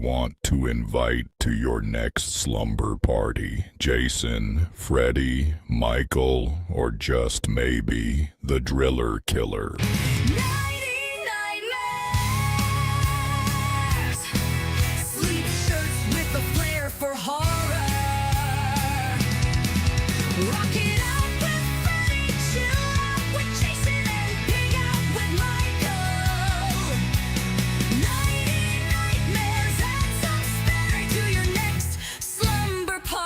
want to invite to your next slumber party Jason, Freddy, Michael, or just maybe the Driller Killer. Nighty nightmares, sleep shirts with a flair for horror. Rock it out with Freddy, chill out with Jason, and hang out with Michael. Nighty nightmares, add some spinner to your next slumber party.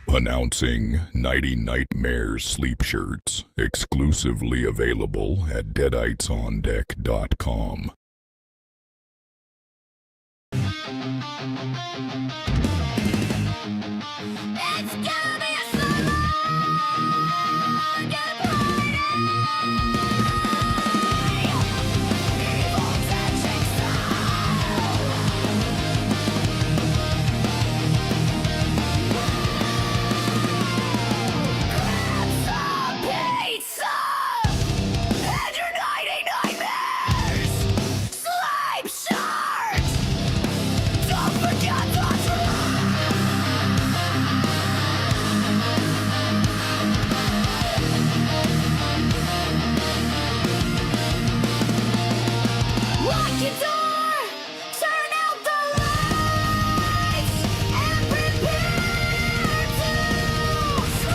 Announcing Nighty Nightmares sleep shirts, exclusively available at deaditesondeck.com. It's gonna be a summer get a party. Evil touching Grab some pizza and your nighty nightmares. Sleep shirt. Don't forget the lock your door, turn out the lights, and prepare to scream.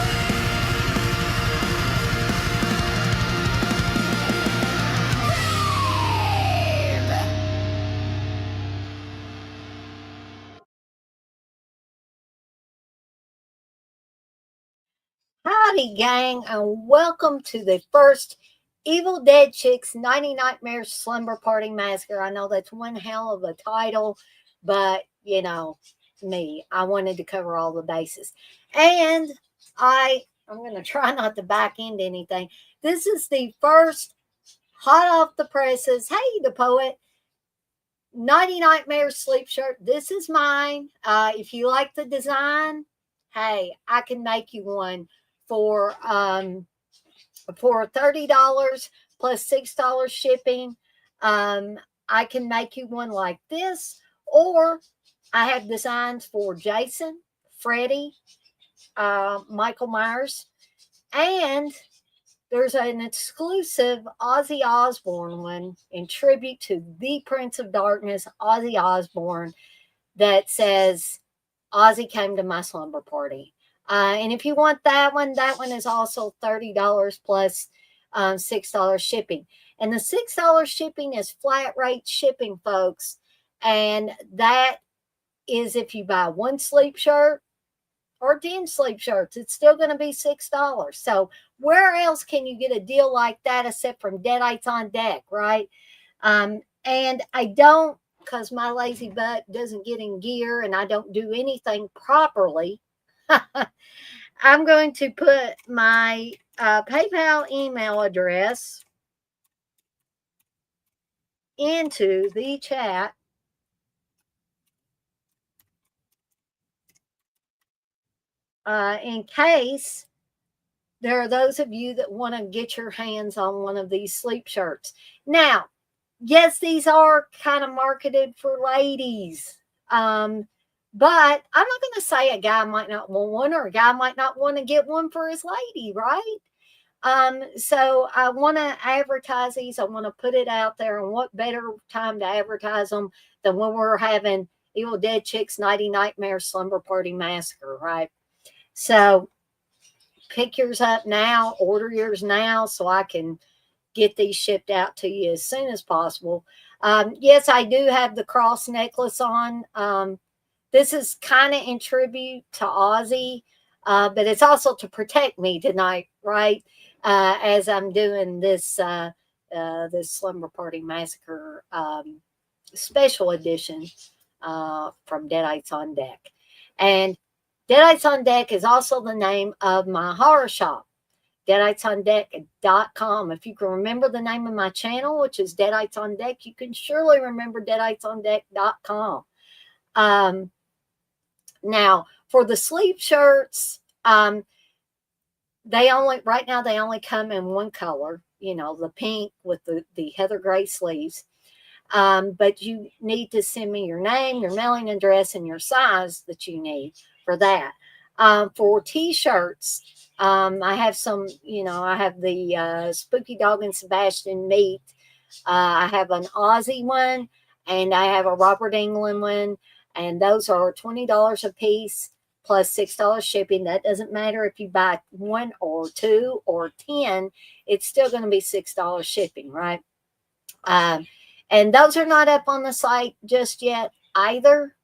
Howdy, gang, and welcome to the first Evil Dead Chicks 90 Nightmares Slumber Party Massacre. I know that's one hell of a title, but you know, me, I wanted to cover all the bases. And I'm going to try not to back into anything. This is the first hot off the presses. Hey, the poet. 90 Nightmares sleep shirt. This is mine. If you like the design, hey, I can make you one for $30 plus $6 shipping. I can make you one like this, or I have designs for Jason, Freddy, Michael Myers, and there's an exclusive Ozzy Osbourne one in tribute to the Prince of Darkness, Ozzy Osbourne, that says, Ozzy came to my slumber party. And if you want that one is also $30 plus $6 shipping. And the $6 shipping is flat rate shipping, folks. And that is if you buy one sleep shirt or 10 sleep shirts, it's still going to be $6. So where else can you get a deal like that except from Deadites on Deck, right? And I don't, because my lazy butt doesn't get in gear and I don't do anything properly. I'm going to put my PayPal email address into the chat. In case there are those of you that want to get your hands on one of these sleep shirts. Now, yes, these are kind of marketed for ladies. But I'm not going to say a guy might not want one or a guy might not want to get one for his lady, right? So I want to advertise these. I want to put it out there. And what better time to advertise them than when we're having Evil Dead Chicks 90 Nightmares Slumber Party Massacre, right? So pick yours up now, order yours now so I can get these shipped out to you as soon as possible. Yes, I do have the cross necklace on. This is kind of in tribute to Ozzy, but it's also to protect me tonight, right? As I'm doing this Slumber Party Massacre special edition from Deadites on Deck. And Deadites on Deck is also the name of my horror shop, deaditesondeck.com. If you can remember the name of my channel, which is Deadites on Deck, you can surely remember deaditesondeck.com. Now, for the sleeve shirts, they only come in one color, the pink with the heather gray sleeves. But you need to send me your name, your mailing address, and your size that you need for that. For t-shirts, I have some, I have the Spooky Dog and Sebastian meet. I have an Aussie one, and I have a Robert England one, and those are $20 a piece plus $6 shipping. That doesn't matter if you buy 1 or 2 or 10, it's still going to be $6 shipping, right? And those are not up on the site just yet either.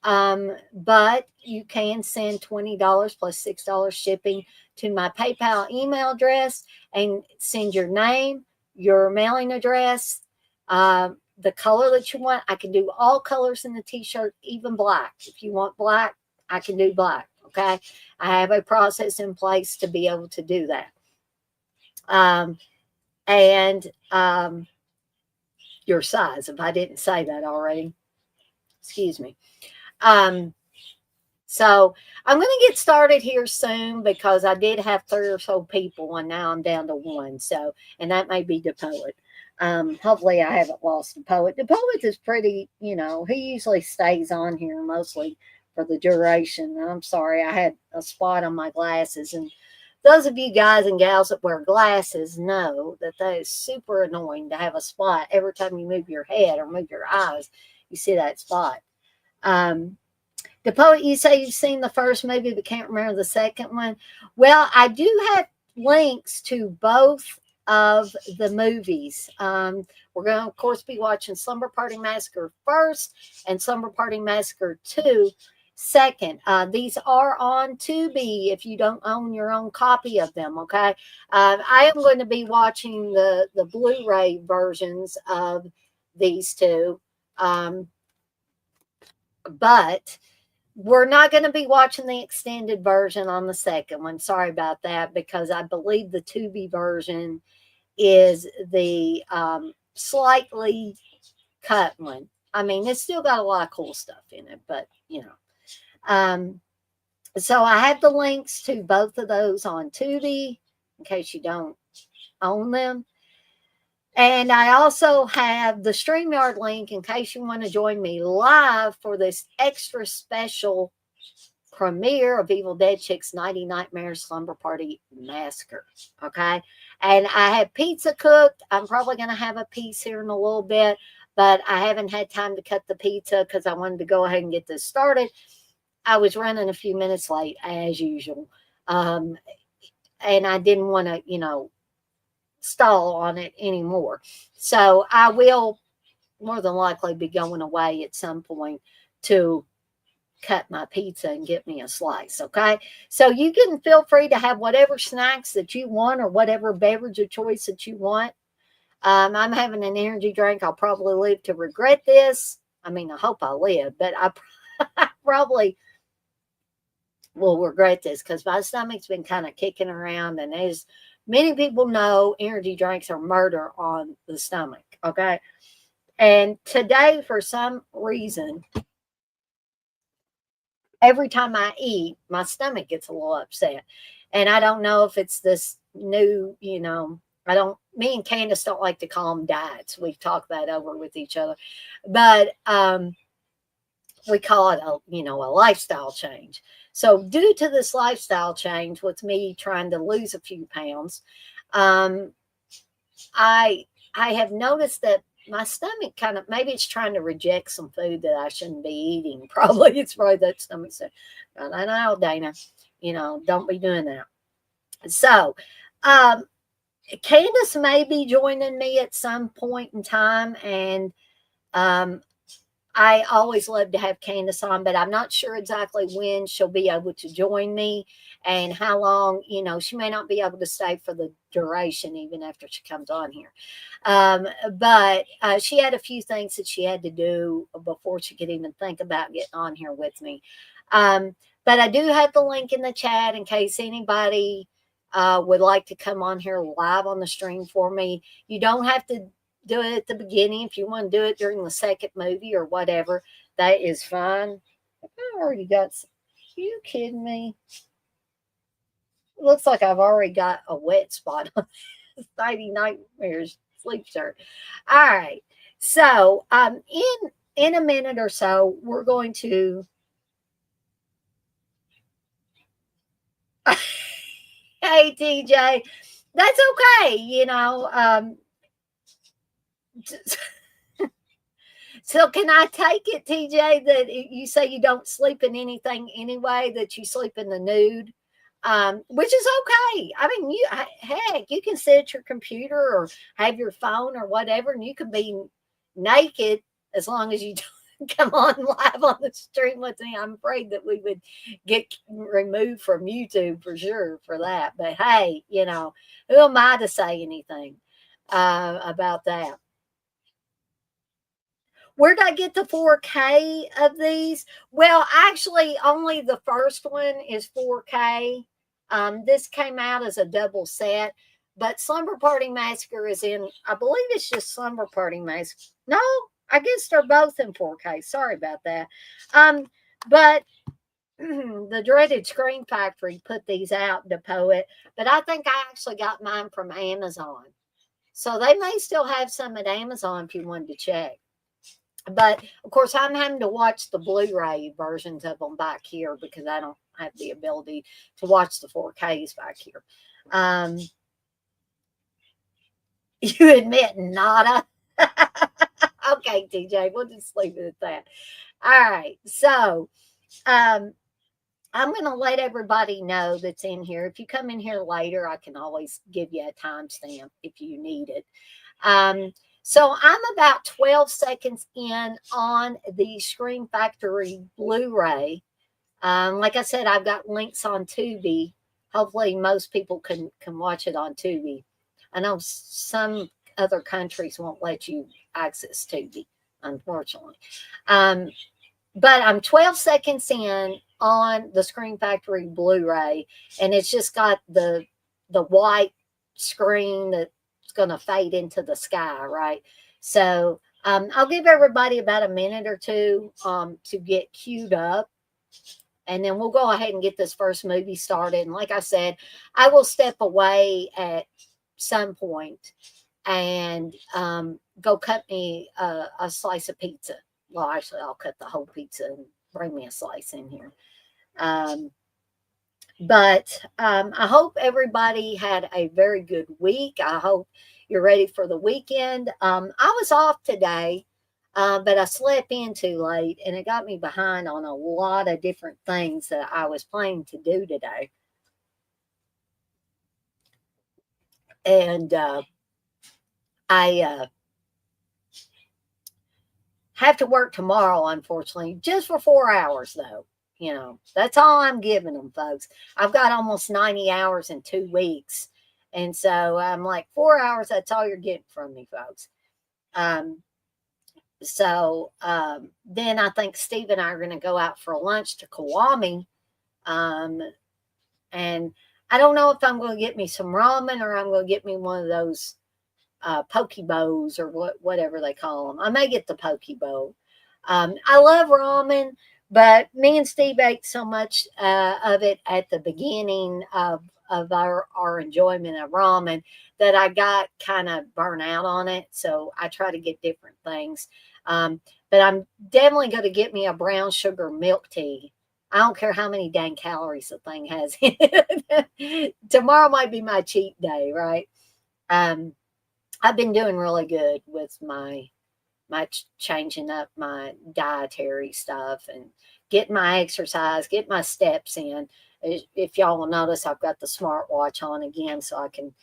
But you can send $20 plus $6 shipping to my PayPal email address and send your name, your mailing address, the color that you want. I can do all colors in the t-shirt, even black. If you want black, I can do black. Okay. I have a process in place to be able to do that. Your size, if I didn't say that already, excuse me. So I'm going to get started here soon because I did have 3 or so people and now I'm down to 1. So, and that may be the poet. Hopefully I haven't lost the poet. The poet is pretty, he usually stays on here mostly for the duration. I'm sorry, I had a spot on my glasses, and those of you guys and gals that wear glasses know that is super annoying to have a spot every time you move your head or move your eyes. You see that spot. The poet, you say you've seen the first movie but can't remember the second one. Well, I do have links to both of the movies. We're going to, of course, be watching Slumber Party Massacre first and Slumber Party Massacre 2 second. These are on Tubi if you don't own your own copy of them, okay? I am going to be watching the Blu-ray versions of these two, but we're not going to be watching the extended version on the second one. Sorry about that, because I believe the Tubi version is the slightly cut one. I mean, it's still got a lot of cool stuff in it, but, so I have the links to both of those on Tubi in case you don't own them. And I also have the StreamYard link in case you want to join me live for this extra special premiere of Evil Dead Chicks Nighty Nightmare Slumber Party Massacre. Okay. And I have pizza cooked. I'm probably going to have a piece here in a little bit, but I haven't had time to cut the pizza because I wanted to go ahead and get this started. I was running a few minutes late as usual. And I didn't want to, stall on it anymore. So I will more than likely be going away at some point to cut my pizza and get me a slice. Okay. So you can feel free to have whatever snacks that you want or whatever beverage of choice that you want. I'm having an energy drink. I'll probably live to regret this. I mean, I hope I live, but I probably will regret this because my stomach's been kind of kicking around, and as many people know, energy drinks are murder on the stomach. Okay. And today, for some reason, every time I eat, my stomach gets a little upset. And I don't know if it's this new, me and Candace don't like to call them diets. We've talked that over with each other. But we call it a lifestyle change. So due to this lifestyle change, with me trying to lose a few pounds, I have noticed that my stomach kind of, maybe it's trying to reject some food that I shouldn't be eating. Probably it's probably that stomach said, I don't know, Dana. Don't be doing that. So, Candace may be joining me at some point in time, and I always love to have Candace on, but I'm not sure exactly when she'll be able to join me and how long. She may not be able to stay for the duration even after she comes on here. But she had a few things that she had to do before she could even think about getting on here with me. But I do have the link in the chat in case anybody would like to come on here live on the stream for me. You don't have to do it at the beginning. If you want to do it during the second movie or whatever, that is fine. I already got. Are you kidding me? It looks like I've already got a wet spot on this Nighty Nightmares sleep shirt. All right. So in a minute or so, we're going to. Hey TJ, that's okay. So can I take it, TJ, that you say you don't sleep in anything anyway, that you sleep in the nude, which is okay. I mean, heck, you can sit at your computer or have your phone or whatever, and you can be naked as long as you don't come on live on the stream with me. I'm afraid that we would get removed from YouTube for sure for that. But hey, who am I to say anything about that? Where did I get the 4K of these? Well, actually, only the first one is 4K. This came out as a double set, but Slumber Party Massacre is in, I believe it's just Slumber Party Massacre. No, I guess they're both in 4K. Sorry about that. But the dreaded Screen Factory put these out to Poet, but I think I actually got mine from Amazon. So they may still have some at Amazon if you wanted to check. But of course, I'm having to watch the Blu-ray versions of them back here because I don't have the ability to watch the 4Ks back here. You admit nada? Okay, TJ, we'll just leave it at that. All right, so I'm going to let everybody know that's in here. If you come in here later, I can always give you a timestamp if you need it. So I'm about 12 seconds in on the Screen Factory Blu-ray. Like I said, I've got links on Tubi. Hopefully most people can watch it on Tubi. I know some other countries won't let you access Tubi, unfortunately. But I'm 12 seconds in on the Screen Factory Blu-ray, and it's just got the white screen that going to fade into the sky, right? So I'll give everybody about a minute or two to get queued up, and then we'll go ahead and get this first movie started. And like I said, I will step away at some point and go cut me a slice of pizza. Well, actually, I'll cut the whole pizza and bring me a slice in here. But I hope everybody had a very good week. I hope you're ready for the weekend. I was off today, but I slept in too late, and it got me behind on a lot of different things that I was planning to do today. And I have to work tomorrow, unfortunately, just for 4 hours, though. That's all I'm giving them, folks. I've got almost 90 hours in 2 weeks. And so I'm like, 4 hours, that's all you're getting from me, folks. Then I think Steve and I are going to go out for lunch to Kiwami. And I don't know if I'm going to get me some ramen or I'm going to get me one of those poke bowls or whatever they call them. I may get the poke bowl. I love ramen. But me and Steve ate so much of it at the beginning of our enjoyment of ramen that I got kind of burnt out on it. So I try to get different things. But I'm definitely going to get me a brown sugar milk tea. I don't care how many dang calories the thing has in it. Tomorrow might be my cheat day, right? I've been doing really good with my changing up my dietary stuff and get my exercise, get my steps in. If y'all will notice, I've got the smartwatch on again so I can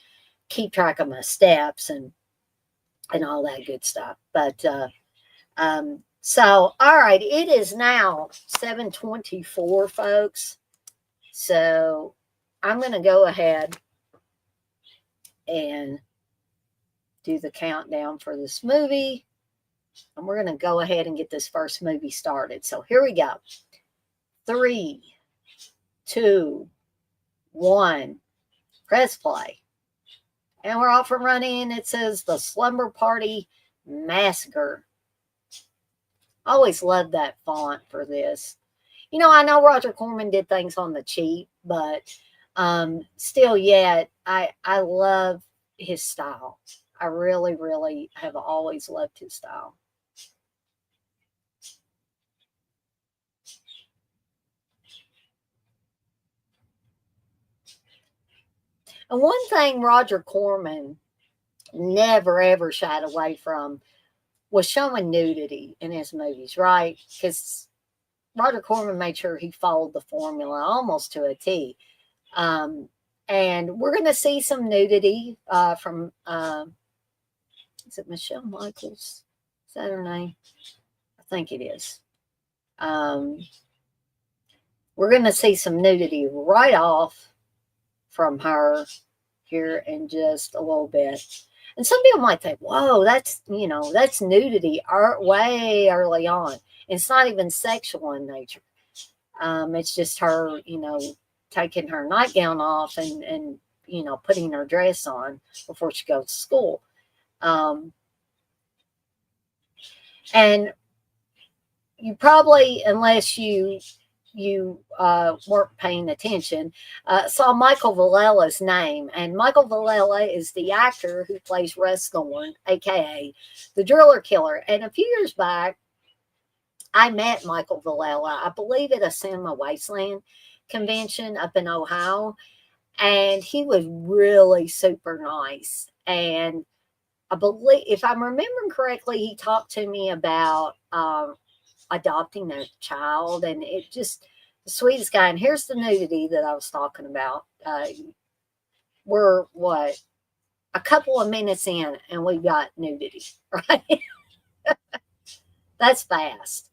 keep track of my steps and all that good stuff. But so all right, it is now 7:24, folks. So I'm going to go ahead and do the countdown for this movie. And we're going to go ahead and get this first movie started. So here we go. 3, 2, 1. Press play. And we're off and running. It says The Slumber Party Massacre. I always loved that font for this. You know, I know Roger Corman did things on the cheap, but still yet, I love his style. I really, really have always loved his style. And one thing Roger Corman never, ever shied away from was showing nudity in his movies, right? Because Roger Corman made sure he followed the formula almost to a T. And we're going to see some nudity from, is it Michelle Michaels? Is that her name? I think it is. We're going to see some nudity right off from her here in just a little bit. And some people might think, whoa, that's nudity way early on. It's not even sexual in nature. It's just her, taking her nightgown off and putting her dress on before she goes to school. And you probably, unless you weren't paying attention, saw Michael Vallella's name. And Michael Vallella is the actor who plays Russ Thorne, a.k.a. the Driller Killer. And a few years back, I met Michael Vallella, I believe at a Cinema Wasteland convention up in Ohio. And he was really super nice. And I believe, if I'm remembering correctly, he talked to me about adopting a child, and it just the sweetest guy. And here's the nudity that I was talking about. We're a couple of minutes in and we got nudity, right? That's fast.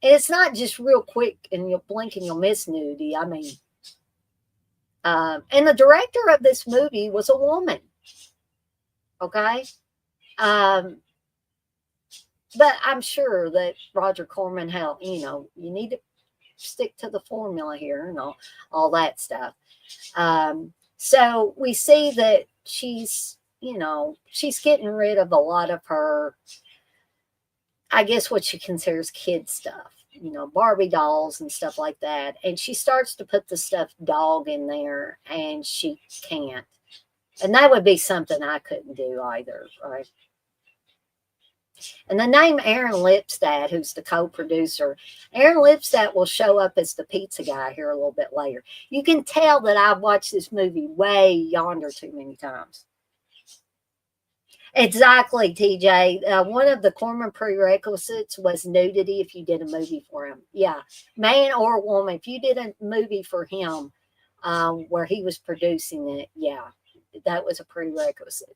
And it's not just real quick and you'll blink and you'll miss nudity. I mean, and the director of this movie was a woman. Okay. But I'm sure that Roger Corman helped, you need to stick to the formula here and all that stuff. So we see that she's getting rid of a lot of her, I guess what she considers kid stuff, Barbie dolls and stuff like that. And she starts to put the stuffed dog in there and she can't. And that would be something I couldn't do either, right? And the name Aaron Lipstadt, who's the co-producer, Aaron Lipstadt will show up as the pizza guy here a little bit later. You can tell that I've watched this movie way yonder too many times. Exactly, TJ. One of the Corman prerequisites was nudity if you did a movie for him. Yeah, man or woman. If you did a movie for him where he was producing it, yeah, that was a prerequisite.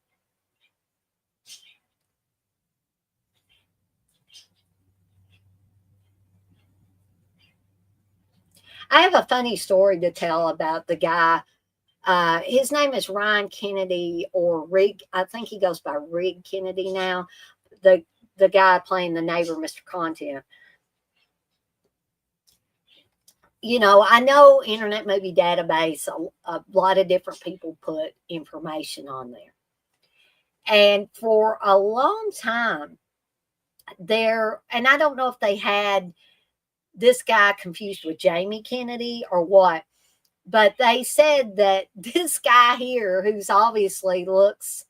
I have a funny story to tell about the guy. His name is Ryan Kennedy or Rig. I think he goes by Rig Kennedy now. The guy playing the neighbor, Mr. Content. I know Internet Movie Database, a lot of different people put information on there. And for a long time, and I don't know if they had this guy confused with Jamie Kennedy or what, but they said that this guy here, who's obviously looks,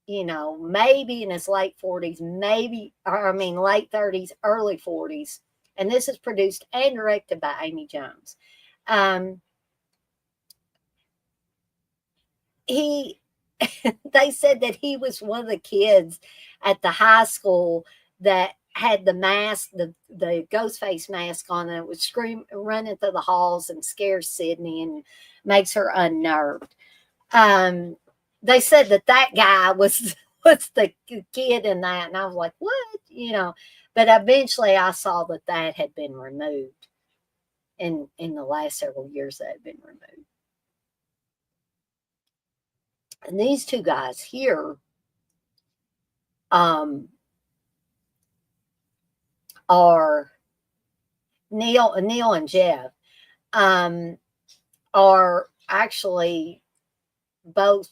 maybe in his late 40s, late 30s, early 40s, and this is produced and directed by Amy Jones. They said that he was one of the kids at the high school that had the mask, the ghost face mask on, and it would scream, running through the halls and scare Sydney and makes her unnerved. They said that guy was the kid in that, and I was like, what? But eventually I saw that had been removed in the last several years. That had been removed. And these two guys here are Neil and Jeff are actually both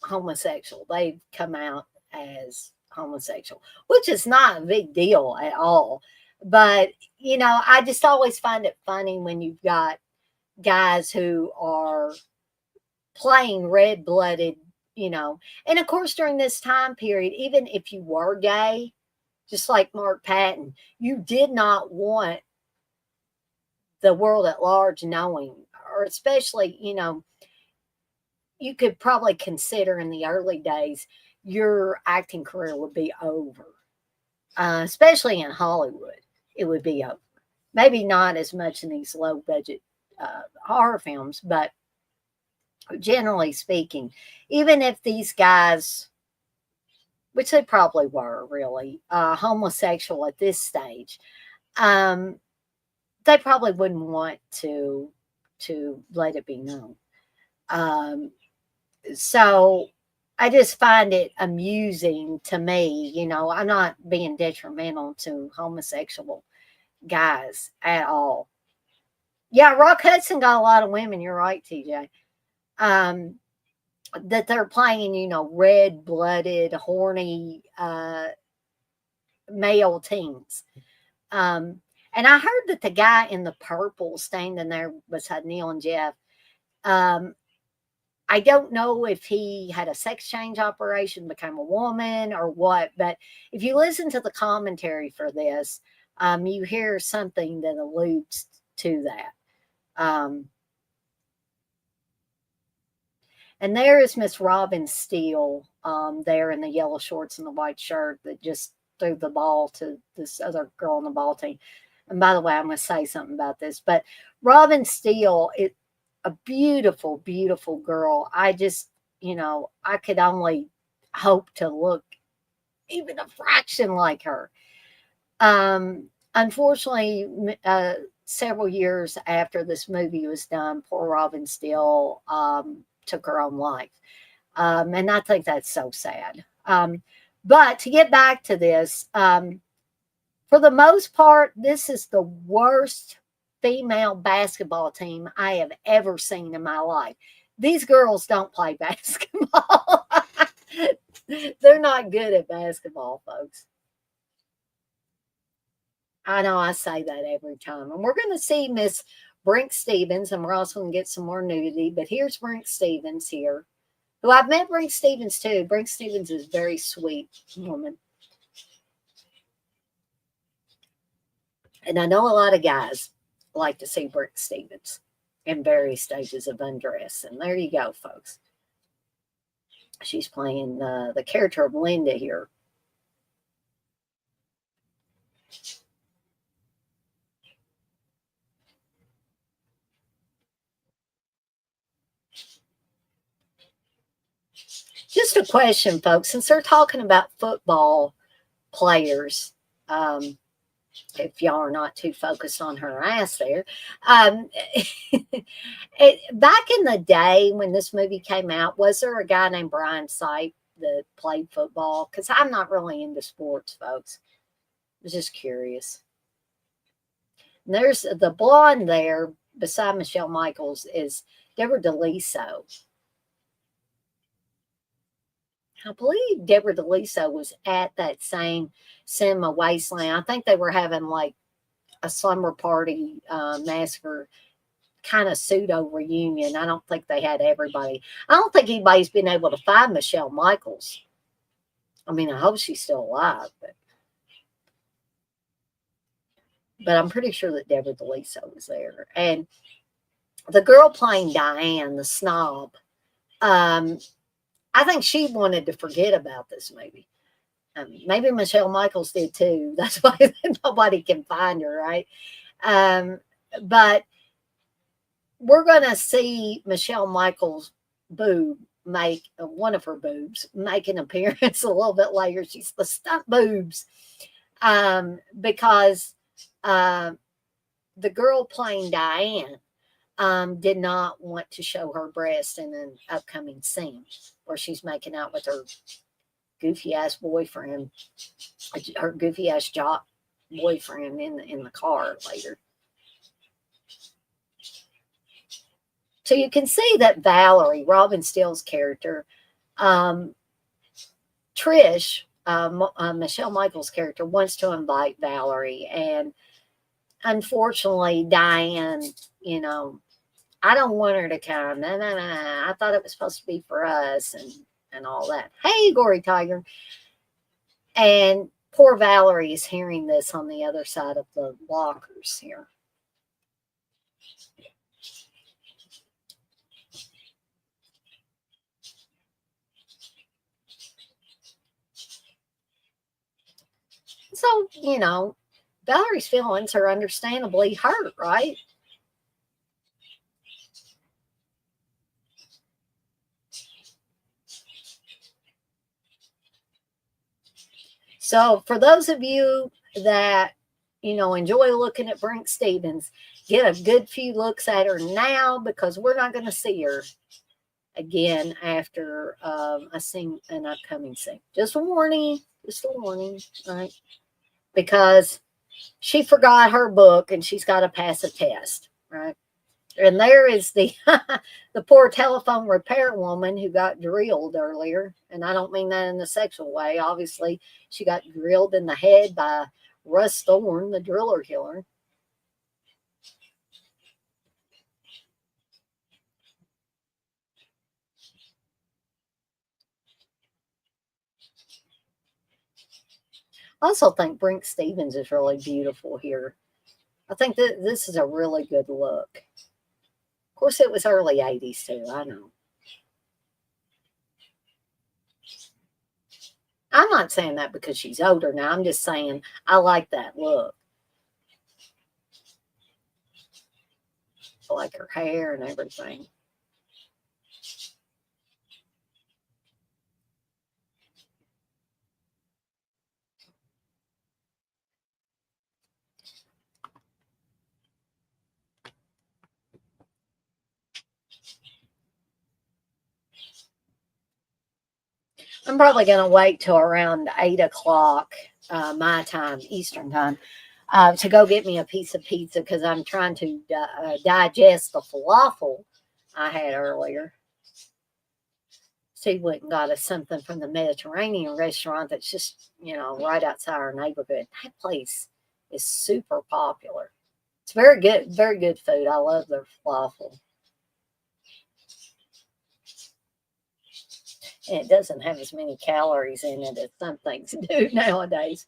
homosexual. They've come out as homosexual, which is not a big deal at all. But, I just always find it funny when you've got guys who are playing red-blooded, And of course, during this time period, even if you were gay, just like Mark Patton, you did not want the world at large knowing, or especially, you could probably consider in the early days your acting career would be over, especially in Hollywood. It would be over. Maybe not as much in these low budget horror films, but generally speaking, even if these guys, which they probably were really homosexual at this stage, they probably wouldn't want to let it be known. So I just find it amusing to me. I'm not being detrimental to homosexual guys at all. Yeah, Rock Hudson got a lot of women. You're right, TJ. That they're playing, red-blooded, horny male teens. And I heard that the guy in the purple standing there beside Neil and Jeff, I don't know if he had a sex change operation, became a woman or what, but if you listen to the commentary for this, you hear something that alludes to that. And there is Miss Robin Steele there in the yellow shorts and the white shirt that just threw the ball to this other girl on the ball team. And by the way, I'm going to say something about this, but Robin Steele is a beautiful, beautiful girl. I just, I could only hope to look even a fraction like her. Unfortunately, several years after this movie was done, poor Robin Steele took her own life. And I think that's so sad. But to get back to this, for the most part, this is the worst female basketball team I have ever seen in my life. These girls don't play basketball. They're not good at basketball, folks. I know I say that every time. And we're going to see Miss Brink Stevens, and we're also going to get some more nudity. But here's Brink Stevens here, who I've met Brink Stevens too. Brink Stevens is a very sweet woman. And I know a lot of guys like to see Brink Stevens in various stages of undress. And there you go, folks. She's playing the character of Linda here. Just a question, folks, since they're talking about football players, if y'all are not too focused on her ass there. Back in the day when this movie came out, was there a guy named Brian Sipe that played football? Because I'm not really into sports, folks. I was just curious. And there's the blonde there beside Michelle Michaels is Deborah DeLiso. I believe Deborah DeLiso was at that same Cinema Wasteland. I think they were having like a Slumber Party Massacre kind of pseudo reunion. I don't think they had everybody. I don't think anybody's been able to find Michelle Michaels. I mean, I hope she's still alive, but I'm pretty sure that Deborah DeLiso was there. And the girl playing Diane, the snob, I think she wanted to forget about this movie. Maybe Michelle Michaels did too. That's why nobody can find her, right? But we're going to see Michelle Michaels' boob make one of her boobs make an appearance a little bit later. She's the stunt boobs, because the girl playing Diane did not want to show her breast in an upcoming scene where she's making out with her goofy ass boyfriend, her goofy ass jock boyfriend in the car later. So you can see that Valerie, Robin Steele's character, Trish, Michelle Michaels' character, wants to invite Valerie, and unfortunately, Diane, I don't want her to come. No. I thought it was supposed to be for us and all that. Hey, Gory Tiger. And poor Valerie is hearing this on the other side of the lockers here. So, Valerie's feelings are understandably hurt, right? So for those of you that, enjoy looking at Brink Stevens, get a good few looks at her now, because we're not going to see her again after an upcoming scene. Just a warning, right? Because she forgot her book and she's got to pass a test, right? And there is the the poor telephone repair woman who got drilled earlier. And I don't mean that in a sexual way. Obviously, she got drilled in the head by Russ Thorne, the driller killer. I also think Brink Stevens is really beautiful here. I think that this is a really good look. Of course, it was early 80s too, I know. I'm not saying that because she's older now. I'm just saying I like that look. I like her hair and everything. I'm probably going to wait till around 8 o'clock my time, Eastern time, to go get me a piece of pizza, because I'm trying to digest the falafel I had earlier. Steve went and got us something from the Mediterranean restaurant that's just, right outside our neighborhood. That place is super popular. It's very good food. I love their falafel. And it doesn't have as many calories in it as some things do nowadays.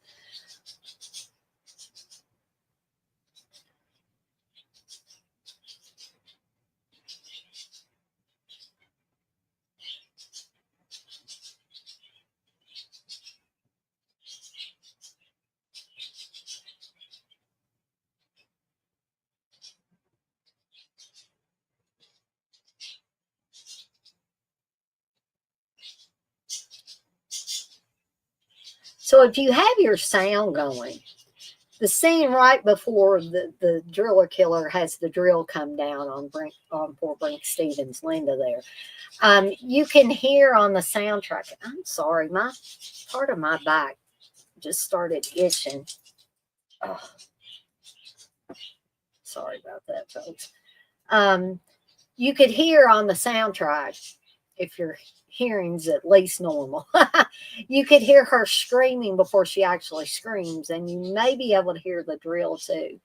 So if you have your sound going, the scene right before the driller killer has the drill come down on poor Brink Stevens, Linda there. You can hear on the soundtrack. I'm sorry, my part of my back just started itching. Oh, sorry about that, folks. You could hear on the soundtrack, if your hearing's at least normal, you could hear her screaming before she actually screams, and you may be able to hear the drill too.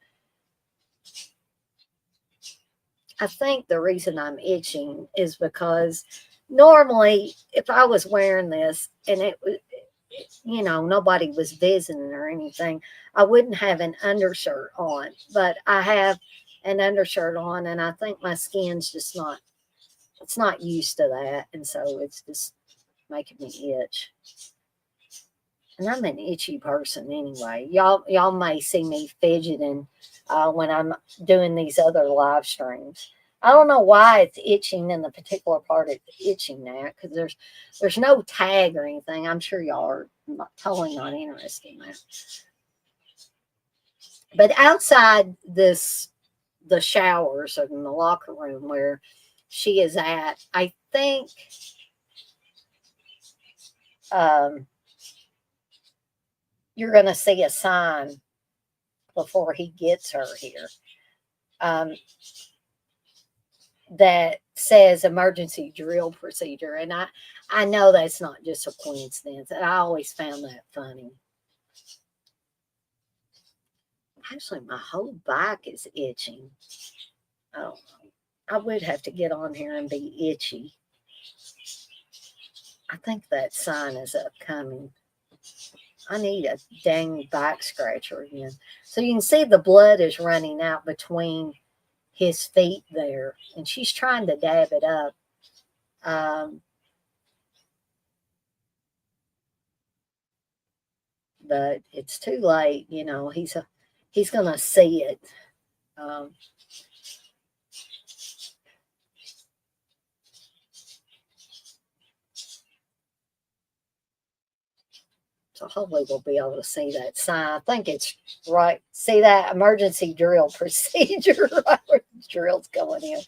I think the reason I'm itching is because normally if I was wearing this and it was, nobody was visiting or anything, I wouldn't have an undershirt on, but I have an undershirt on, and I think my skin's just it's not used to that. And so it's just making me itch. And I'm an itchy person anyway. Y'all may see me fidgeting when I'm doing these other live streams. I don't know why it's itching in the particular part it's itching at, because there's no tag or anything. I'm sure y'all are totally not interested in that. But outside the showers or in the locker room where she is at, I think you're going to see a sign before he gets her here that says emergency drill procedure. And I know that's not just a coincidence. And I always found that funny. Actually, my whole back is itching. I don't know. I would have to get on here and be itchy. I think that sign is upcoming. I need a dang back scratcher again. So you can see the blood is running out between his feet there, and she's trying to dab it up. But it's too late. You know, he's gonna see it. So hopefully we'll be able to see that sign. I think it's right. See that emergency drill procedure, right where the drill's going in.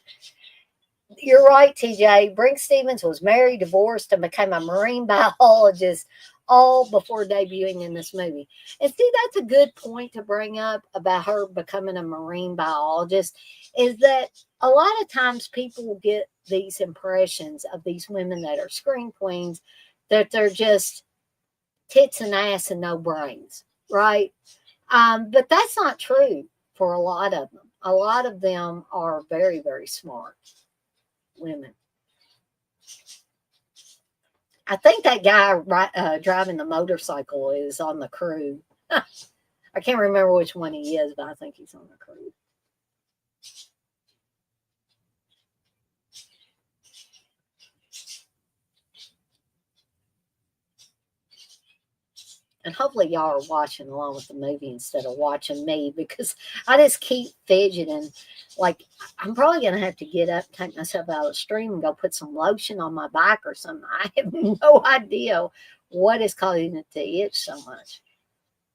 You're right, TJ. Brink Stevens was married, divorced, and became a marine biologist all before debuting in this movie. And see, that's a good point to bring up about her becoming a marine biologist, is that a lot of times people get these impressions of these women that are screen queens that they're just tits and ass and no brains, right? But that's not true for a lot of them. A lot of them are very, very smart women. I think that guy driving the motorcycle is on the crew. I can't remember which one he is, but I think he's on the crew. And hopefully y'all are watching along with the movie instead of watching me, because I just keep fidgeting. Like, I'm probably going to have to get up, take myself out of the stream and go put some lotion on my back or something. I have no idea what is causing it to itch so much.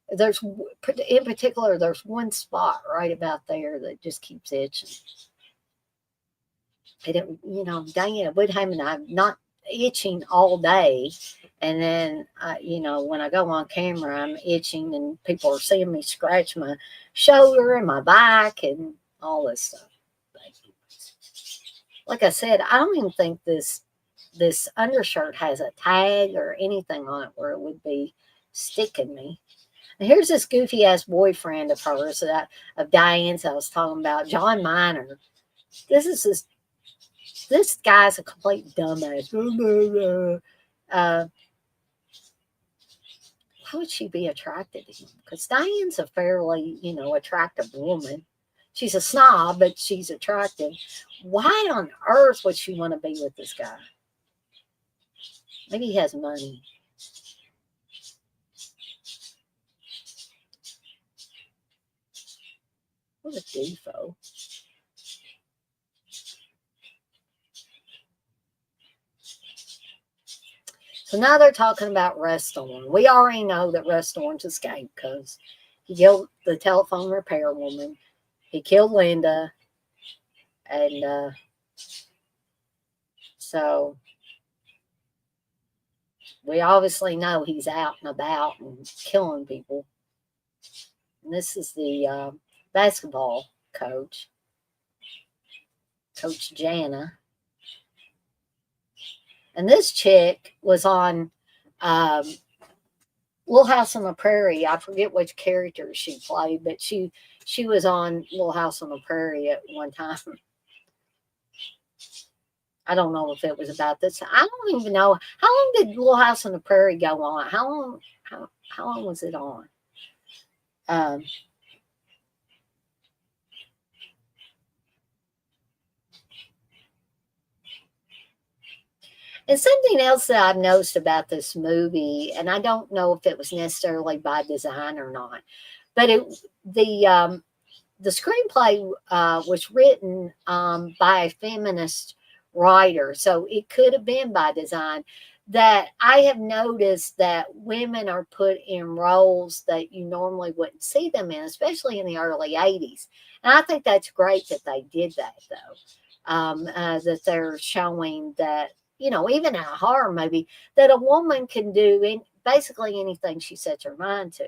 In particular, there's one spot right about there that just keeps itching. Dang it, Woodham and I'm not itching all day. And then, when I go on camera, I'm itching and people are seeing me scratch my shoulder and my back and all this stuff. Like I said, I don't even think this undershirt has a tag or anything on it where it would be sticking me. And here's this goofy ass boyfriend of hers, of Diane's I was talking about, John Miner. This guy's a complete dumbass. Why would she be attracted to him? Because Diane's a fairly, attractive woman. She's a snob, but she's attractive. Why on earth would she want to be with this guy? Maybe he has money. What a doofo. So now they're talking about Rest Orange. We already know that Rest Orange escaped because he killed the telephone repair woman. He killed Linda. And so we obviously know he's out and about and killing people. And this is the basketball coach, Coach Jana. And this chick was on Little House on the Prairie. I forget which character she played, but she was on Little House on the Prairie at one time. I don't know if it was about this. I don't even know. How long did Little House on the Prairie go on? How long was it on? And something else that I've noticed about this movie, and I don't know if it was necessarily by design or not, but the screenplay was written by a feminist writer, so it could have been by design. That I have noticed that women are put in roles that you normally wouldn't see them in, especially in the early 80s. And I think that's great that they did that, though, that they're showing that, even in a horror movie, that a woman can do basically anything she sets her mind to.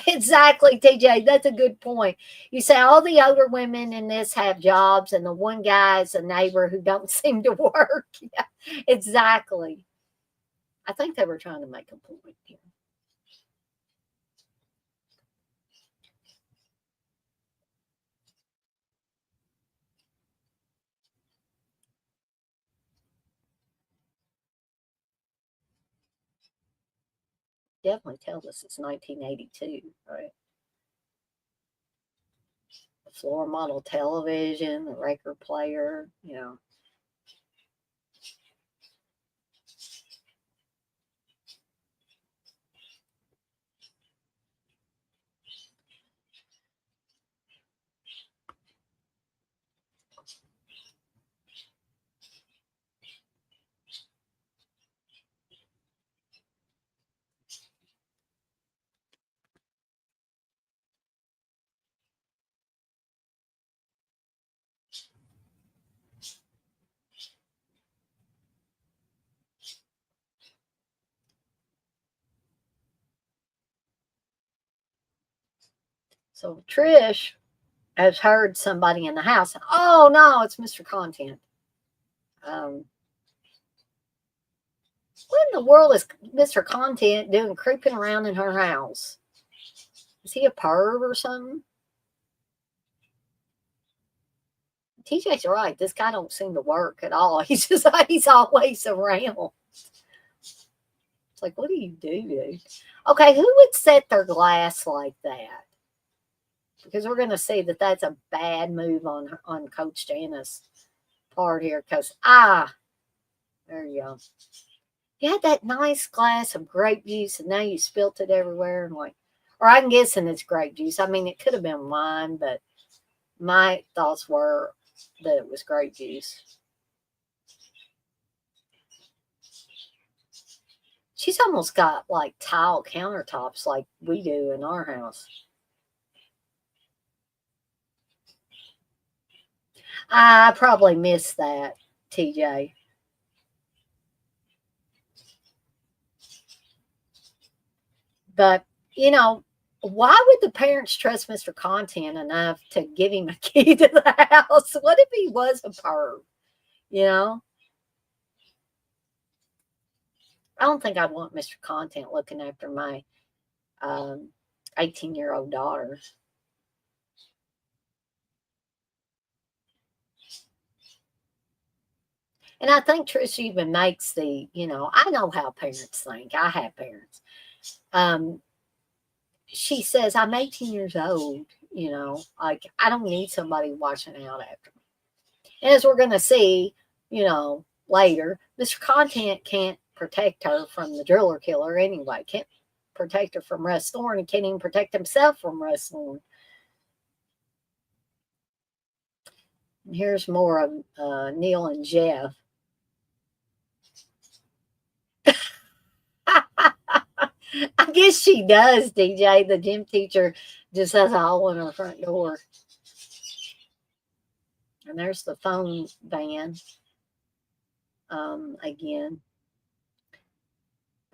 Exactly, TJ. That's a good point. You say all the older women in this have jobs, and the one guy is a neighbor who don't seem to work. Yeah, exactly. I think they were trying to make a point here. Definitely tell us it's 1982, right? The floor model television, the record player. So Trish has heard somebody in the house. Oh no, it's Mr. Content. Um, what in the world is Mr. Content doing creeping around in her house? Is he a perv or something? TJ's right. This guy don't seem to work at all. He's always around. It's like, what do you do, dude? Okay, who would set their glass like that? Because we're going to see that that's a bad move on Coach Janice's part here. Because there you go. You had that nice glass of grape juice, and now you spilt it everywhere, and or I'm guessing it's grape juice. I mean, it could have been wine, but my thoughts were that it was grape juice. She's almost got like tile countertops like we do in our house. I probably missed that, TJ. But, why would the parents trust Mr. Content enough to give him a key to the house? What if he was a perv? I don't think I'd want Mr. Content looking after my 18-year-old daughter. And I think Trish even makes I know how parents think. I have parents. She says, I'm 18 years old, like I don't need somebody watching out after me. And as we're going to see, later, Mr. Content can't protect her from the driller killer anyway. Can't protect her from Russ Thorne. He can't even protect himself from Russ Thorne. And here's more of Neil and Jeff. I guess she does, DJ. The gym teacher just has a hole in her front door. And there's the phone van. Again.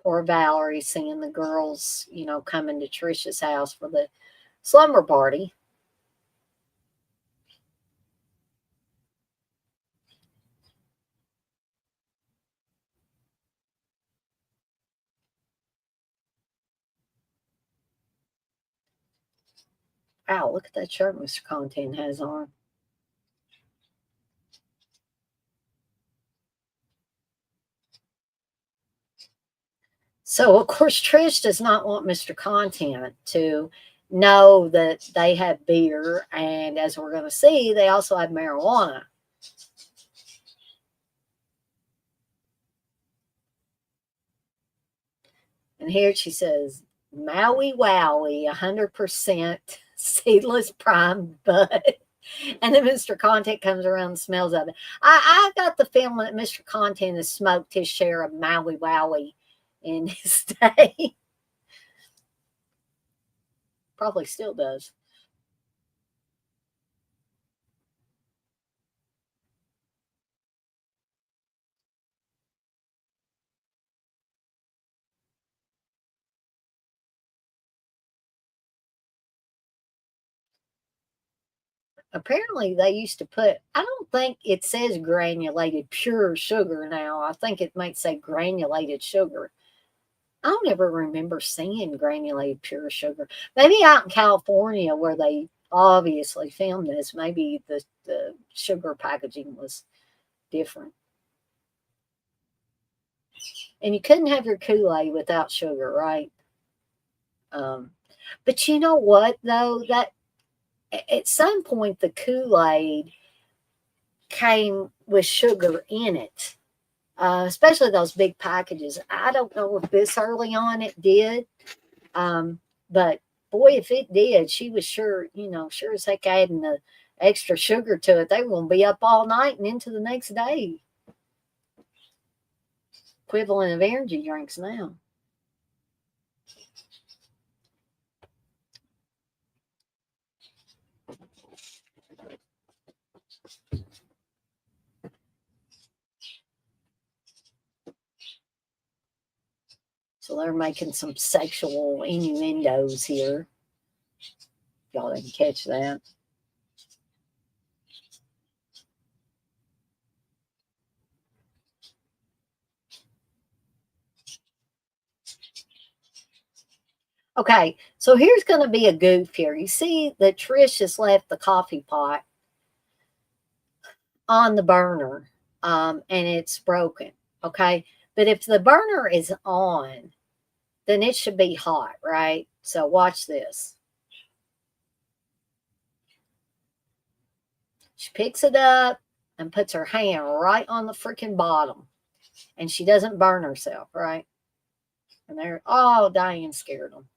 Poor Valerie seeing the girls, coming to Trisha's house for the slumber party. Wow, look at that shirt Mr. Content has on. So, of course, Trish does not want Mr. Content to know that they have beer. And as we're going to see, they also have marijuana. And here she says, Maui Wowie, 100% seedless prime bud. And then Mr. Content comes around and smells of it. I got the feeling that Mr. Content has smoked his share of Maui Wowie in his day. Probably still does. Apparently they used to put, I don't think it says granulated pure sugar now. I think it might say granulated sugar. I don't ever remember seeing granulated pure sugar. Maybe out in California where they obviously filmed this, maybe the sugar packaging was different. And you couldn't have your Kool-Aid without sugar, right? But you know what though? That at some point the Kool-Aid came with sugar in it, especially those big packages. I don't know if this early on it did, but boy, if it did, she was sure, sure as heck adding the extra sugar to it. They were going to be up all night and into the next day. Equivalent of energy drinks now. So they're making some sexual innuendos here. Y'all didn't catch that. Okay, so here's going to be a goof here. You see that Trish has left the coffee pot on the burner, and it's broken. Okay, but if the burner is on, then it should be hot, right? So watch this. She picks it up and puts her hand right on the freaking bottom, and she doesn't burn herself, right? And they're all dying scared them.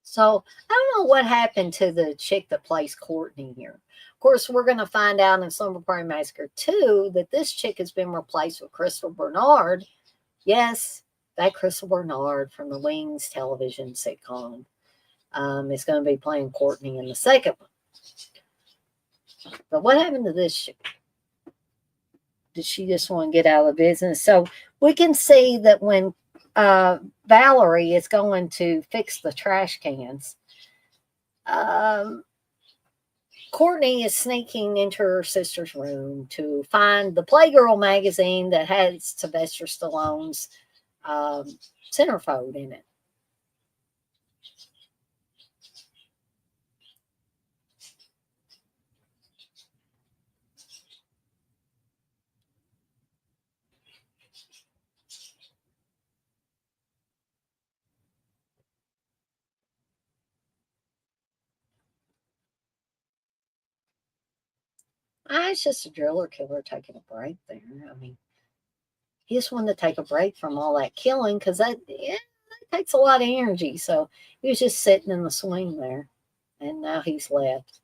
So I don't know what happened to the chick that plays Courtney here. Of course, we're going to find out in Slumber Party Massacre 2 that this chick has been replaced with Crystal Bernard. Yes, that Crystal Bernard from the Wings television sitcom is going to be playing Courtney in the second one. But what happened to this chick? Did she just want to get out of the business? So we can see that when Valerie is going to fix the trash cans, Courtney is sneaking into her sister's room to find the Playgirl magazine that has Sylvester Stallone's centerfold in it. It's just a driller killer taking a break there. I mean, he just wanted to take a break from all that killing because that takes a lot of energy. So he was just sitting in the swing there, and now he's left.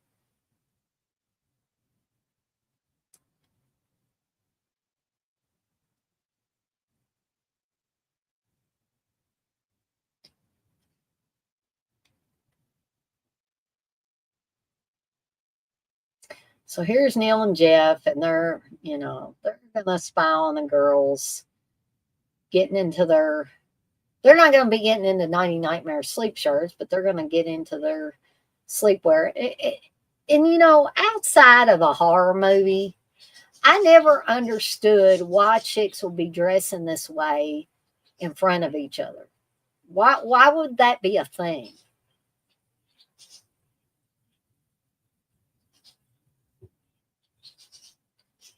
So here's Neil and Jeff, and they're gonna spy on the girls, getting into their. They're not going to be getting into 90 Nightmare sleep shirts, but they're going to get into their sleepwear. And outside of a horror movie, I never understood why chicks would be dressing this way in front of each other. Why would that be a thing?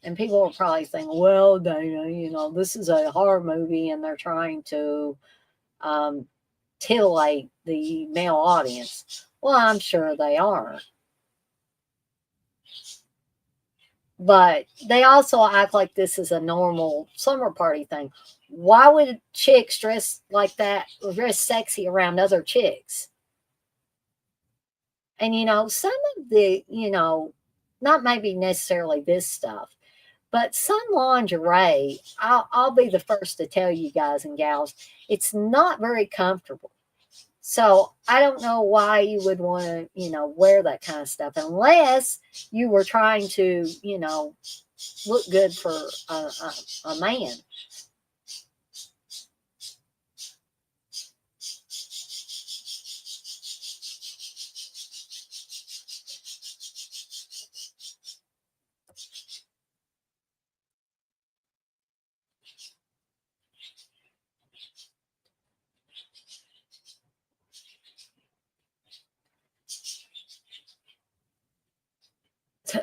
And people are probably thinking, well, Dana, this is a horror movie and they're trying to um, titillate the male audience. Well, I'm sure they are. But they also act like this is a normal slumber party thing. Why would chicks dress like that, dress sexy around other chicks? And, some of the, not maybe necessarily this stuff, but some lingerie, I'll be the first to tell you guys and gals, it's not very comfortable. So I don't know why you would want to, wear that kind of stuff unless you were trying to, look good for a man.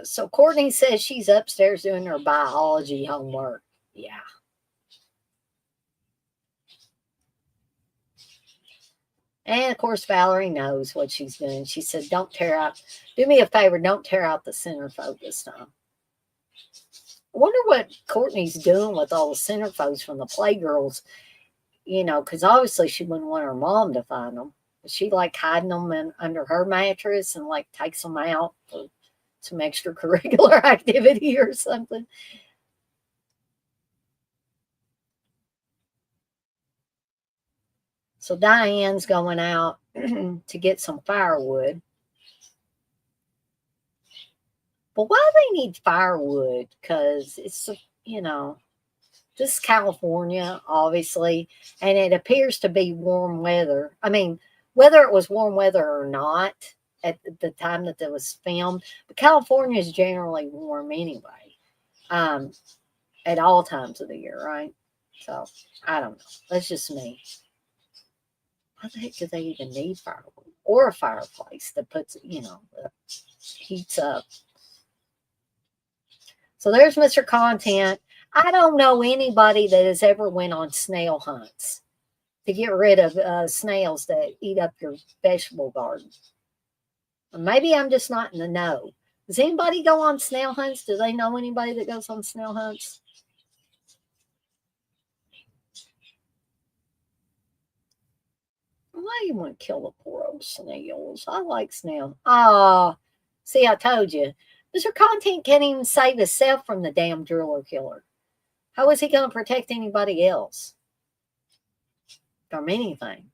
So Courtney says she's upstairs doing her biology homework. Yeah. And of course, Valerie knows what she's doing. She said, do me a favor, don't tear out the centerfold this time. I wonder what Courtney's doing with all the centerfolds from the Playgirls, because obviously she wouldn't want her mom to find them. Is she like hiding them under her mattress and like takes them out for some extracurricular activity or something? So Diane's going out to get some firewood. But why do they need firewood? Because it's, this is California, obviously, and it appears to be warm weather. I mean, whether it was warm weather or not at the time that it was filmed, but California is generally warm anyway, at all times of the year, right? So I don't know. That's just me. Why the heck do they even need firewood or a fireplace that puts, heats up? So there's Mr. Content. I don't know anybody that has ever went on snail hunts to get rid of snails that eat up your vegetable garden. Maybe I'm just not in the know. Does anybody go on snail hunts? Do they know anybody that goes on snail hunts? Why do you want to kill the poor old snails? I like snails. See, I told you. Mr. Content can't even save himself from the damn driller killer. How is he going to protect anybody else from anything?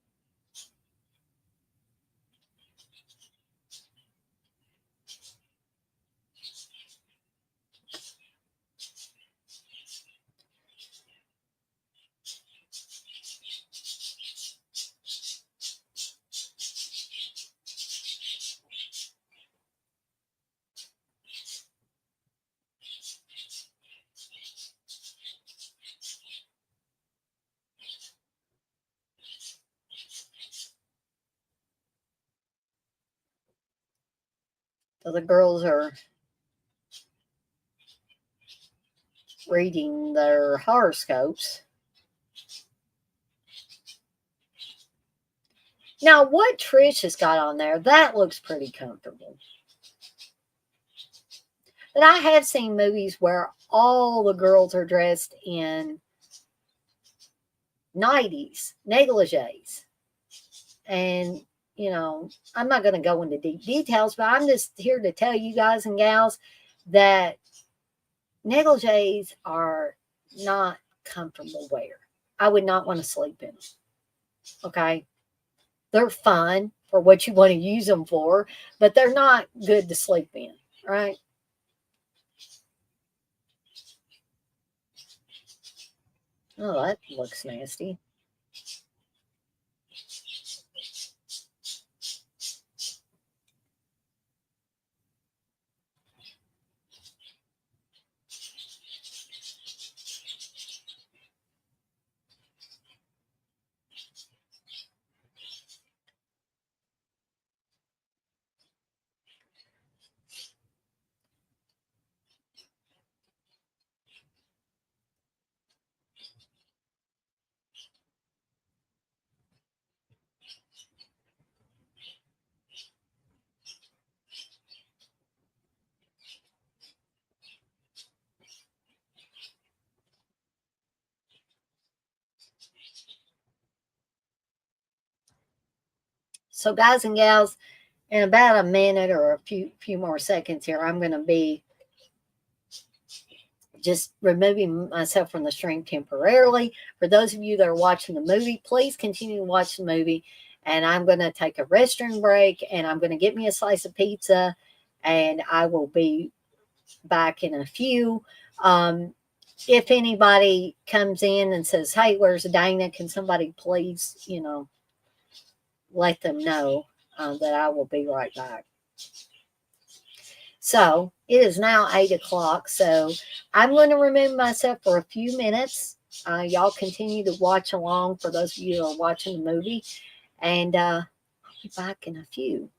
So the girls are reading their horoscopes. Now, what Trish has got on there, that looks pretty comfortable. But I have seen movies where all the girls are dressed in nighties, negligees. And, I'm not going to go into deep details, but I'm just here to tell you guys and gals that negligees are not comfortable wear. I would not want to sleep in them. Okay. They're fun for what you want to use them for, but they're not good to sleep in. Right. Oh, that looks nasty. So, guys and gals, in about a minute or a few more seconds here, I'm going to be just removing myself from the stream temporarily. For those of you that are watching the movie, please continue to watch the movie. And I'm going to take a restroom break, and I'm going to get me a slice of pizza, and I will be back in a few. If anybody comes in and says, "Hey, where's Dana? Can somebody please, let them know that I will be right back." So it is now 8 o'clock. So I'm going to remove myself for a few minutes. Y'all continue to watch along for those of you who are watching the movie. And I'll be back in a few.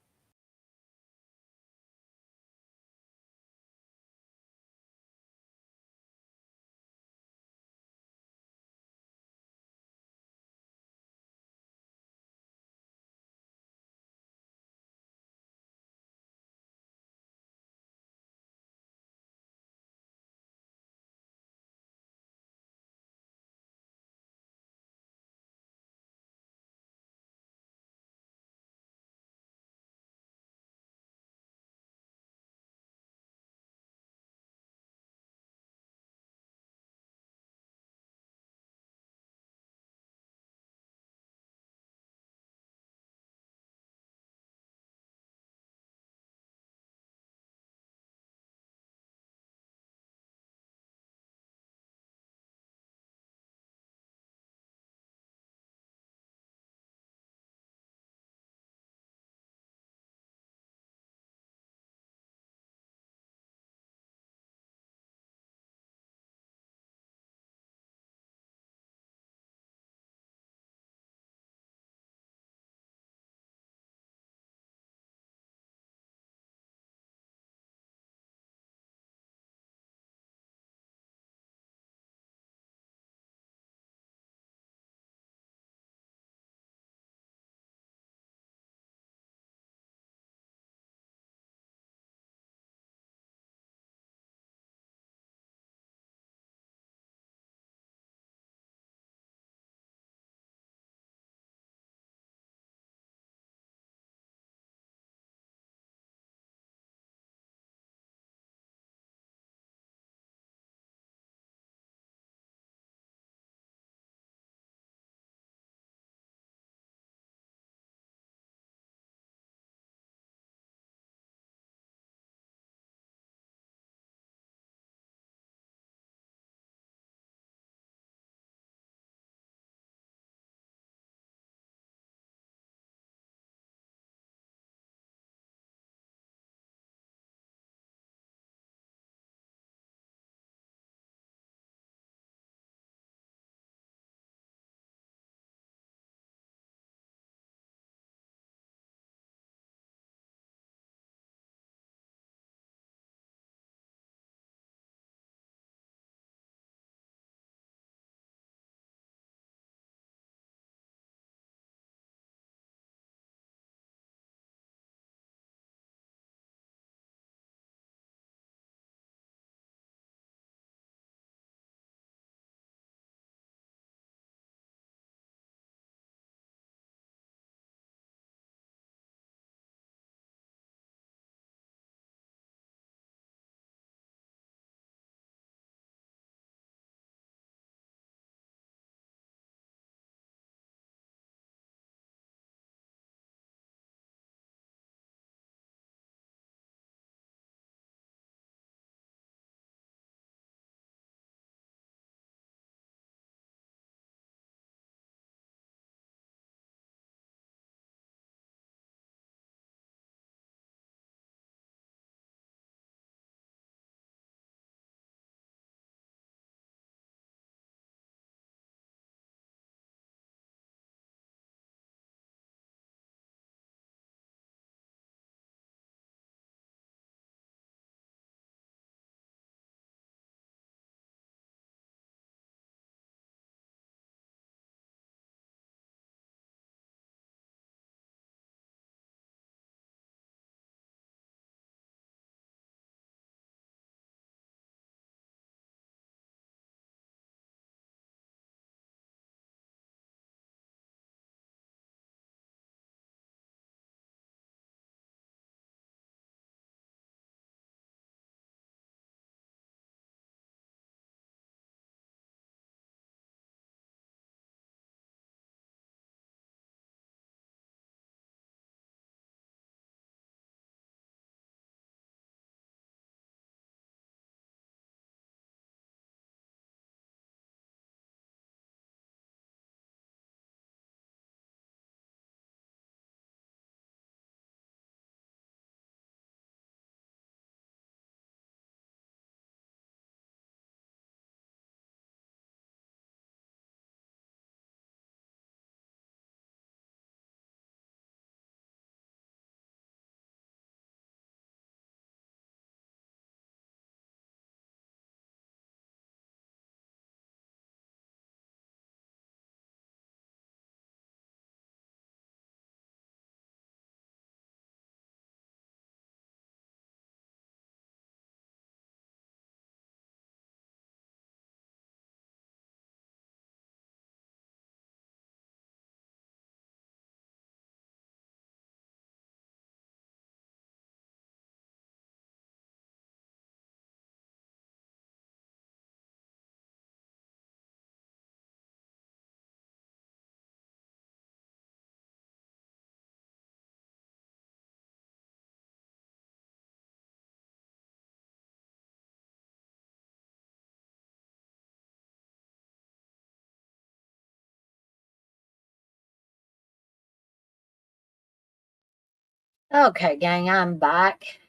Okay, gang, I'm back.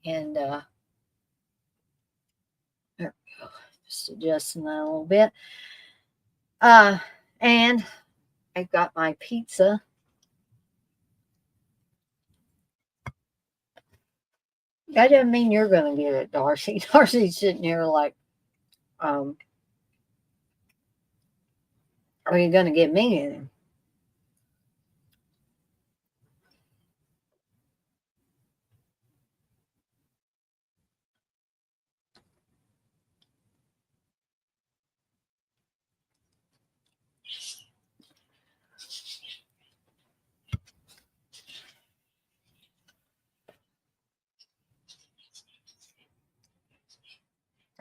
And there we go. Just adjusting that a little bit. And I've got my pizza. That doesn't mean you're going to get it, Darcy. Darcy's sitting here like, are you going to get me any?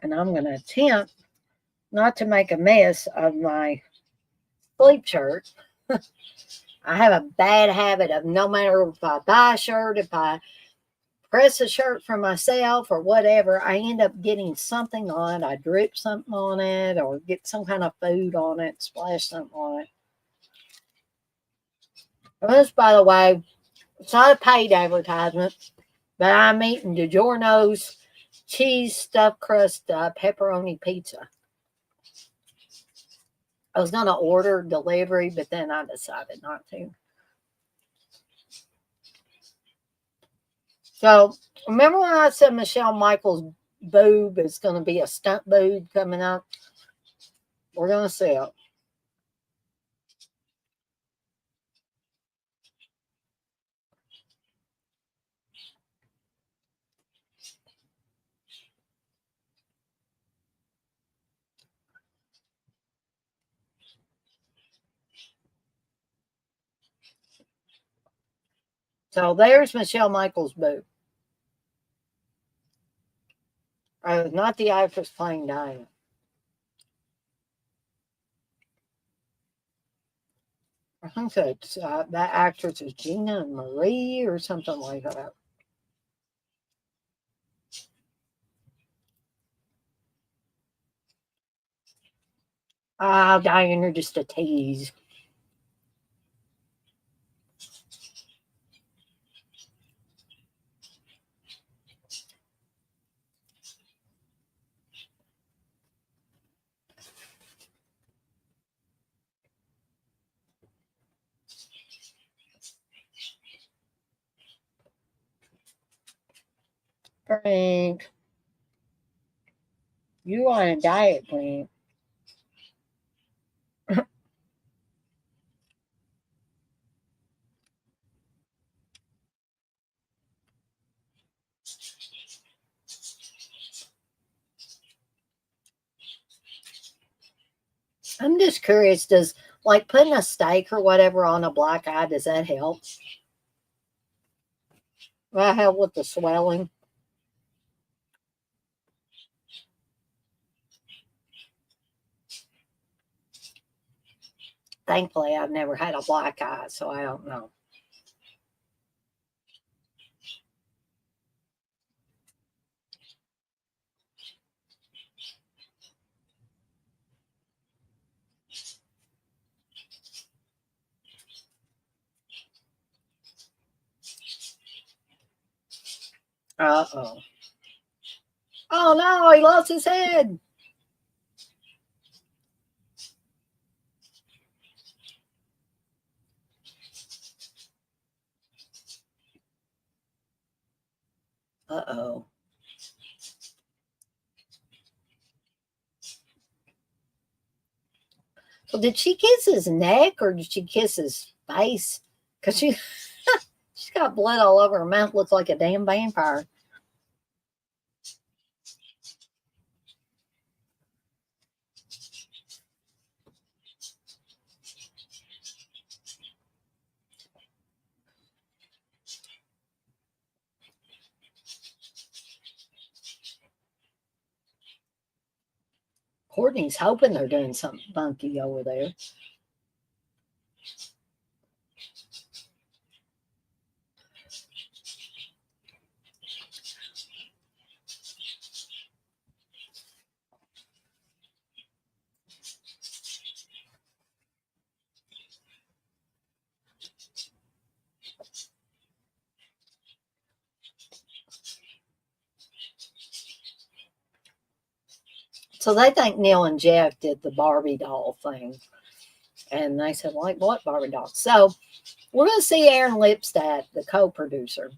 And I'm going to attempt not to make a mess of my sleep shirt. I have a bad habit of no matter if I buy a shirt, if I press a shirt for myself or whatever, I end up getting something on it. I drip something on it or get some kind of food on it, splash something on it. This, by the way, it's not a paid advertisement, but I'm eating DiGiorno's cheese stuffed crust pepperoni pizza. I was going to order delivery, but then I decided not to. So, remember when I said Michelle Michaels' boob is going to be a stunt boob coming up? We're going to see it. So, there's Michelle Michaels' boob. Not the actress playing Diana. I think that's that actress is Gina Marie or something like that. Diane, you're just a tease. Frank, you on a diet, Frank. I'm just curious, does like putting a steak or whatever on a black eye, does that help? Will that help with the swelling? Thankfully, I've never had a black eye, so I don't know. Uh-oh. Oh no, he lost his head. Uh-oh. So did she kiss his neck or did she kiss his face? Because she's got blood all over her mouth, looks like a damn vampire. Courtney's hoping they're doing something funky over there. So they think Neil and Jeff did the Barbie doll thing. And they said, like, what Barbie doll? So we're going to see Aaron Lipstadt, the co-producer.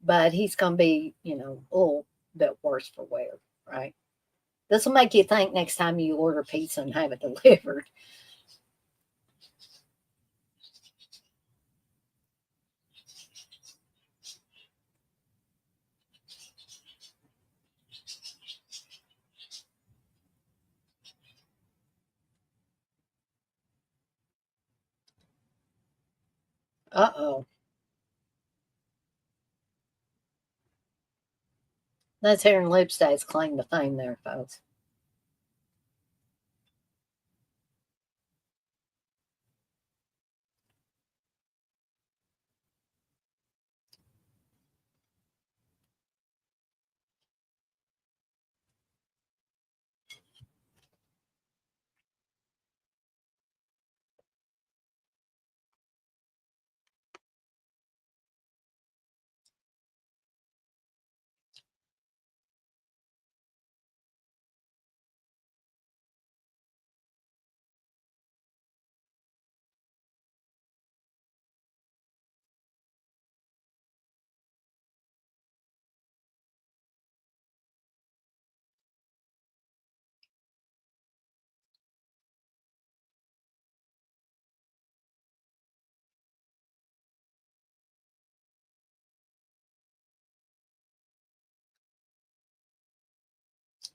But he's going to be, a little bit worse for wear, right? This will make you think next time you order pizza and have it delivered. Uh-oh. That's Aaron Lipstadt's claim to fame there, folks.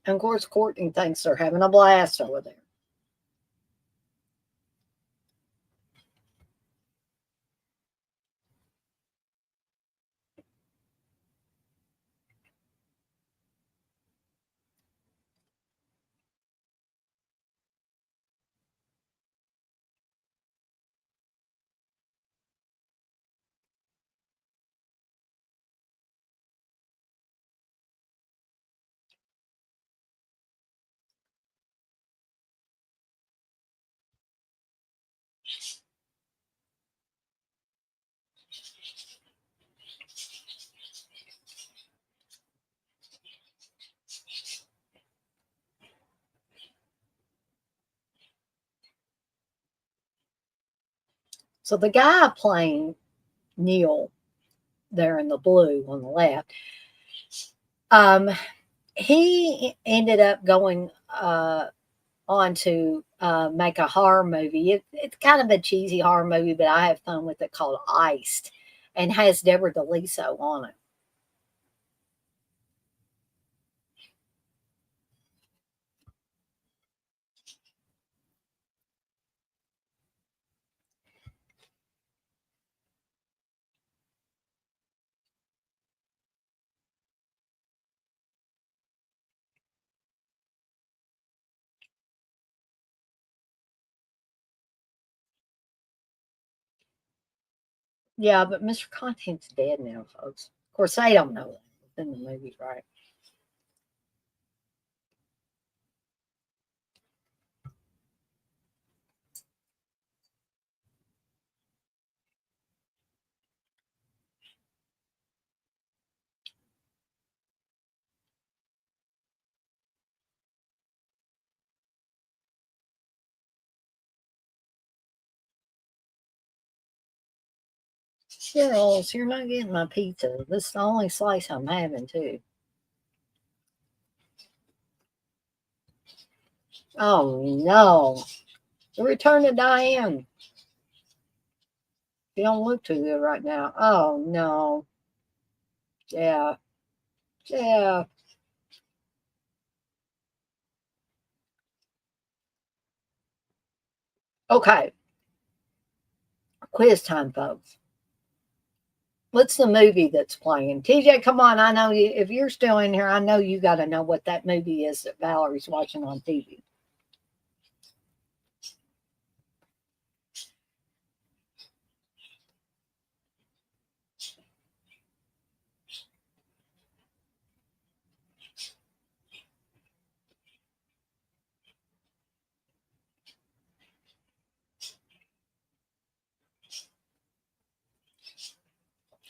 And of course, Courtney thinks they're having a blast over there. So the guy playing Neil there in the blue on the left, he ended up going on to make a horror movie. It's kind of a cheesy horror movie, but I have fun with it, called Iced, and has Deborah DeLiso on it. Yeah, but Mr. Content's dead now, folks. Of course, they don't know that within the movie, right? Girls, you're not getting my pizza. This is the only slice I'm having, too. Oh, no. Return to Diane. You don't look too good right now. Oh, no. Yeah. Yeah. Okay. Quiz time, folks. What's the movie that's playing? TJ, come on. I know you, if you're still in here, I know you got to know what that movie is that Valerie's watching on TV.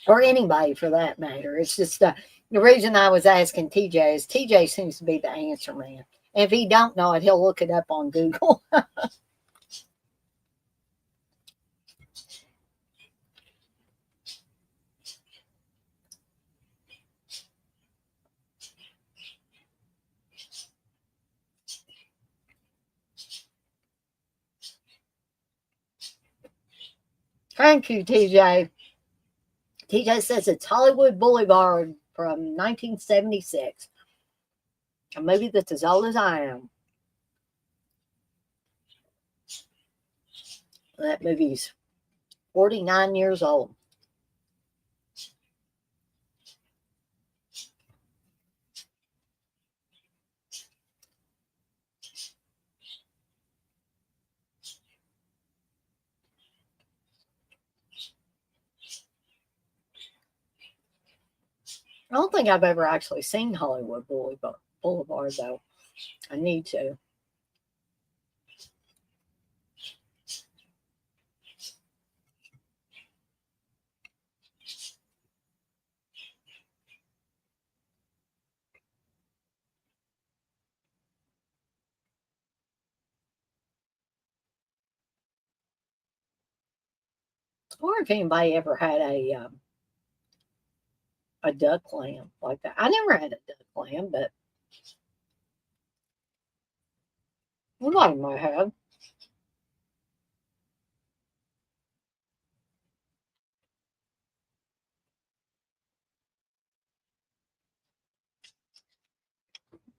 Or anybody for that matter. It's just The reason I was asking TJ is TJ seems to be the answer man. And if he don't know it, he'll look it up on Google. Thank you, TJ. TJ says it's Hollywood Boulevard from 1976. A movie that's as old as I am. That movie's 49 years old. I don't think I've ever actually seen Hollywood Boulevard though. I need to. Or if anybody ever had a duck lamp like that. I never had a duck lamp, but somebody might have.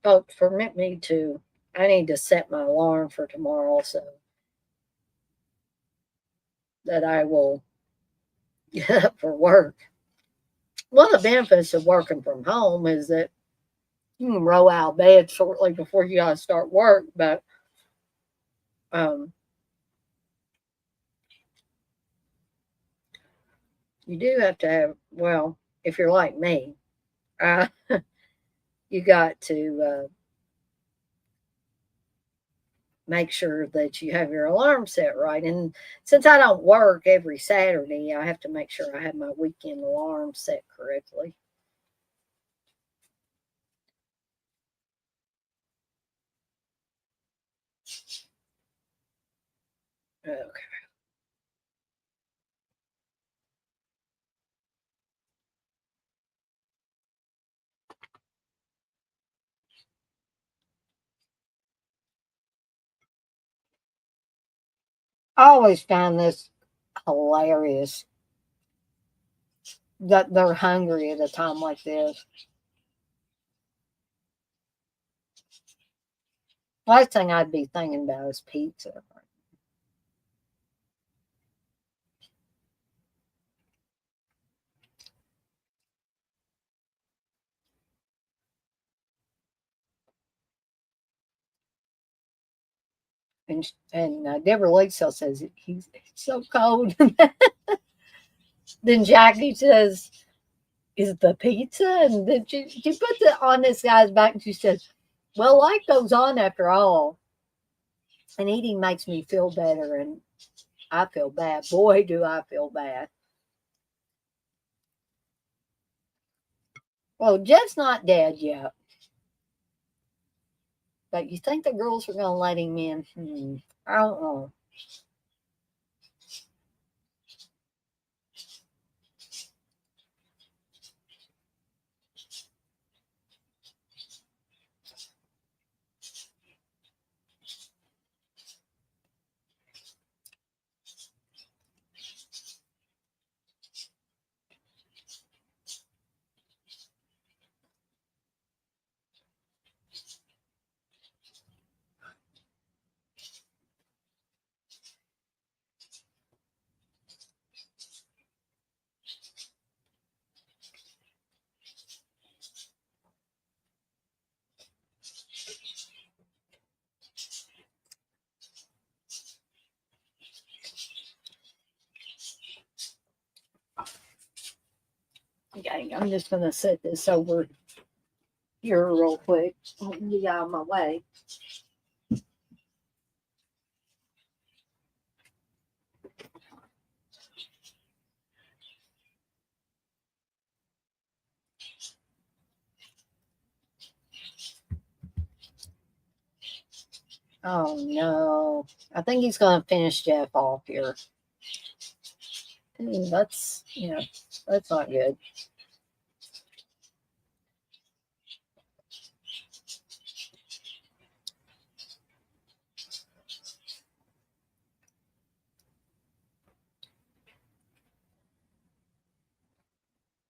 Oh, permit me to. I need to set my alarm for tomorrow so that I will get up for work. One of the benefits of working from home is that you can roll out of bed shortly before you got to start work, but um, you do have to have, well, if you're like me, uh, you got to make sure that you have your alarm set right. And since I don't work every Saturday, I have to make sure I have my weekend alarm set correctly. Okay. I always find this hilarious that they're hungry at a time like this. Last thing I'd be thinking about is pizza. And Deborah Lakesell says he's so cold. Then Jackie says, "Is it the pizza?" And then she puts it on this guy's back and she says, "Well, life goes on after all, and eating makes me feel better." And I feel bad. Boy, do I feel bad. Well, Jeff's not dead yet, but you think the girls are going to let him in? I don't know. Okay, I'm just going to set this over here real quick. Get out of my way. Oh no. I think he's going to finish Jeff off here. Ooh, that's, that's not good.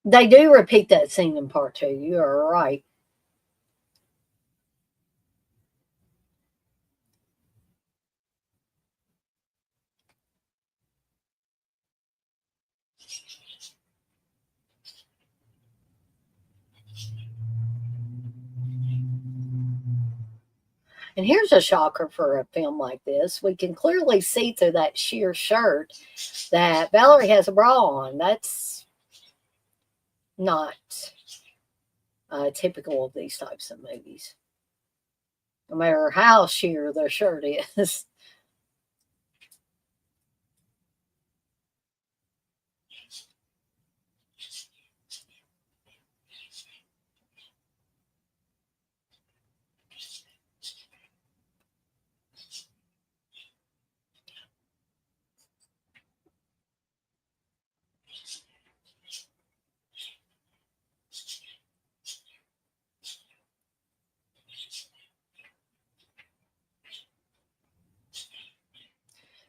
They do repeat that scene in part 2. You are right. And here's a shocker for a film like this. We can clearly see through that sheer shirt that Valerie has a bra on. That's not typical of these types of movies, no matter how sheer their shirt is.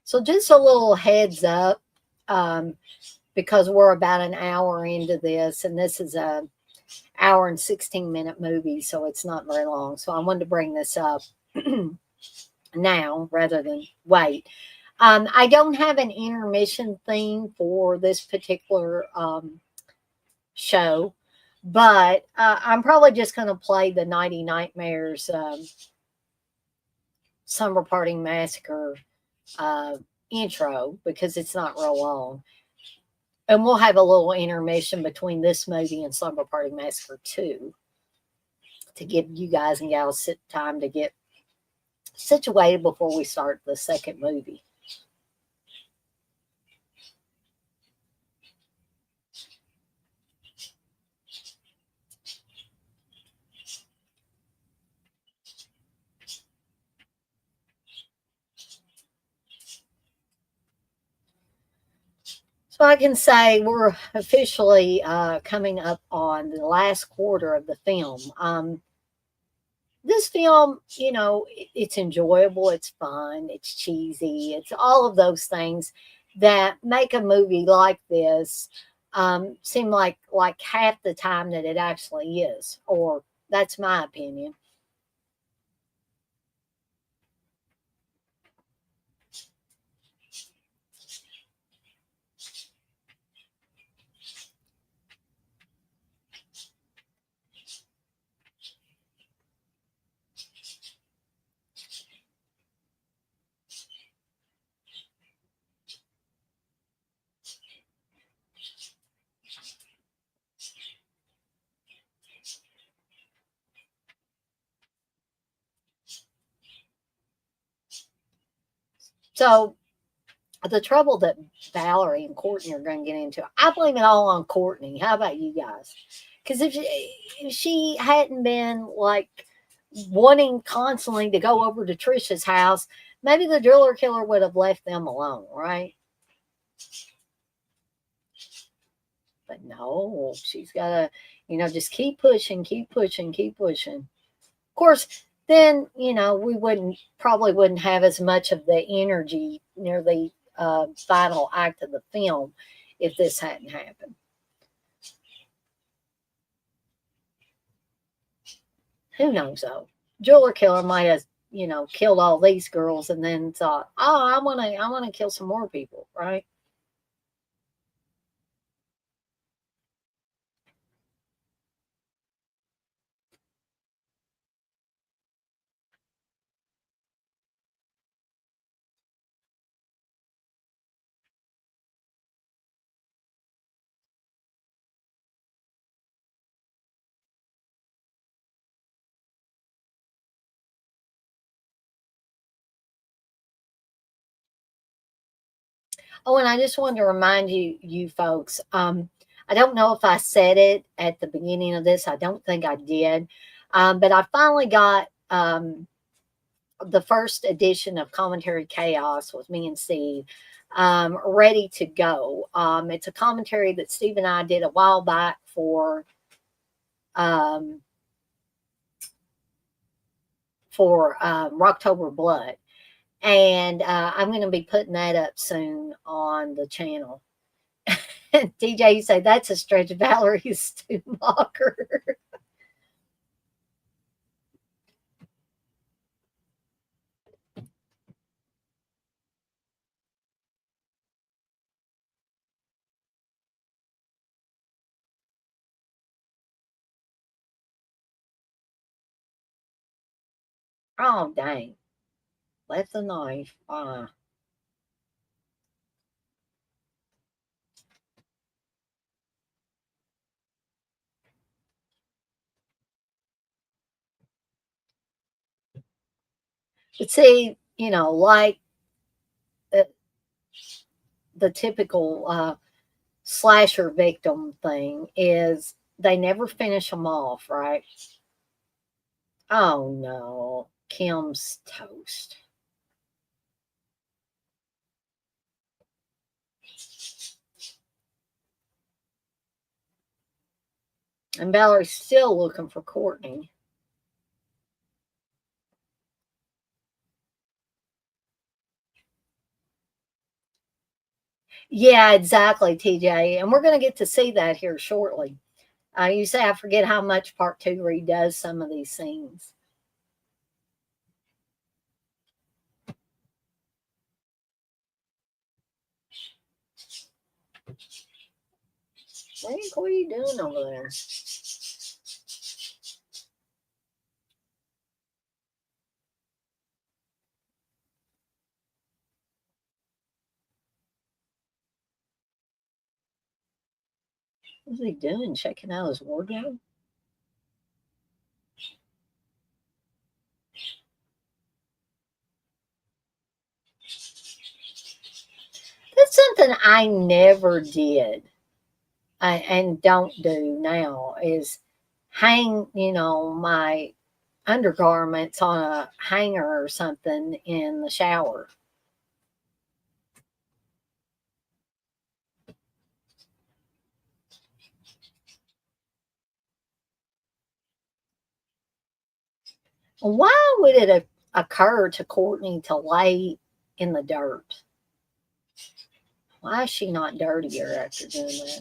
So, just a little heads up, because we're about an hour into this, and this is a hour and 16-minute movie, so it's not very long. So, I wanted to bring this up now rather than wait. I don't have an intermission theme for this particular show, but I'm probably just going to play the Nighty Nightmares Slumber Party Massacre intro because it's not real long. And we'll have a little intermission between this movie and Slumber Party Massacre 2 to give you guys and gals time to get situated before we start the second movie. So I can say we're officially coming up on the last quarter of the film. This film, it's enjoyable, it's fun, it's cheesy, it's all of those things that make a movie like this seem like half the time that it actually is, or that's my opinion. So the trouble that Valerie and Courtney are going to get into, I blame it all on Courtney. How about you guys? Because if she hadn't been like wanting constantly to go over to Trisha's house, maybe the driller killer would have left them alone, right? But no, she's got to, just keep pushing, keep pushing, keep pushing. Of course, then, we probably wouldn't have as much of the energy near the final act of the film if this hadn't happened. Who knows though? Driller killer might have, killed all these girls and then thought, oh, I want to kill some more people, right? Oh, and I just wanted to remind you folks, I don't know if I said it at the beginning of this. I don't think I did. But I finally got the first edition of Commentary Chaos with me and Steve, ready to go. It's a commentary that Steve and I did a while back um, for Rocktober Blood. And I'm going to be putting that up soon on the channel. DJ, you say that's a stretch. Valerie's too mocker. Oh, dang. Left the knife. But see, like the, the typical slasher victim thing is they never finish them off, right? Oh, no. Kim's toast. And Valerie's still looking for Courtney. Yeah, exactly, TJ. And we're going to get to see that here shortly. You say I forget how much part two redoes some of these scenes. Frank, what are you doing over there? What's he doing? Checking out his wardrobe? That's something I never did and don't do now is hang, my undergarments on a hanger or something in the shower. Why would it occur to Courtney to lay in the dirt? Why is she not dirtier after doing that?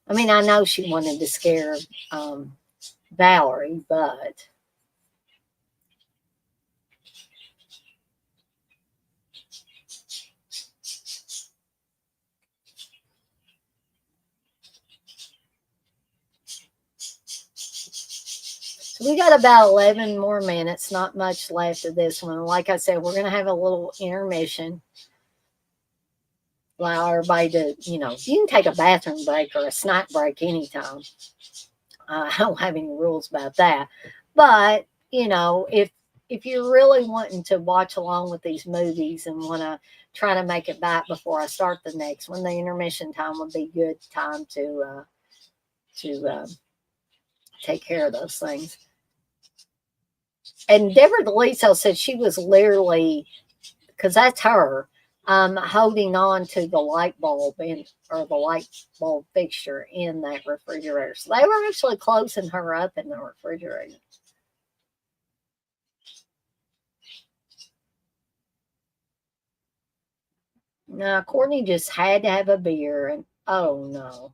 I mean, I know she wanted to scare Valerie, but so we got about 11 more minutes, not much left of this one. Like I said, we're going to have a little intermission. Allow everybody to, you can take a bathroom break or a snack break anytime. I don't have any rules about that. But, if you're really wanting to watch along with these movies and want to try to make it back before I start the next one, the intermission time would be good time to take care of those things. And Deborah DeLiso said she was literally, because that's her, holding on to the light bulb or the light bulb fixture in that refrigerator. So they were actually closing her up in the refrigerator. Now, Courtney just had to have a beer, and oh no.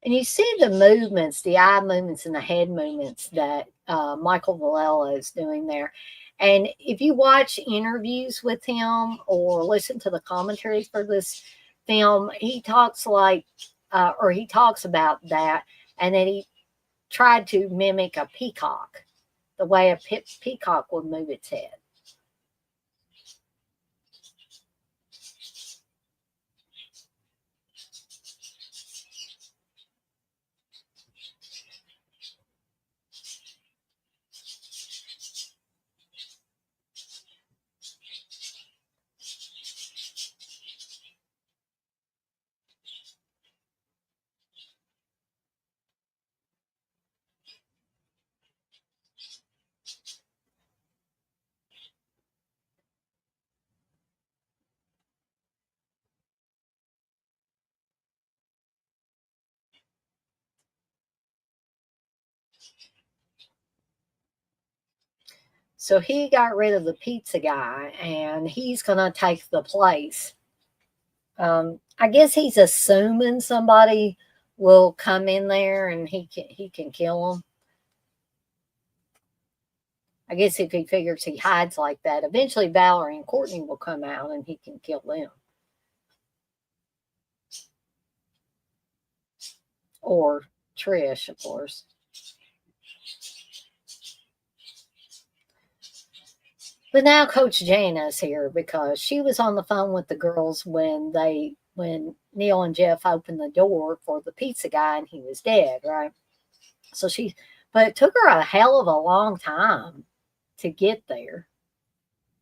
And you see the movements, the eye movements and the head movements that Michael Valella is doing there. And if you watch interviews with him or listen to the commentaries for this film, he talks or he talks about that, and that he tried to mimic a peacock the way a peacock would move its head. So he got rid of the pizza guy, and he's going to take the place. I guess he's assuming somebody will come in there and he can kill them. I guess if he figures he hides like that, eventually Valerie and Courtney will come out and he can kill them. Or Trish, of course. But now Coach Jana's here because she was on the phone with the girls when Neil and Jeff opened the door for the pizza guy and he was dead, right? But it took her a hell of a long time to get there.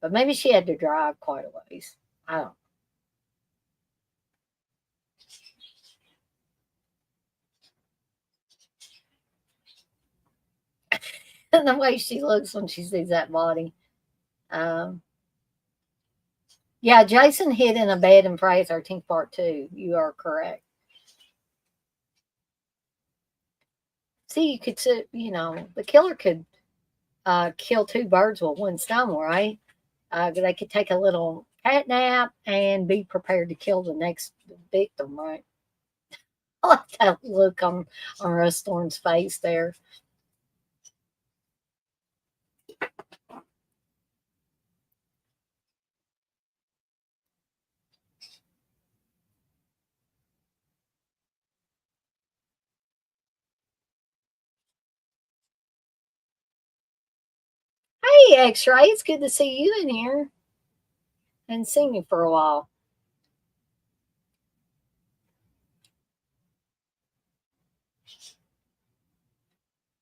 But maybe she had to drive quite a ways. I don't know. The way she looks when she sees that body. Yeah, Jason hid in a bed in Friday 13th Part 2. You are correct. See, you could say, the killer could kill two birds with one stone, right? They could take a little cat nap and be prepared to kill the next victim, right? I like that look on Russ Thorne's face there. Hey, X-Ray, it's good to see you in here. And seen you for a while.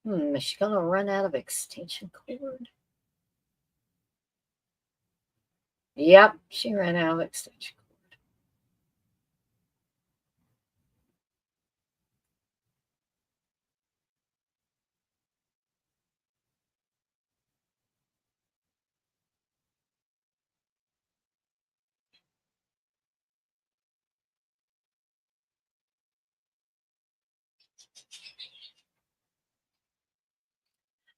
Is she going to run out of extension cord? Yep, she ran out of extension cord.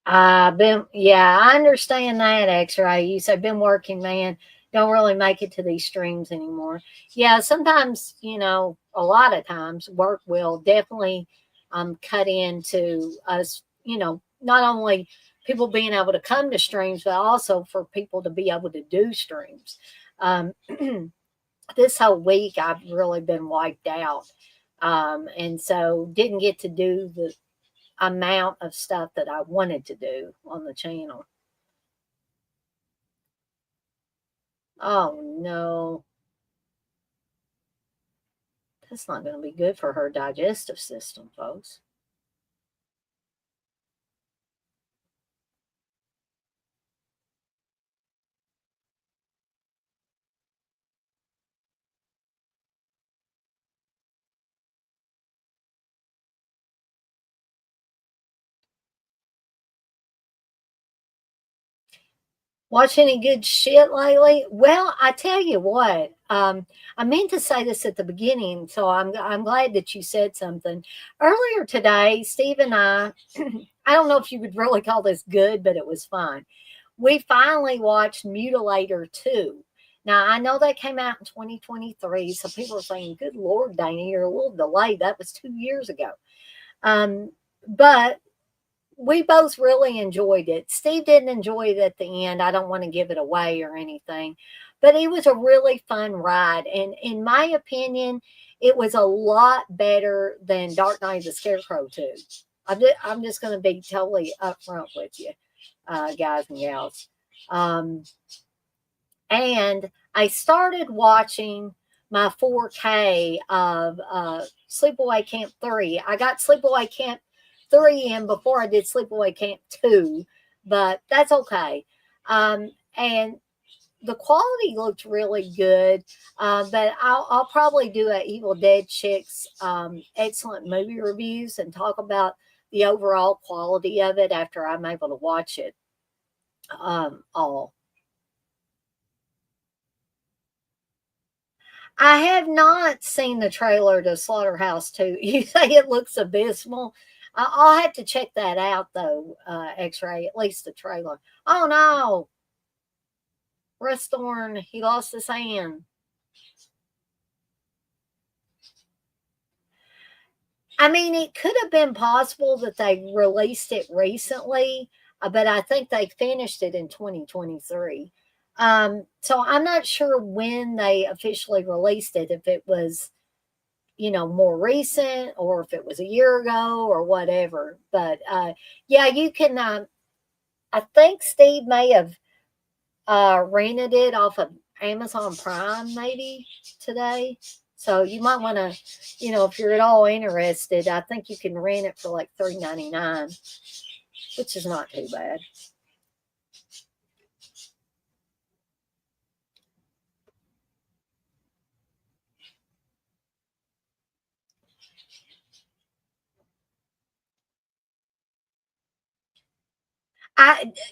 I understand that, X-Ray. You said been working, man. Don't really make it to these streams anymore. Yeah, sometimes, a lot of times work will definitely cut into us, not only people being able to come to streams, but also for people to be able to do streams. This whole week, I've really been wiped out. And so didn't get to do the amount of stuff that I wanted to do on the channel. Oh no. That's not going to be good for her digestive system, folks. Watch any good shit lately? Well, I tell you what, I meant to say this at the beginning, so I'm glad that you said something. Earlier today, Steve and I don't know if you would really call this good, but it was fun. We finally watched Mutilator 2. Now, I know that came out in 2023, so people are saying, good Lord, Dana, you're a little delayed. That was 2 years ago. But we both really enjoyed it. Steve didn't enjoy it at the end. I don't want to give it away or anything, but it was a really fun ride. And in my opinion, it was a lot better than Dark Knight of the Scarecrow 2. I'm just going to be totally upfront with you. guys and gals. And I started watching my 4K of Sleepaway Camp 3. I got Sleepaway Camp 3 in before I did Sleepaway Camp 2, but that's okay. And the quality looked really good, but I'll probably do a Evil Dead Chicks excellent movie reviews and talk about the overall quality of it after I'm able to watch it all. I have not seen the trailer to Slaughterhouse 2. You say it looks abysmal. I'll have to check that out, though, X-Ray, at least the trailer. Oh, no. Rusthorn, he lost his hand. I mean, it could have been possible that they released it recently, but I think they finished it in 2023. So I'm not sure when they officially released it, if it was, more recent or if it was a year ago or whatever. But yeah, you can, I think Steve may have rented it off of Amazon Prime maybe today. So you might want to, if you're at all interested, I think you can rent it for like $3.99, which is not too bad.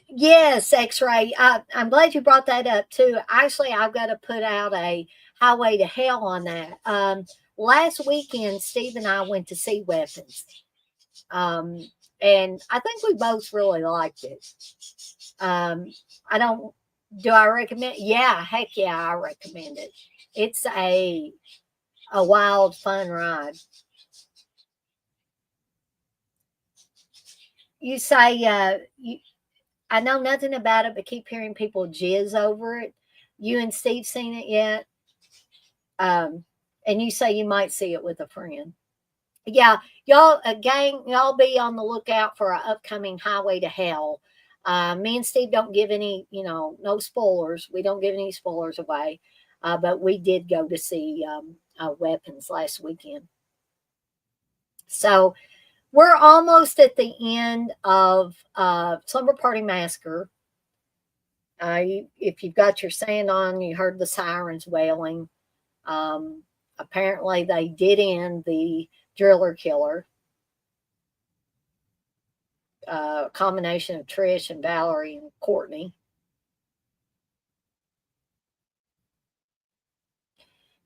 Yes, X-Ray. I'm glad you brought that up too. Actually, I've got to put out a Highway to Hell on that. Last weekend, Steve and I went to see Weapons, and I think we both really liked it. I don't. Do I recommend? Yeah, heck yeah, I recommend it. It's a wild, fun ride. You say I know nothing about it, but keep hearing people jizz over it. You and Steve seen it yet? And you say you might see it with a friend. Yeah, y'all, gang, y'all be on the lookout for our upcoming Highway to Hell. Me and Steve don't give any, no spoilers. We don't give any spoilers away. But we did go to see Weapons last weekend. So we're almost at the end of Slumber Party Massacre. If you've got your sand on, you heard the sirens wailing. Apparently, they did end the driller killer. Combination of Trish and Valerie and Courtney.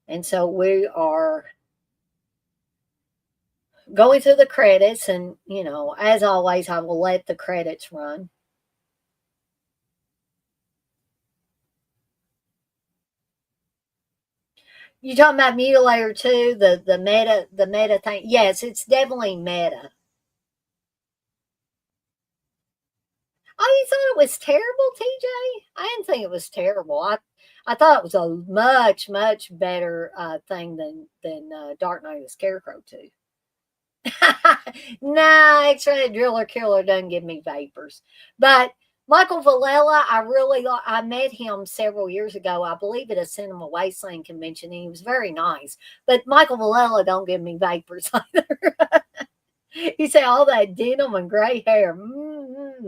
And so we are going through the credits, and as always, I will let the credits run. You talking about Mutilator 2, the meta thing? Yes, it's definitely meta. Oh, you thought it was terrible, TJ? I didn't think it was terrible. I thought it was a much better thing than Dark Knight of the Scarecrow 2. Nah, X-Ray Driller Killer doesn't give me vapors. But Michael Valella, I met him several years ago, I believe at a Cinema Wasteland convention, and he was very nice. But Michael Valella don't give me vapors either. He said all that denim and gray hair. Mm-hmm.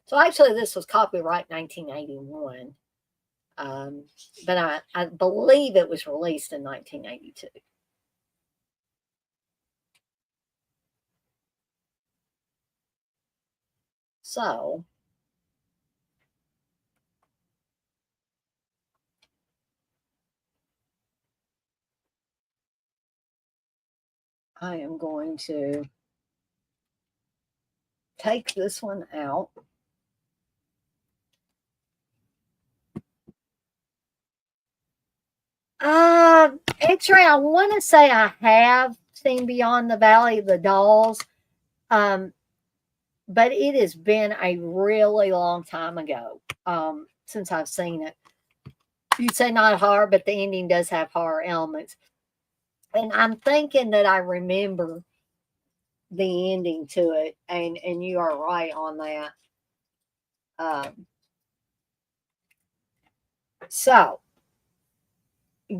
So actually, this was copyright 1981, but I believe it was released in 1982. So I am going to take this one out. X-Ray, I want to say I have seen Beyond the Valley of the Dolls. But it has been a really long time ago since I've seen it. You'd say not horror, but the ending does have horror elements. And I'm thinking that I remember the ending to it, and you are right on that. So,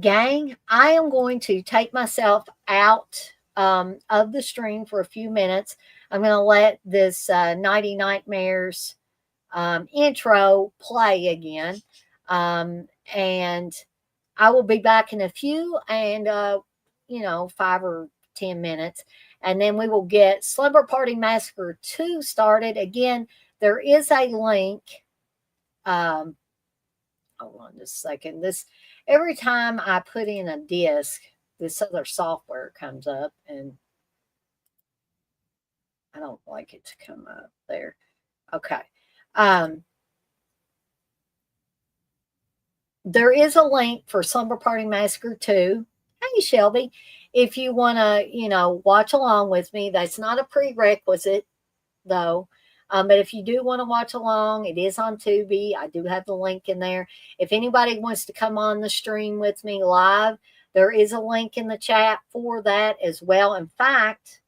gang, I am going to take myself out of the stream for a few minutes. I'm going to let this Nighty Nightmares intro play again. And I will be back in a few and, 5 or 10 minutes. And then we will get Slumber Party Massacre 2 started. Again, there is a link. Hold on just a second. This every time I put in a disc, this other software comes up, and I don't like it to come up there. Okay. There is a link for Slumber Party Massacre 2. Hey, Shelby. If you want to, watch along with me, that's not a prerequisite, though. But if you do want to watch along, it is on Tubi. I do have the link in there. If anybody wants to come on the stream with me live, there is a link in the chat for that as well. In fact,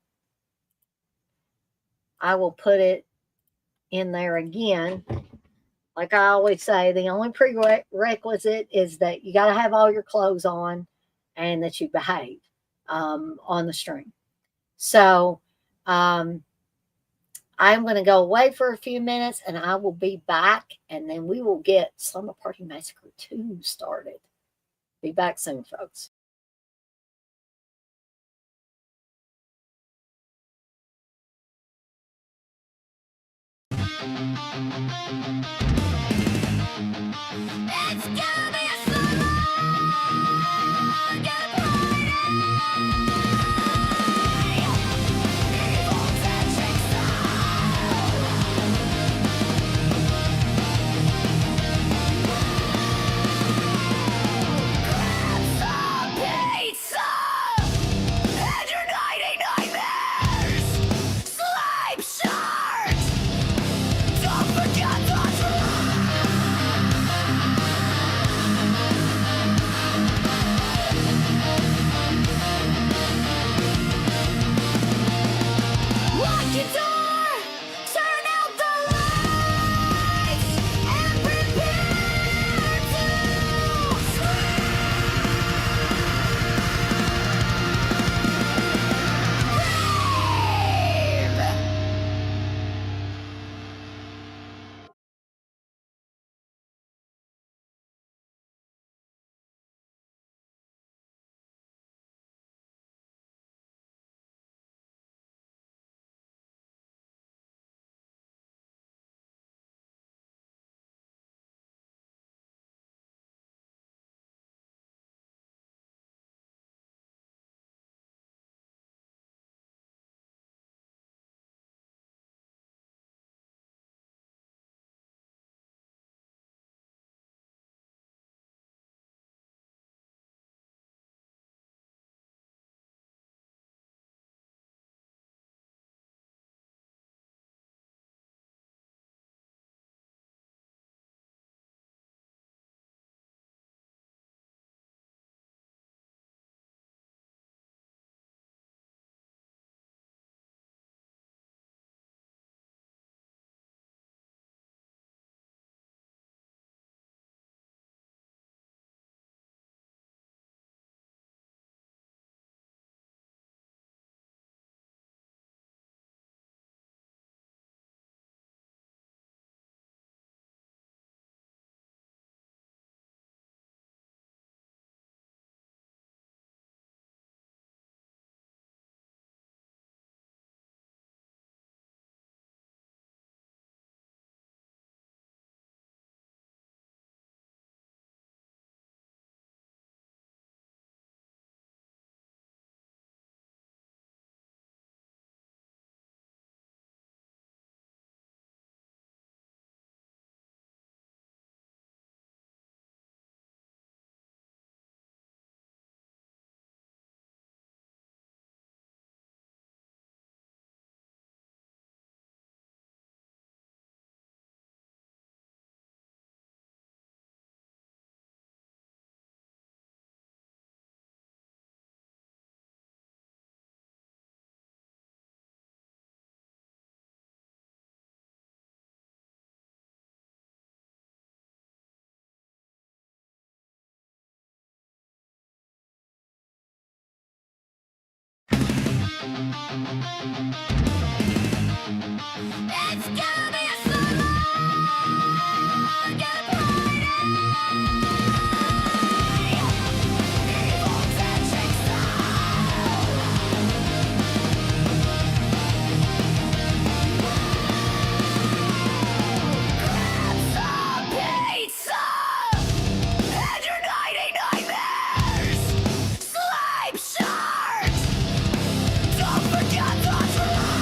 I will put it in there again. Like I always say, the only prerequisite is that you got to have all your clothes on and that you behave on the stream. So I'm going to go away for a few minutes, and I will be back, and then we will get Slumber Party Massacre 2 started. Be back soon, folks. It's gonna be a slumber party. Evil touching grab some pizza and your nighty nightmares. Sleep short. Don't forget the truth. It's gonna be a slumber party. Evil touching soul. Grab some pizza and your nighty nightmares. Sleep short. Don't forget the truth.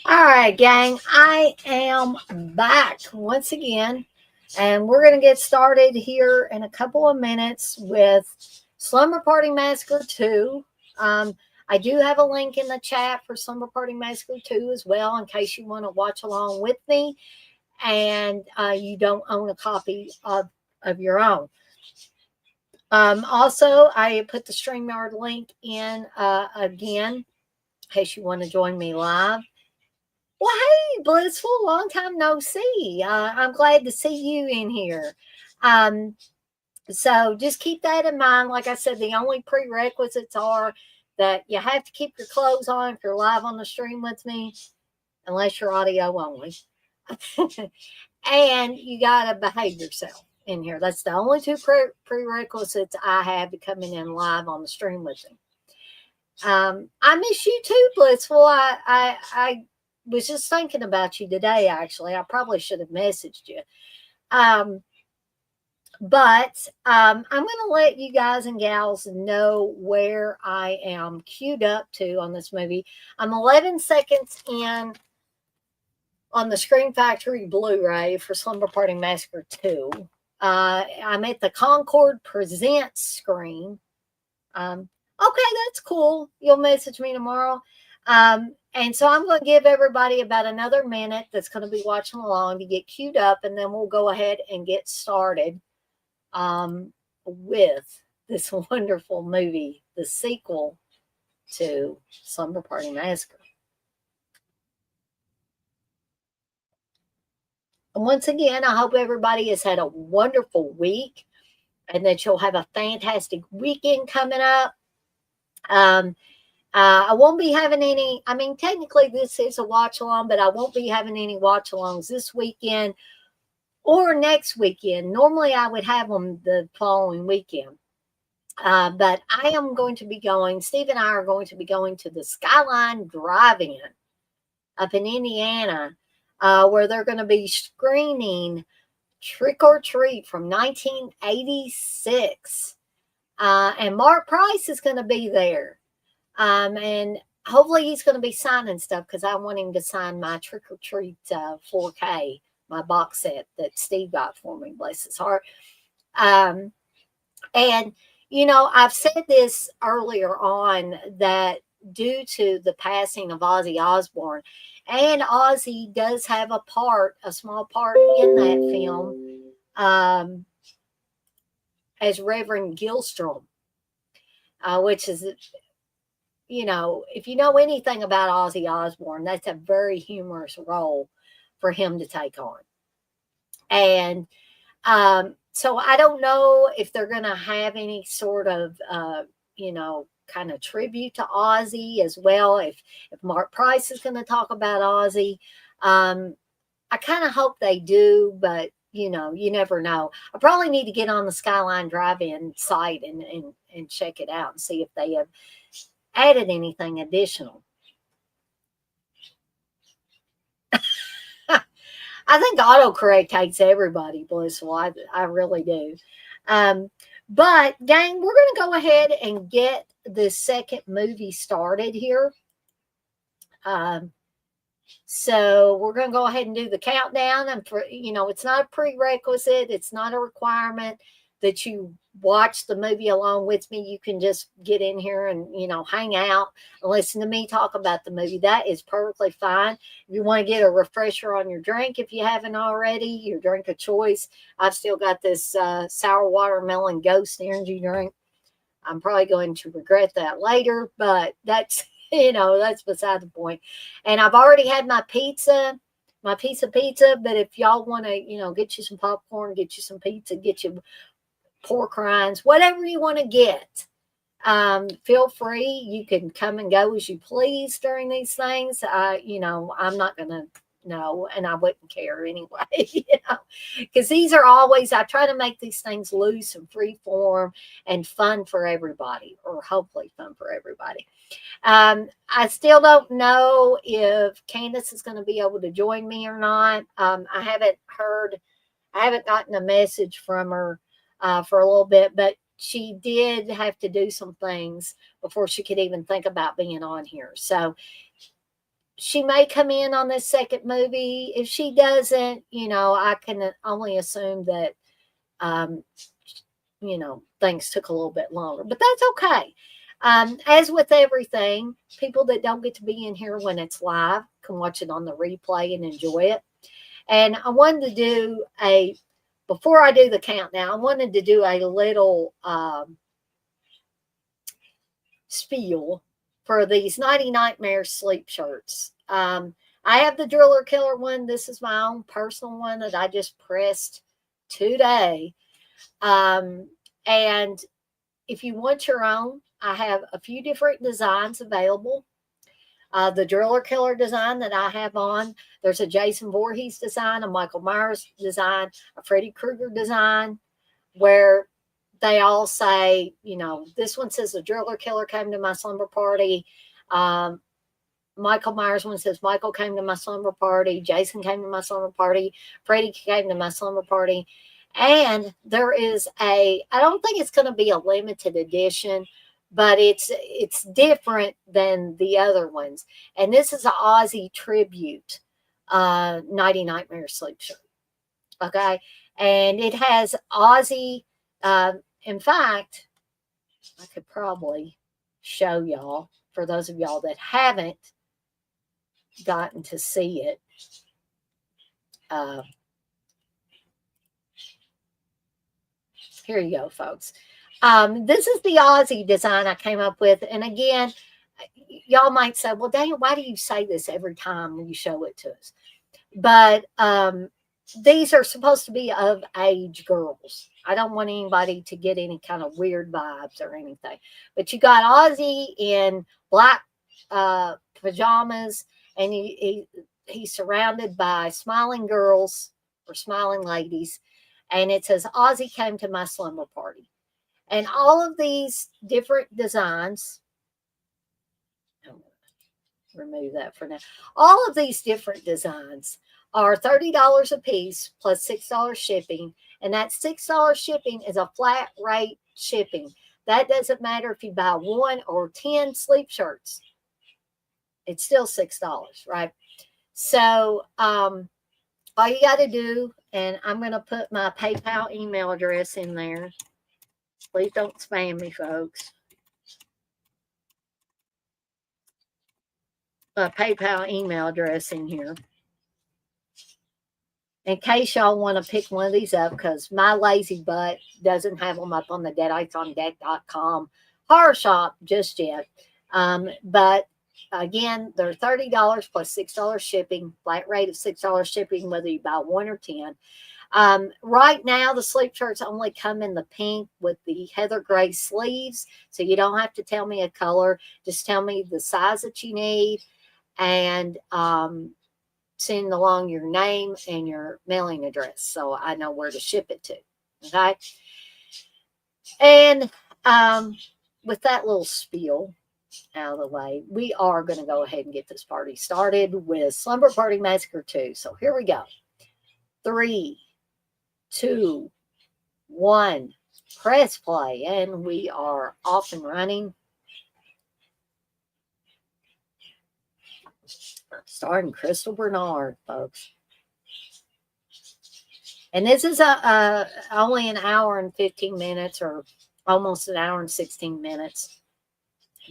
All right, gang, I am back once again, and we're going to get started here in a couple of minutes with Slumber Party Massacre 2. I do have a link in the chat for Slumber Party Massacre 2 as well, in case you want to watch along with me and you don't own a copy of your own. Also, I put the StreamYard link in again, in case you want to join me live. Well, hey, Blissful, long time no see. I'm glad to see you in here. So just keep that in mind. Like I said, the only prerequisites are that you have to keep your clothes on if you're live on the stream with me, unless you're audio only. And you got to behave yourself in here. That's the only two prerequisites I have to coming in live on the stream with me. I miss you too, Blissful. I was just thinking about you today, actually. I probably should have messaged you. But I'm going to let you guys and gals know where I am queued up to on this movie. I'm 11 seconds in on the Scream Factory Blu-ray for Slumber Party Massacre 2. I'm at the Concord Presents screen. Okay, that's cool. You'll message me tomorrow. And so I'm going to give everybody about another minute that's going to be watching along to get queued up, and then we'll go ahead and get started with this wonderful movie, the sequel to Slumber Party Massacre. And once again, I hope everybody has had a wonderful week and that you'll have a fantastic weekend coming up. I won't be having any, I mean, technically this is a watch along, but I won't be having any watch alongs this weekend or next weekend. Normally I would have them the following weekend. But I am going to be going, Steve and I are going to be going to the Skyline Drive-In up in Indiana, where they're going to be screening Trick or Treat from 1986. And Mark Price is going to be there. And hopefully he's going to be signing stuff because I want him to sign my Trick or Treat 4K, my box set that Steve got for me, bless his heart. And, you know, I've said this earlier on that due to the passing of Ozzy Osbourne, and Ozzy does have a small part in that film as Reverend Gilstrom, which is, you know, if you know anything about Ozzy Osbourne, that's a very humorous role for him to take on. And so I don't know if they're going to have any sort of, you know, kind of tribute to Ozzy as well. If Mark Price is going to talk about Ozzy, I kind of hope they do, but you know, you never know. I probably need to get on the Skyline Drive-In site and check it out and see if they have added anything additional. I think autocorrect hates everybody, Blissful. I really do. But, gang, we're going to go ahead and get the second movie started here. So we're going to go ahead and do the countdown. And, for, you know, it's not a prerequisite. It's not a requirement that you watch the movie along with me. You can just get in here and, you know, hang out and listen to me talk about the movie. That is perfectly fine. If you want to get a refresher on your drink, if you haven't already, your drink of choice. I've still got this sour watermelon Ghost energy drink. I'm probably going to regret that later, but that's, you know, that's beside the point. And I've already had my piece of pizza, but if y'all want to, you know, get you some popcorn, get you some pizza, get you pork rinds, whatever you want to get, feel free. You can come and go as you please during these things. You know, I'm not going to know, and I wouldn't care anyway, you know, because these are always, I try to make these things loose and free form and fun for everybody, or hopefully fun for everybody. I still don't know if Candace is going to be able to join me or not. I haven't gotten a message from her for a little bit, but she did have to do some things before she could even think about being on here. So she may come in on this second movie. If she doesn't, I can only assume that, um, things took a little bit longer, but that's okay. As with everything, people that don't get to be in here when it's live can watch it on the replay and enjoy it. And I wanted to do before I do the countdown, I wanted to do a little spiel for these Nighty Nightmare sleep shirts. I have the Driller Killer one. This is my own personal one that I just pressed today. And if you want your own, I have a few different designs available. The Driller Killer design that I have on, there's a Jason Voorhees design, a Michael Myers design, a Freddy Krueger design, where they all say, this one says the Driller Killer came to my slumber party. Michael Myers one says Michael came to my slumber party. Jason came to my slumber party. Freddy came to my slumber party. And there is I don't think it's going to be a limited edition, but it's different than the other ones. And this is an Aussie tribute Nighty Nightmare sleep shirt. Okay. And it has Aussie. In fact, I could probably show y'all, for those of y'all that haven't gotten to see it. Here you go, folks. This is the Aussie design I came up with. And again, y'all might say, well, Daniel, why do you say this every time you show it to us? But these are supposed to be of age girls. I don't want anybody to get any kind of weird vibes or anything. But you got Aussie in black pajamas, and he's surrounded by smiling girls or smiling ladies. And it says, Aussie came to my slumber party. And all of these different designs, I'm going to remove that for now. All of these different designs are $30 a piece plus $6 shipping. And that $6 shipping is a flat rate shipping. That doesn't matter if you buy 1 or 10 sleep shirts. It's still $6, right? So all you got to do, and I'm going to put my PayPal email address in there. Please don't spam me, folks. A PayPal email address in here. In case y'all want to pick one of these up, because my lazy butt doesn't have them up on the deadites.com horror shop just yet. But again, they're $30 plus $6 shipping, flat rate of $6 shipping, whether you buy 1 or 10. Right now, the sleep shirts only come in the pink with the heather gray sleeves. So you don't have to tell me a color. Just tell me the size that you need, and send along your name and your mailing address so I know where to ship it to. Okay. And with that little spiel out of the way, we are going to go ahead and get this party started with Slumber Party Massacre 2. So here we go. 3, 2, 1, press play, and we are off and running. Starring Crystal Bernard, folks. And this is only an hour and 15 minutes, or almost an hour and 16 minutes.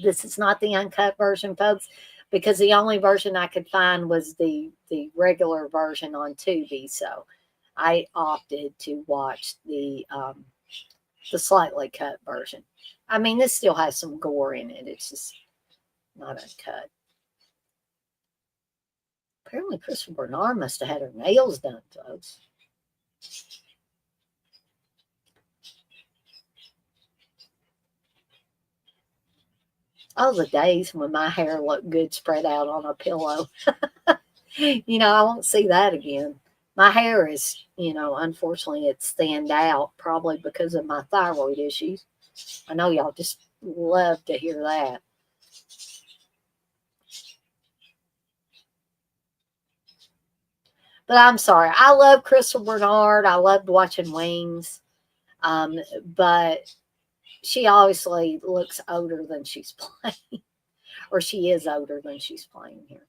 This is not the uncut version, folks, because the only version I could find was the regular version on Tubi. So I opted to watch the slightly cut version. I mean, this still has some gore in it. It's just not uncut. Apparently, Crystal Bernard must have had her nails done, folks. Oh, the days when my hair looked good spread out on a pillow. I won't see that again. My hair is, unfortunately, it's thinned out, probably because of my thyroid issues. I know y'all just love to hear that. But I'm sorry. I love Crystal Bernard. I loved watching Wings. But she obviously looks older than she's playing. Or she is older than she's playing here.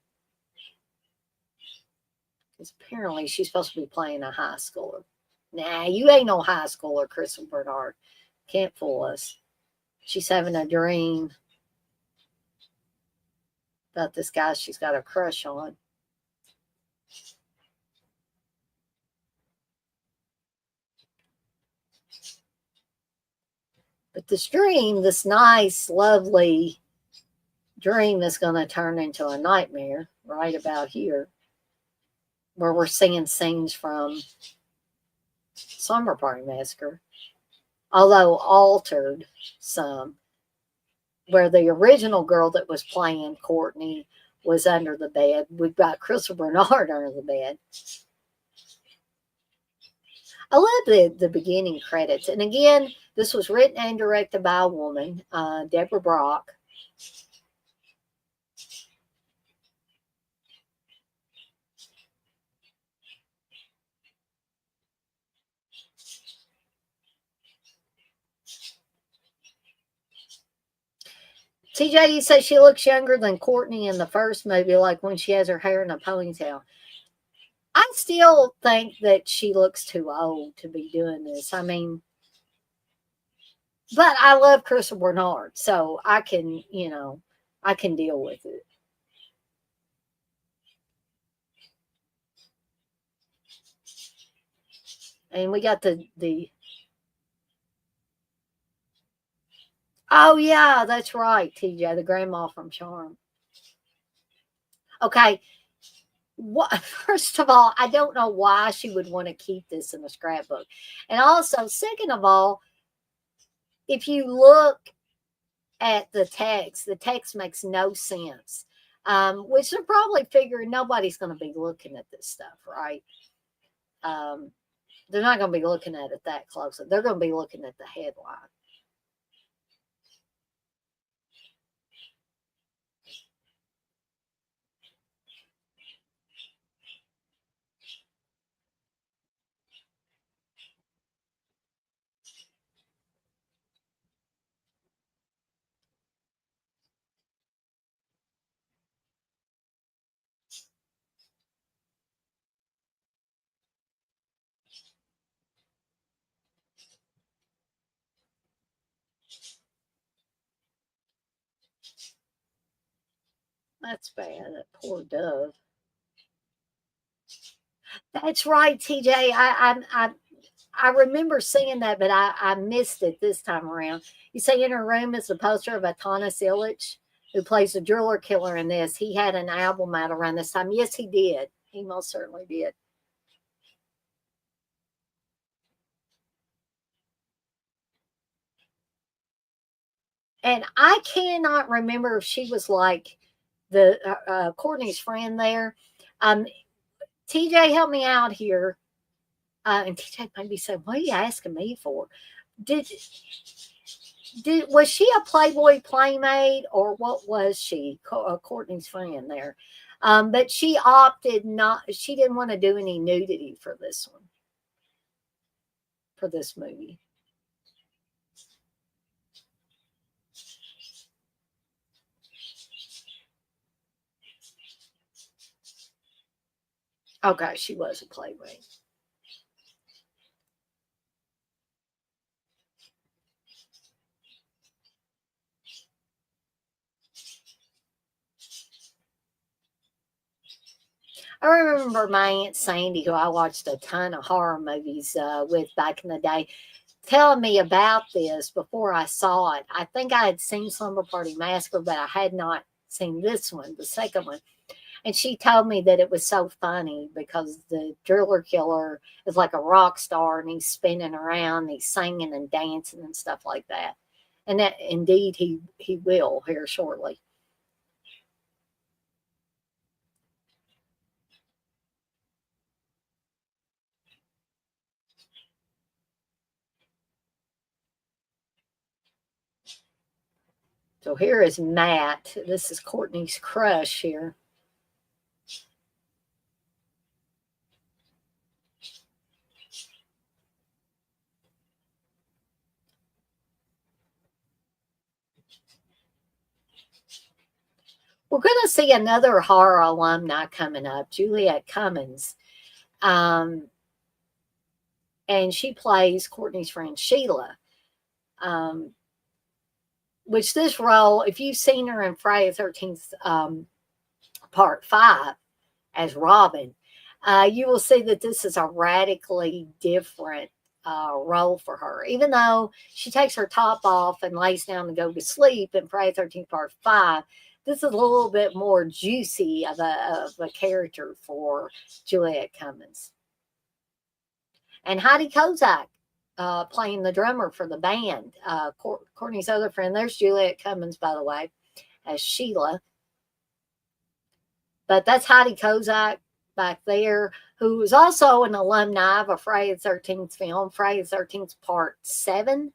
Because apparently she's supposed to be playing a high schooler. Nah, you ain't no high schooler, Crystal Bernard. Can't fool us. She's having a dream about this guy she's got a crush on. But this dream, this nice, lovely dream, is going to turn into a nightmare right about here, where we're seeing scenes from Slumber Party Massacre, although altered some, where the original girl that was playing Courtney was under the bed. We've got Crystal Bernard under the bed. I love the beginning credits. And again, this was written and directed by a woman, Deborah Brock. TJ, you say she looks younger than Courtney in the first movie, like when she has her hair in a ponytail. I still think that she looks too old to be doing this. I mean, but I love Crystal Bernard, so I can, I can deal with it. And we got the oh yeah, that's right, TJ, the grandma from Charm. Okay. What, first of all, I don't know why she would want to keep this in a scrapbook. And also, second of all, if you look at the text makes no sense. Which they're probably figuring nobody's going to be looking at this stuff, right? They're not going to be looking at it that closely. They're going to be looking at the headline. That's bad. That poor dove. That's right, TJ. I remember seeing that, but I missed it this time around. You say in her room is a poster of Atanas Illich, who plays the driller killer in this. He had an album out around this time. Yes, he did. He most certainly did. And I cannot remember if she was like the Courtney's friend there. TJ, help me out here. And TJ might be saying, "What are you asking me for?" Did was she a Playboy playmate, or what was she? Courtney's friend there, but she opted not. She didn't want to do any nudity for this one, for this movie. Okay, she was a playmate. I remember my Aunt Sandy, who I watched a ton of horror movies with back in the day, telling me about this before I saw it. I think I had seen Slumber Party Massacre, but I had not seen this one, the second one. And she told me that it was so funny because the driller killer is like a rock star and he's spinning around, he's singing and dancing and stuff like that. And that indeed he will here shortly. So here is Matt. This is Courtney's crush here. We're going to see another horror alumni coming up, Juliet Cummins. And she plays Courtney's friend Sheila. Which this role, if you've seen her in Friday the 13th Part 5 as Robin, you will see that this is a radically different role for her. Even though she takes her top off and lays down to go to sleep in Friday the 13th Part 5, this is a little bit more juicy of a character for Juliet Cummins. And Heidi Kozak playing the drummer for the band. Courtney's other friend, there's Juliet Cummins, by the way, as Sheila. But that's Heidi Kozak back there, who was also an alumni of a Friday the 13th film, Friday the 13th Part 7.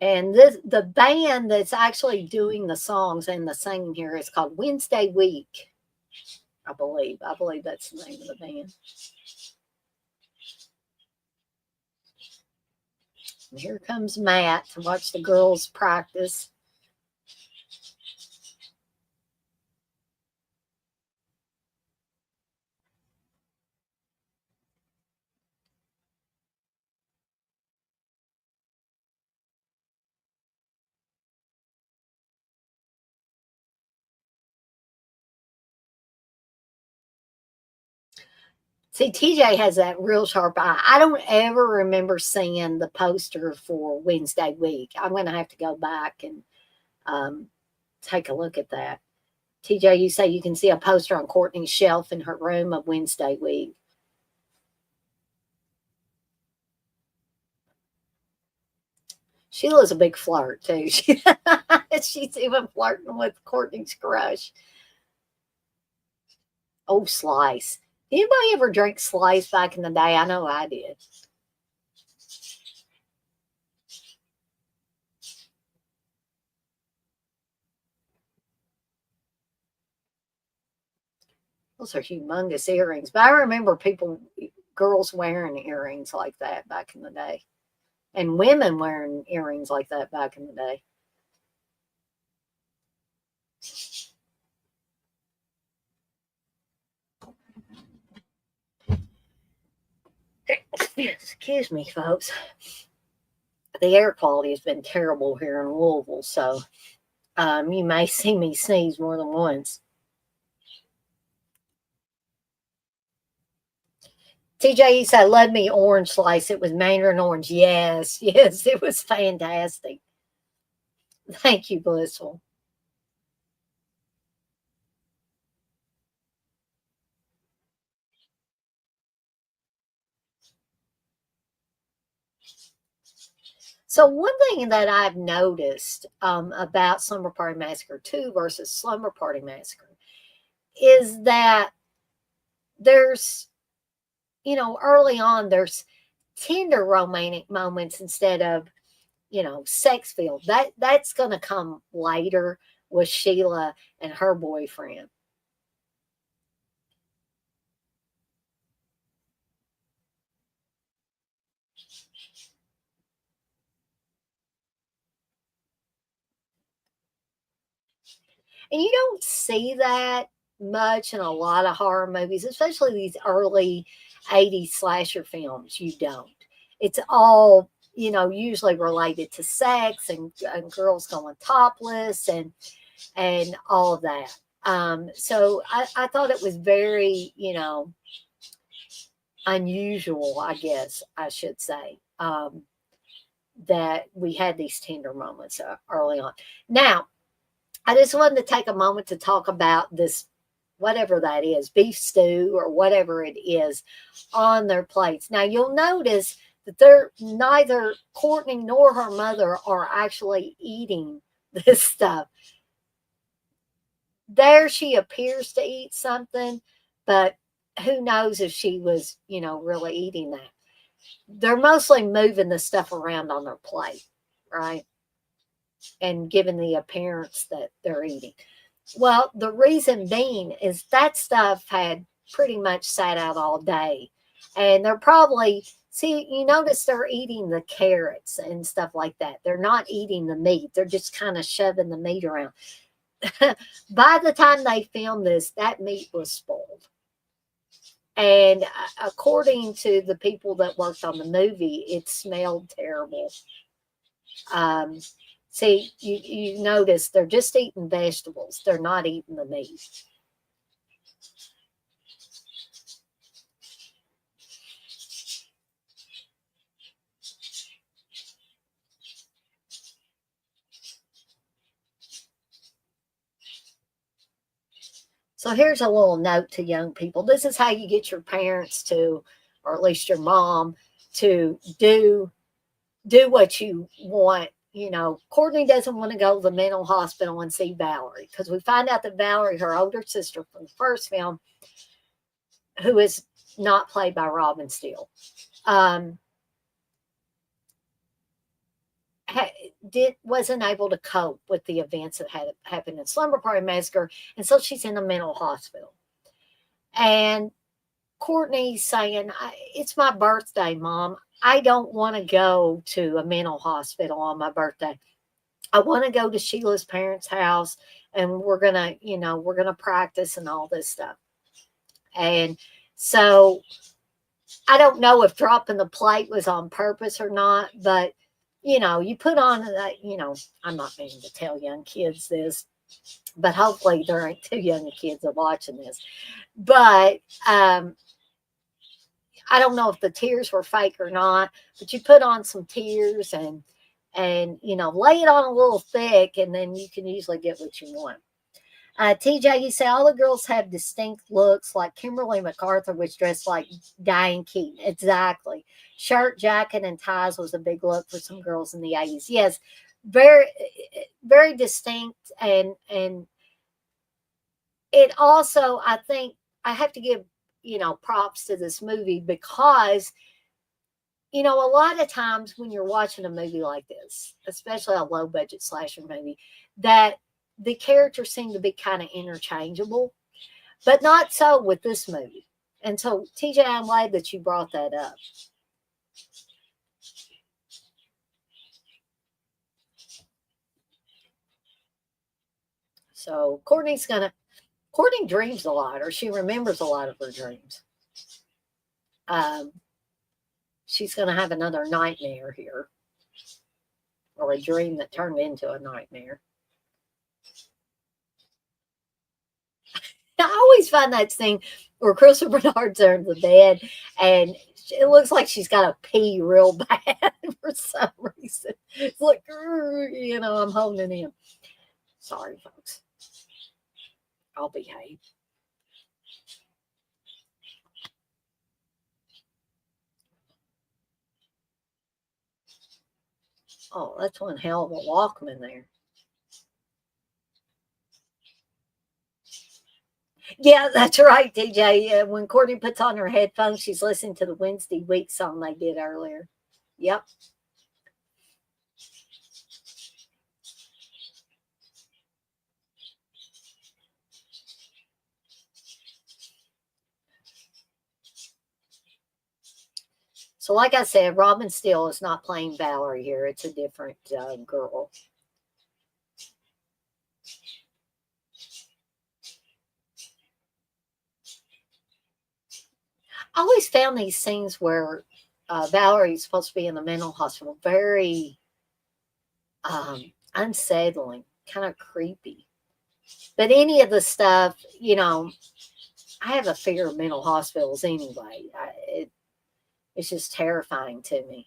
And the band that's actually doing the songs and the singing here is called Wednesday Week, I believe. I believe that's the name of the band. And here comes Matt to watch the girls practice. See, TJ has that real sharp eye. I don't ever remember seeing the poster for Wednesday Week. I'm going to have to go back and take a look at that. TJ, you say you can see a poster on Courtney's shelf in her room of Wednesday Week. Sheila's a big flirt, too. She's even flirting with Courtney's crush. Oh, Slice. Anybody ever drink Slice back in the day? I know I did. Those are humongous earrings. But I remember girls wearing earrings like that back in the day. And women wearing earrings like that back in the day. Excuse me, folks. The air quality has been terrible here in Louisville, so you may see me sneeze more than once. TJ, you said, love me orange slice. It was mandarin orange. Yes, yes, it was fantastic. Thank you, Blissful. So one thing that I've noticed about Slumber Party Massacre 2 versus Slumber Party Massacre is that there's, early on, there's tender romantic moments instead of, sex filled. That's going to come later with Sheila and her boyfriend. And you don't see that much in a lot of horror movies, especially these early 80s slasher films. You don't. It's all, usually related to sex and girls going topless and all of that. So I thought it was very, unusual, I guess I should say, that we had these tender moments early on. Now, I just wanted to take a moment to talk about this, whatever that is, beef stew or whatever it is on their plates. Now, you'll notice that neither Courtney nor her mother are actually eating this stuff. There she appears to eat something, but who knows if she was, really eating that. They're mostly moving the stuff around on their plate, right? And giving the appearance that they're eating. Well, the reason being is that stuff had pretty much sat out all day. And they're probably, see, you notice they're eating the carrots and stuff like that. They're not eating the meat, they're just kind of shoving the meat around. By the time they filmed this, that meat was spoiled. And according to the people that worked on the movie, it smelled terrible. Um, See, you notice they're just eating vegetables, they're not eating the meat. So here's a little note to young people. This is how you get your parents to, or at least your mom, to do what you want. You know, Courtney doesn't want to go to the mental hospital and see Valerie because we find out that Valerie, her older sister from the first film, who is not played by Robin Steele, um, wasn't able to cope with the events that had happened in Slumber Party Massacre, and so she's in a mental hospital. And Courtney's saying, "It's my birthday, Mom. I don't want to go to a mental hospital on my birthday. I want to go to Sheila's parents' house, and we're gonna practice and all this stuff." And so I don't know if dropping the plate was on purpose or not, but you put on that, I'm not meaning to tell young kids this, but hopefully there ain't too young kids are watching this. But I don't know if the tears were fake or not, but you put on some tears and lay it on a little thick, and then you can usually get what you want. TJ, you say all the girls have distinct looks, like Kimberly MacArthur was dressed like Diane Keaton. Exactly. Shirt, jacket, and ties was a big look for some girls in the 80s. Yes, very, very distinct. And it also, I think, I have to give, props to this movie because, a lot of times when you're watching a movie like this, especially a low budget slasher movie, that the characters seem to be kind of interchangeable, but not so with this movie. And so, TJ, I'm glad that you brought that up. So, Courtney dreams a lot, or she remembers a lot of her dreams. Um, she's going to have another nightmare here, or a dream that turned into a nightmare. I always find that scene where Crystal Bernard's under the bed and it looks like she's got to pee real bad for some reason. It's like, I'm holding it in. Sorry, folks. I'll behave. Oh, that's one hell of a Walkman there. Yeah, that's right, DJ. When Courtney puts on her headphones, she's listening to the Wednesday week song they did earlier. Yep. So, like I said, Robin Steele is not playing Valerie here. It's a different girl. I always found these scenes where Valerie's supposed to be in the mental hospital very unsettling, kind of creepy. But any of the stuff, I have a fear of mental hospitals anyway. It's just terrifying to me.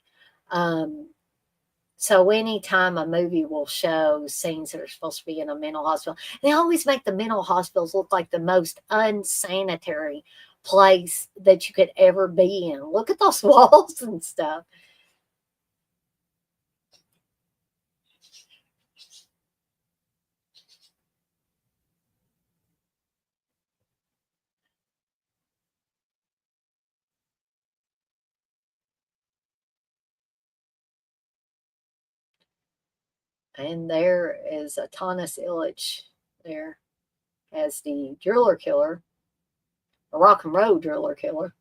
So anytime a movie will show scenes that are supposed to be in a mental hospital, they always make the mental hospitals look like the most unsanitary place that you could ever be in. Look at those walls and stuff. And there is a Tanis Illich there. as the driller killer, a rock and roll driller killer.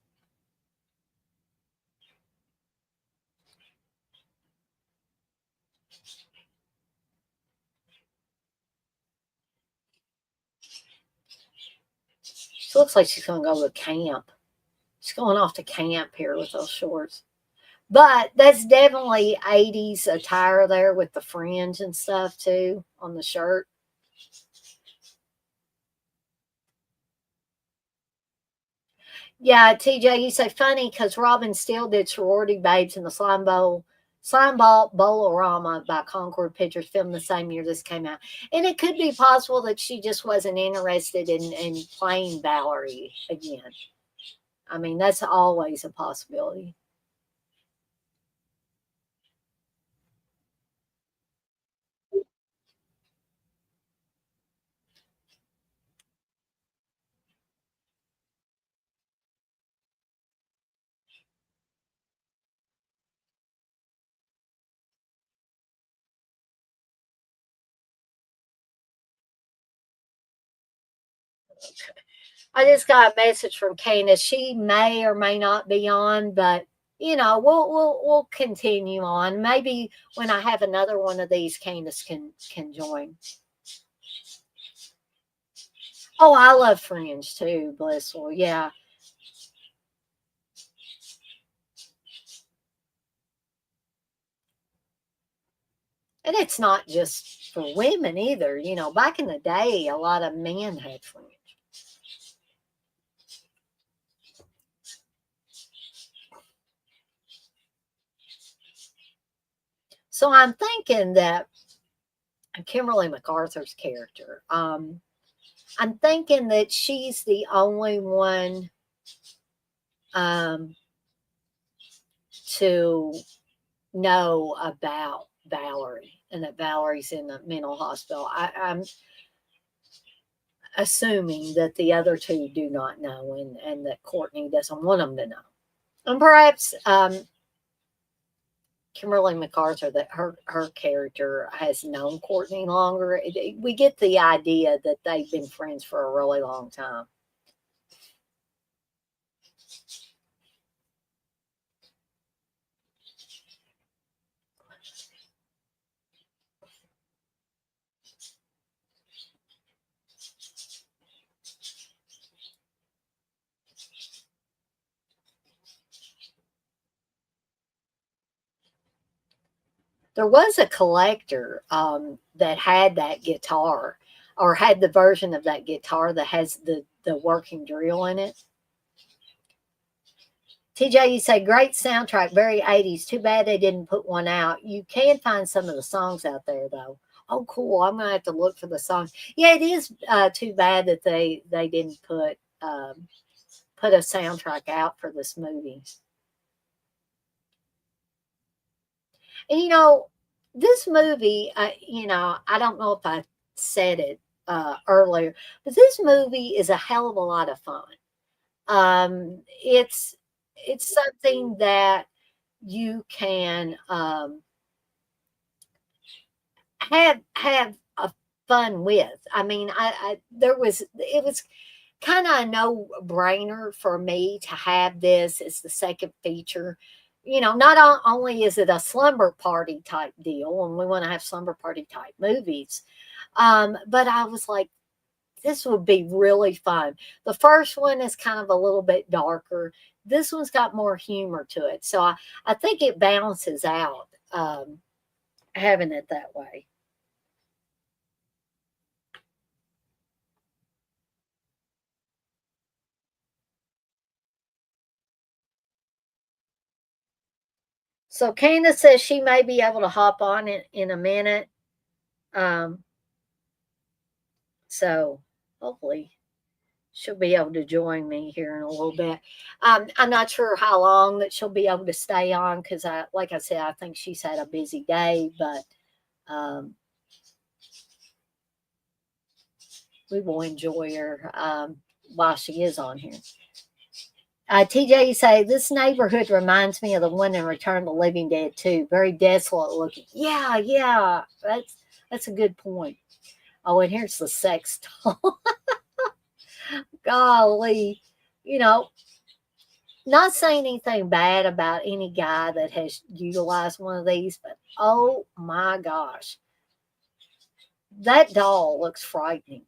She looks like she's going to go to camp. She's going off to camp here with those shorts. But that's definitely 80s attire there with the fringe and stuff too on the shirt. Yeah, TJ, you say funny because Robin Steele did Sorority Babes in the Slime Ball Bolorama by Concord Pictures, filmed the same year this came out. And it could be possible that she just wasn't interested in playing Valerie again. I mean, that's always a possibility. I just got a message from Candace. She may or may not be on, but we'll continue on. Maybe when I have another one of these, Candace can join. Oh, I love Fringe too, Blissful. Yeah. And it's not just for women either. Back in the day, a lot of men had Fringe. So I'm thinking that Kimberly MacArthur's character, I'm thinking that she's the only one to know about Valerie and that Valerie's in the mental hospital. I'm assuming that the other two do not know and that Courtney doesn't want them to know. And perhaps Kimberly MacArthur, that her character has known Courtney longer. We get the idea that they've been friends for a really long time. There was a collector that had that guitar, or had the version of that guitar that has the working drill in it. TJ, you say great soundtrack, very 80s. Too bad they didn't put one out. You can find some of the songs out there though. Oh, cool. I'm gonna have to look for the songs. Yeah, it is too bad that they didn't put a soundtrack out for this movie. And this movie, I don't know if I said it earlier, but this movie is a hell of a lot of fun. It's something that you can have a fun with. I mean, it was kind of a no brainer for me to have this as the second feature. Not only is it a slumber party type deal, and we want to have slumber party type movies, but I was like, this would be really fun. The first one is kind of a little bit darker. This one's got more humor to it. So I think it balances out having it that way. So Candace says she may be able to hop on in a minute. So hopefully she'll be able to join me here in a little bit. I'm not sure how long that she'll be able to stay on because, like I said, I think she's had a busy day, but we will enjoy her while she is on here. TJ, you say this neighborhood reminds me of the one in Return of the Living Dead too. Very desolate looking. Yeah, that's a good point. Oh, and here's the sex doll. golly, you know, not saying anything bad about any guy that has utilized one of these, but oh my gosh, that doll looks frightening.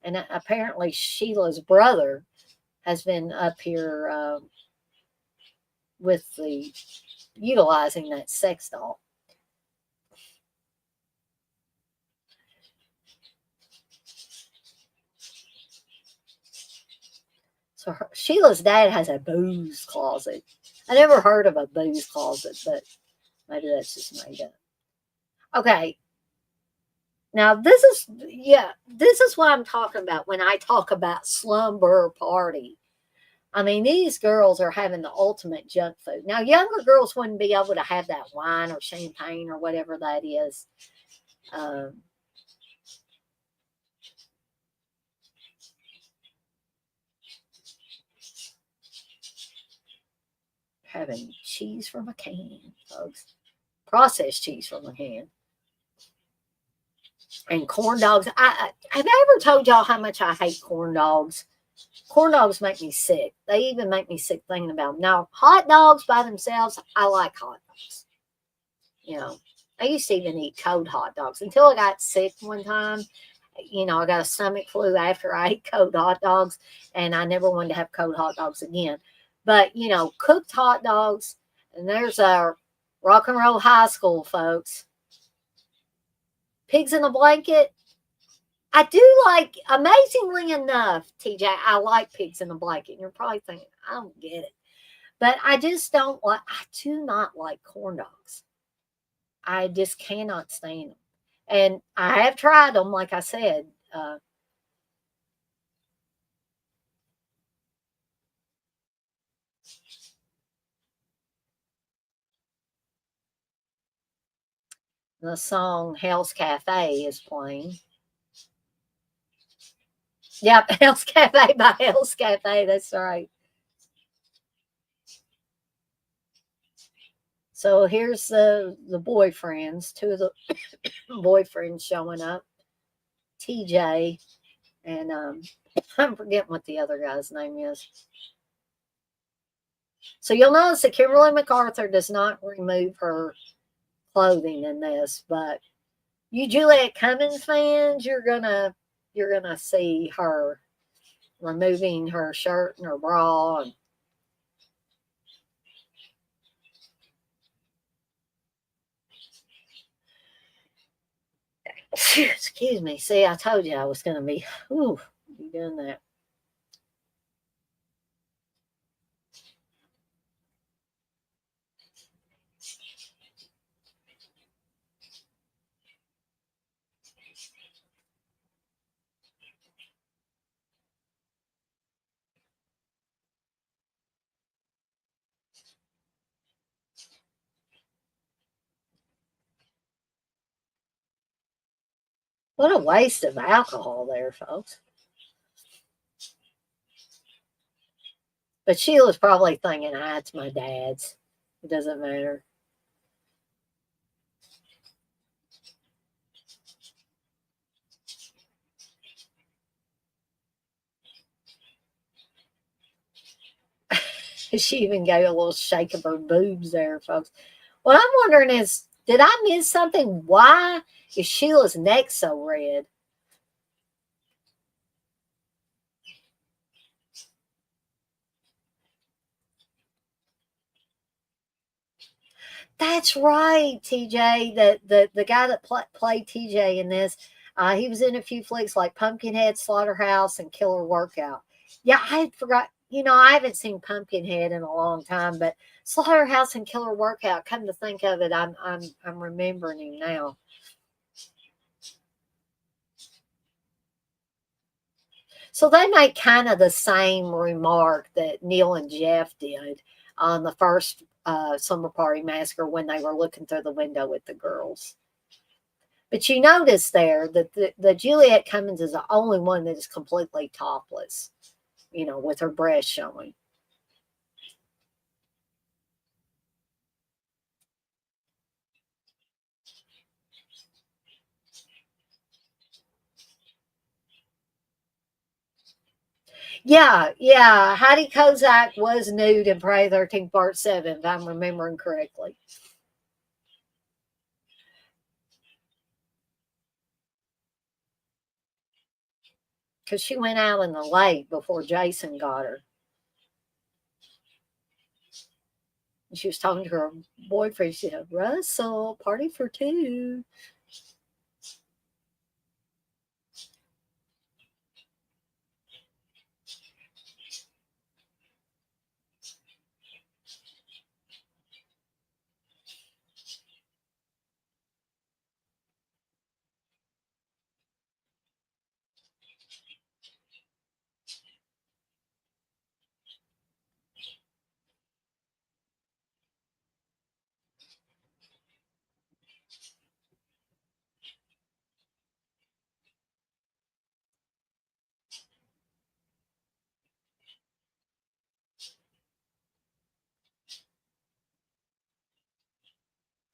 And apparently, Sheila's brother has been up here with the utilizing that sex doll. So Sheila's dad has a booze closet. I never heard of a booze closet, but maybe that's just made up. Okay. Now this is what I'm talking about when I talk about slumber party. I mean, these girls are having the ultimate junk food. Now, younger girls wouldn't be able to have that wine or champagne or whatever that is. Um, having cheese from a can, folks. Processed cheese from a can. And corn dogs. Have I ever told y'all how much I hate corn dogs? Corn dogs make me sick. They even make me sick thinking about them. Now, hot dogs by themselves, I like hot dogs. You know, I used to even eat cold hot dogs until I got sick one time. You know, I got a stomach flu after I ate cold hot dogs, and I never wanted to have cold hot dogs again. But, you know, cooked hot dogs, and there's our rock and roll high school, folks. Pigs in a blanket. I do like, amazingly enough, TJ, I like pigs in a blanket. And you're probably thinking, I don't get it. But I just don't like, I do not like corn dogs. I just cannot stand them. And I have tried them, like I said. The song Hell's Cafe is playing. Yep, Hell's Cafe by Hell's Cafe. That's right. So here's the boyfriends, two of the boyfriends showing up. TJ and I'm forgetting what the other guy's name is. So you'll notice that Kimberly MacArthur does not remove her clothing in this, but you Juliet Cummins fans, you're gonna see her removing her shirt and her bra and excuse me. See, I told you I was gonna be doing that. What a waste of alcohol there, folks. But Sheila's probably thinking, it's my dad's. It doesn't matter. She even gave a little shake of her boobs there, folks. What I'm wondering is, did I miss something? Why is Sheila's neck so red? That's right, TJ. The guy that played TJ in this, he was in a few flicks like Pumpkinhead, Slaughterhouse, and Killer Workout. Yeah, I had forgot. You know, I haven't seen Pumpkinhead in a long time, but Slaughterhouse and Killer Workout. Come to think of it, I'm remembering him now. So they make kind of the same remark that Neil and Jeff did on the first Slumber Party Massacre when they were looking through the window with the girls. But you notice there that the Juliet Cummins is the only one that is completely topless, you know, with her breast showing. Yeah. Heidi Kozak was nude in Friday the 13th Part 7, if I'm remembering correctly. Because she went out in the lake before Jason got her. And she was talking to her boyfriend. She said, Russell, party for two.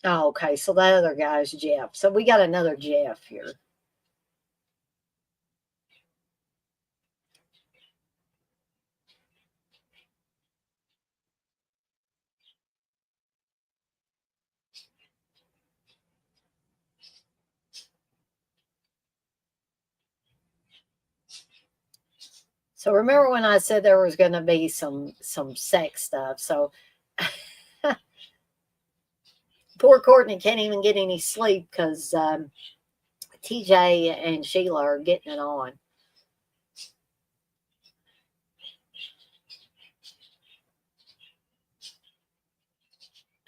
Oh, okay. So that other guy's Jeff. So we got another Jeff here. So remember when I said there was going to be some sex stuff? So poor Courtney can't even get any sleep because TJ and Sheila are getting it on.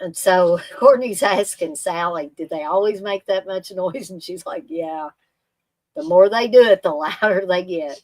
And so Courtney's asking Sally, did they always make that much noise? And she's like, yeah. The more they do it, the louder they get.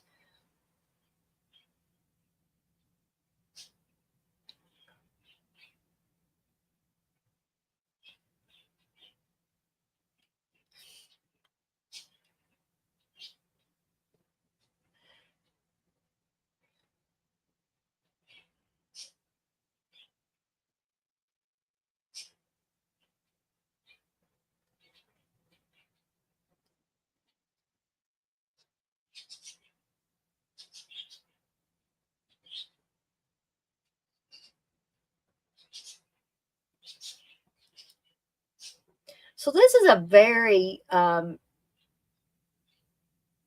So this is a very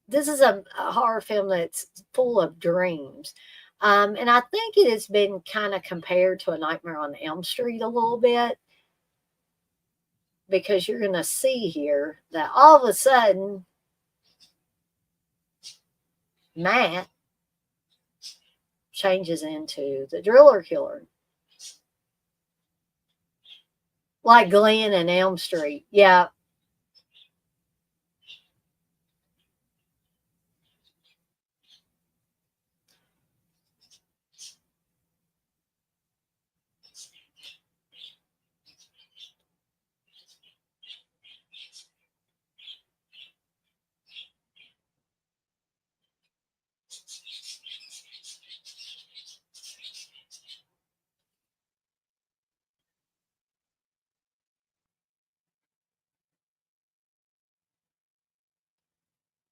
this is a horror film that's full of dreams. And I think it has been kind of compared to A Nightmare on Elm Street a little bit, because you're going to see here that all of a sudden Matt changes into the driller killer, like Glenn and Elm Street. Yeah.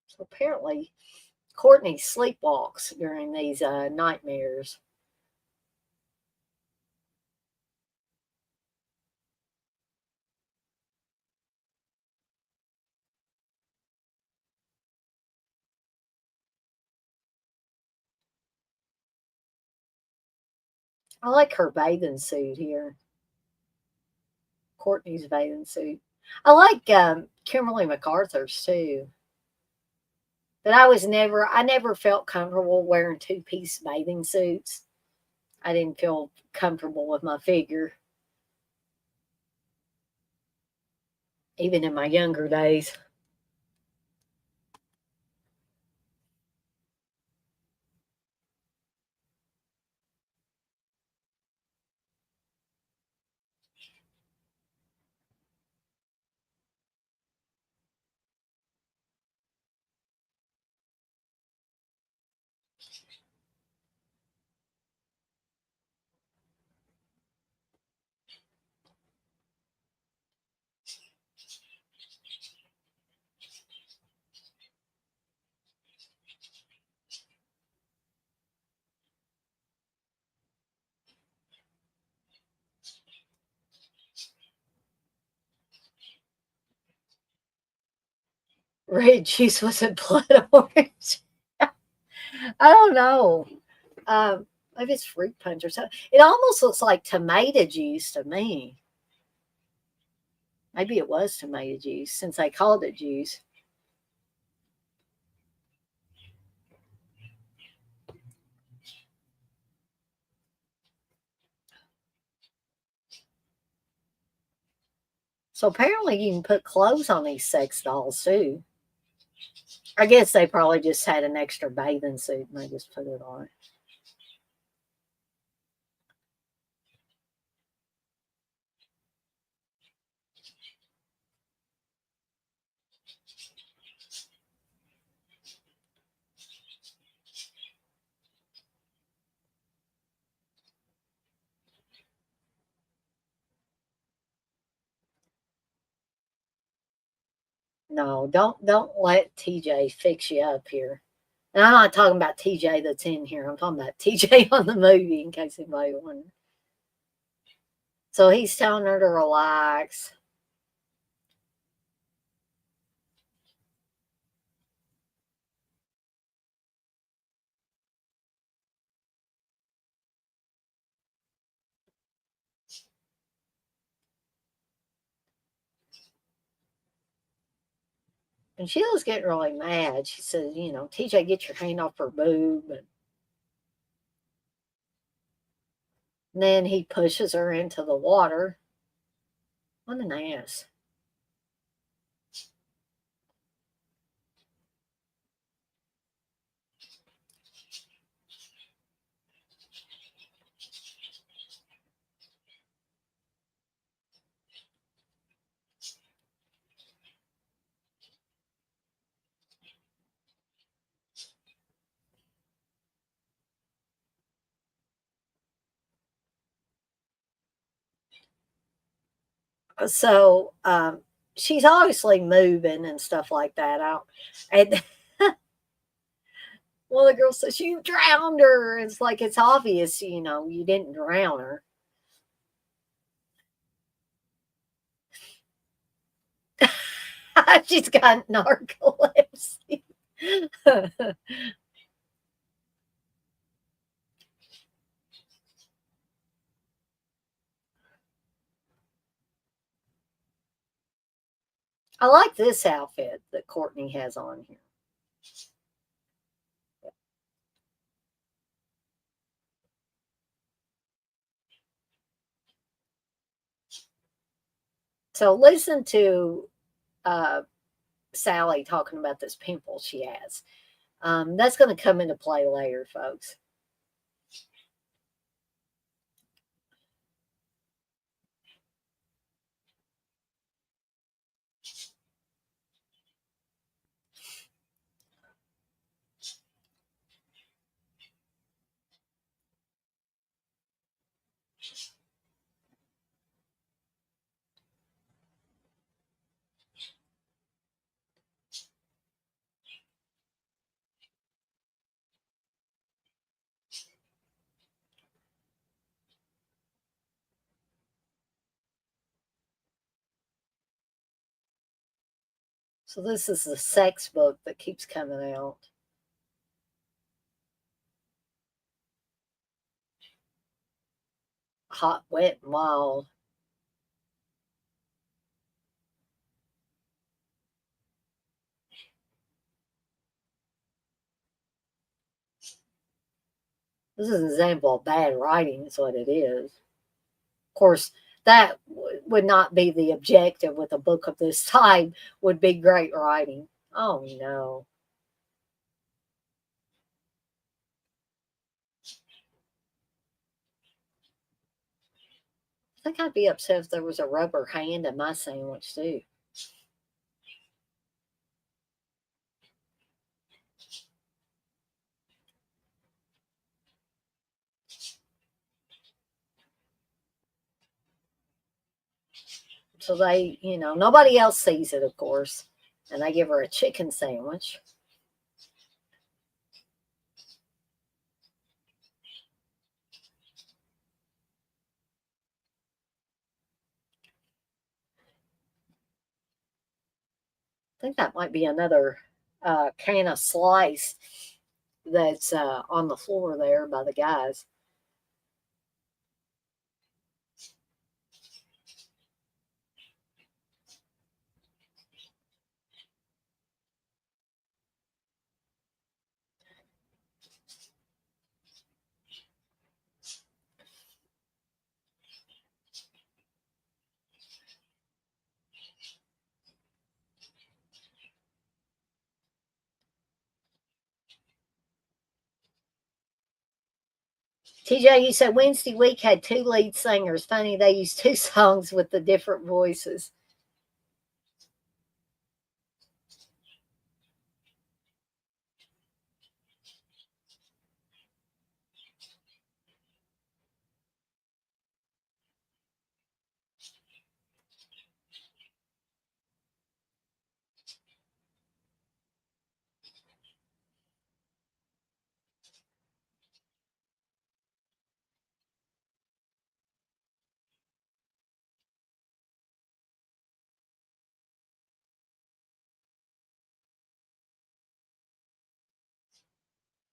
So apparently Courtney sleepwalks during these nightmares. I like her bathing suit here. Courtney's bathing suit. I like Kimberly MacArthur's too. But I never felt comfortable wearing two-piece bathing suits. I didn't feel comfortable with my figure, even in my younger days. red juice was it blood orange? I don't know. Maybe it's fruit punch or something. It almost looks like tomato juice to me. Maybe it was tomato juice since they called it juice. So apparently you can put clothes on these sex dolls too. I guess they probably just had an extra bathing suit and they just put it on. No, don't let TJ fix you up here. And I'm not talking about TJ that's in here. I'm talking about TJ on the movie, in case anybody wondered. So he's telling her to relax. And Sheila's getting really mad. She says, TJ, get your hand off her boob. And then he pushes her into the water. What an ass. So she's obviously moving and stuff like that out. And one of the girls says, "You drowned her." It's like it's obvious, you didn't drown her. She's got narcolepsy. I like this outfit that Courtney has on here. So listen to Sally talking about this pimple she has. That's going to come into play later, folks. So this is the sex book that keeps coming out. Hot, wet, and wild. This is an example of bad writing, is what it is. Of course, that would not be the objective with a book of this type, would be great writing. Oh, no. I think I'd be upset if there was a rubber hand in my sandwich, too. So they, nobody else sees it, of course. And they give her a chicken sandwich. think that might be another can of slice that's on the floor there by the guys. TJ, you said Wednesday week had two lead singers. Funny, they used two songs with the different voices.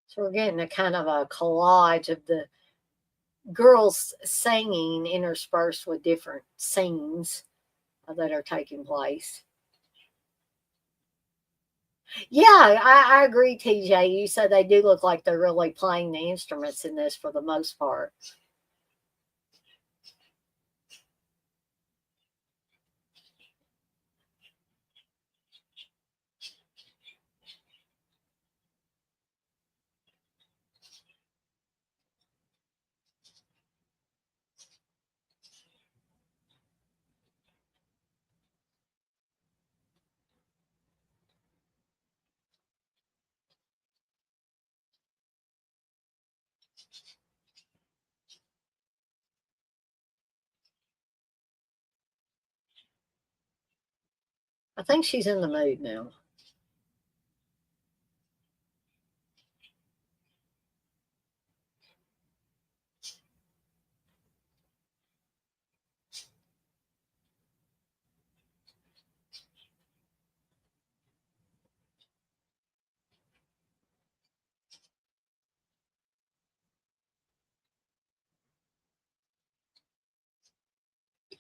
So we're getting a kind of a collage of the girls singing interspersed with different scenes that are taking place. Yeah, I agree, TJ. You said they do look like they're really playing the instruments in this for the most part. I think she's in the mood now.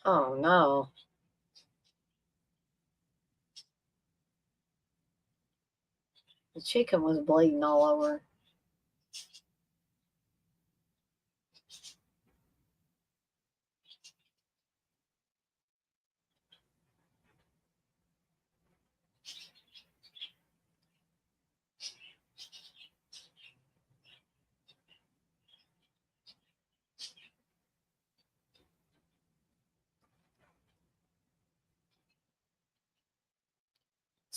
Oh no. The chicken was bleeding all over.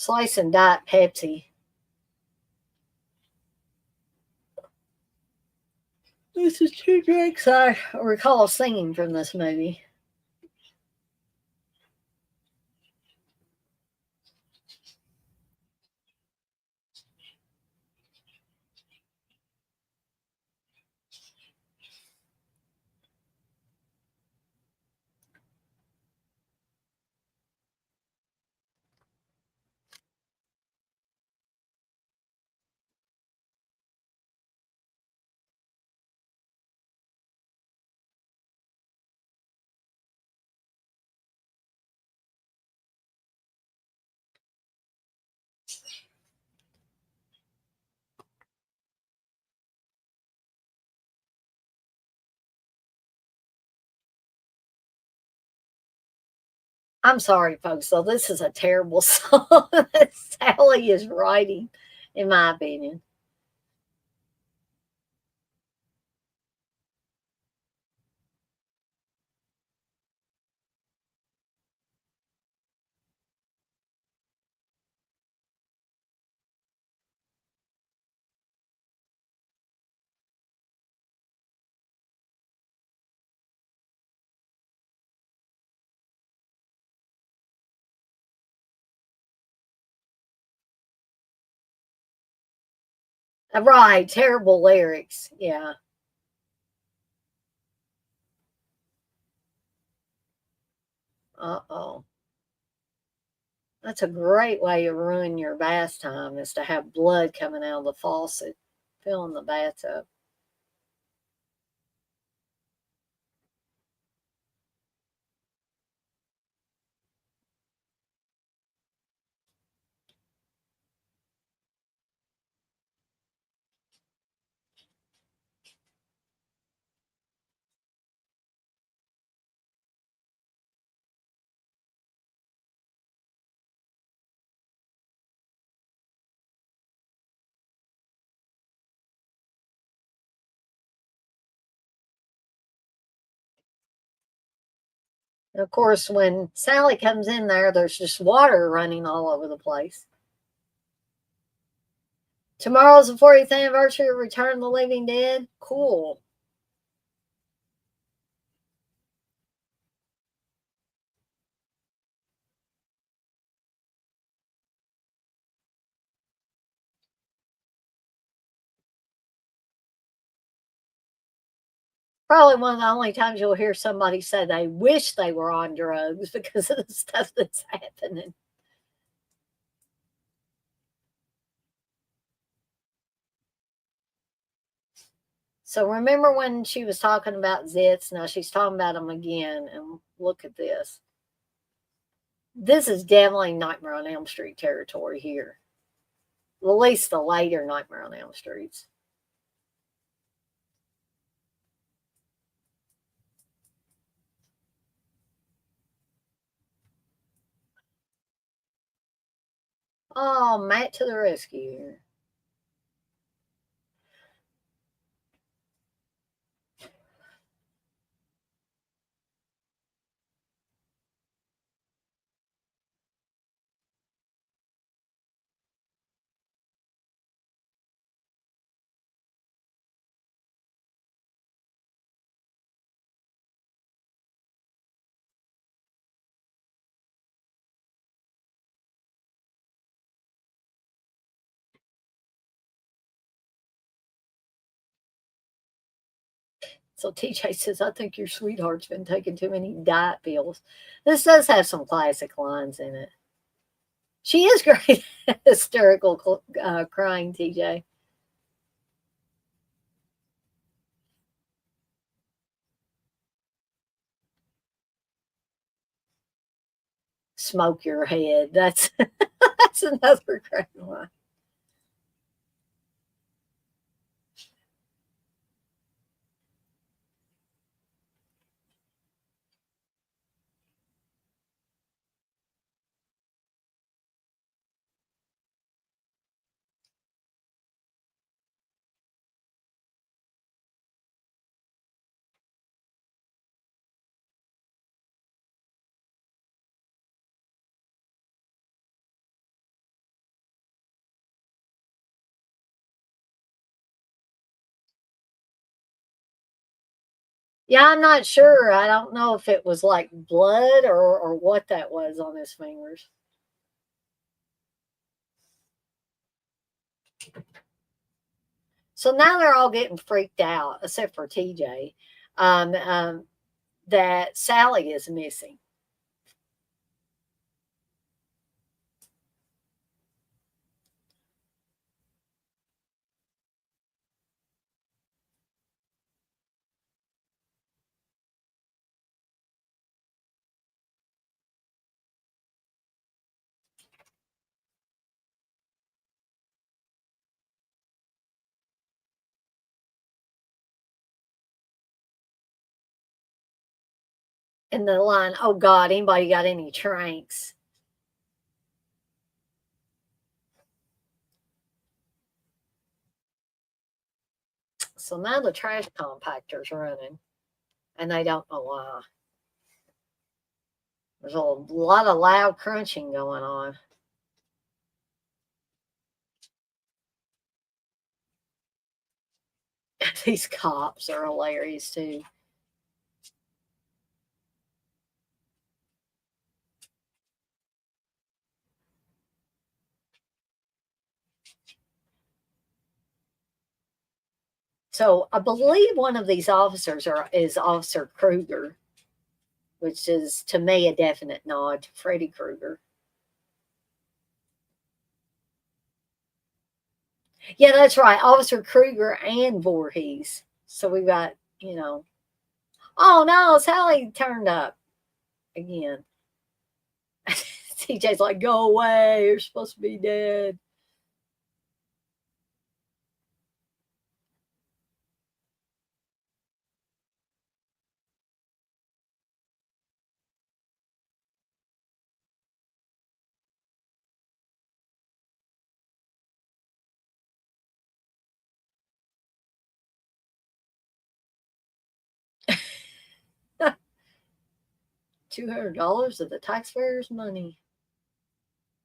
Slice and Diet Pepsi. This is two drinks I recall singing from this movie. I'm sorry, folks, though. This is a terrible song that Sally is writing, in my opinion. Right, terrible lyrics. Yeah. Uh oh. That's a great way to ruin your bath time, is to have blood coming out of the faucet, filling the bathtub. And of course, when Sally comes in there, there's just water running all over the place. Tomorrow's the 40th anniversary of Return of the Living Dead. Cool. Probably one of the only times you'll hear somebody say they wish they were on drugs because of the stuff that's happening. So remember when she was talking about zits? Now she's talking about them again. And look at this. This is definitely Nightmare on Elm Street territory here. At least the later Nightmare on Elm Streets. Oh, Matt to the rescue. So TJ says, I think your sweetheart's been taking too many diet pills. This does have some classic lines in it. She is great at hysterical crying, TJ. Smoke your head. That's that's another great one. Yeah, I'm not sure. I don't know if it was like blood or what that was on his fingers. So now they're all getting freaked out, except for TJ, that Sally is missing. In the line, oh God, anybody got any tranks? So now the trash compactor's running, and they don't know why. There's a lot of loud crunching going on. These cops are hilarious too. So I believe one of these officers is Officer Krueger, which is to me a definite nod to Freddy Krueger. Yeah, that's right. Officer Kruger and Voorhees. So we got, oh no, Sally turned up again. TJ's like, go away. You're supposed to be dead. $200 of the taxpayers' money.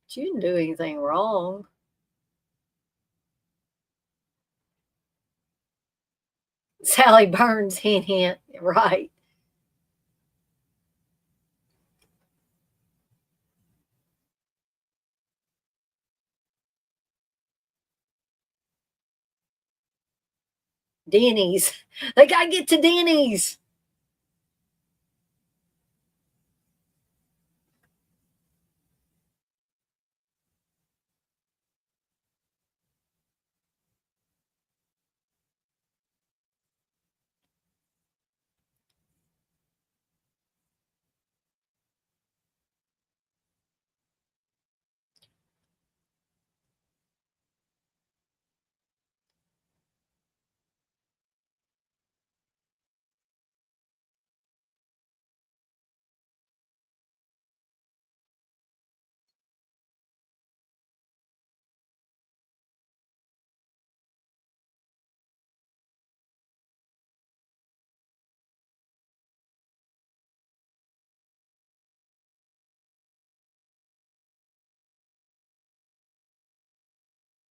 But you didn't do anything wrong. Sally Burns, hint, hint. Right. Denny's. They got to get to Denny's.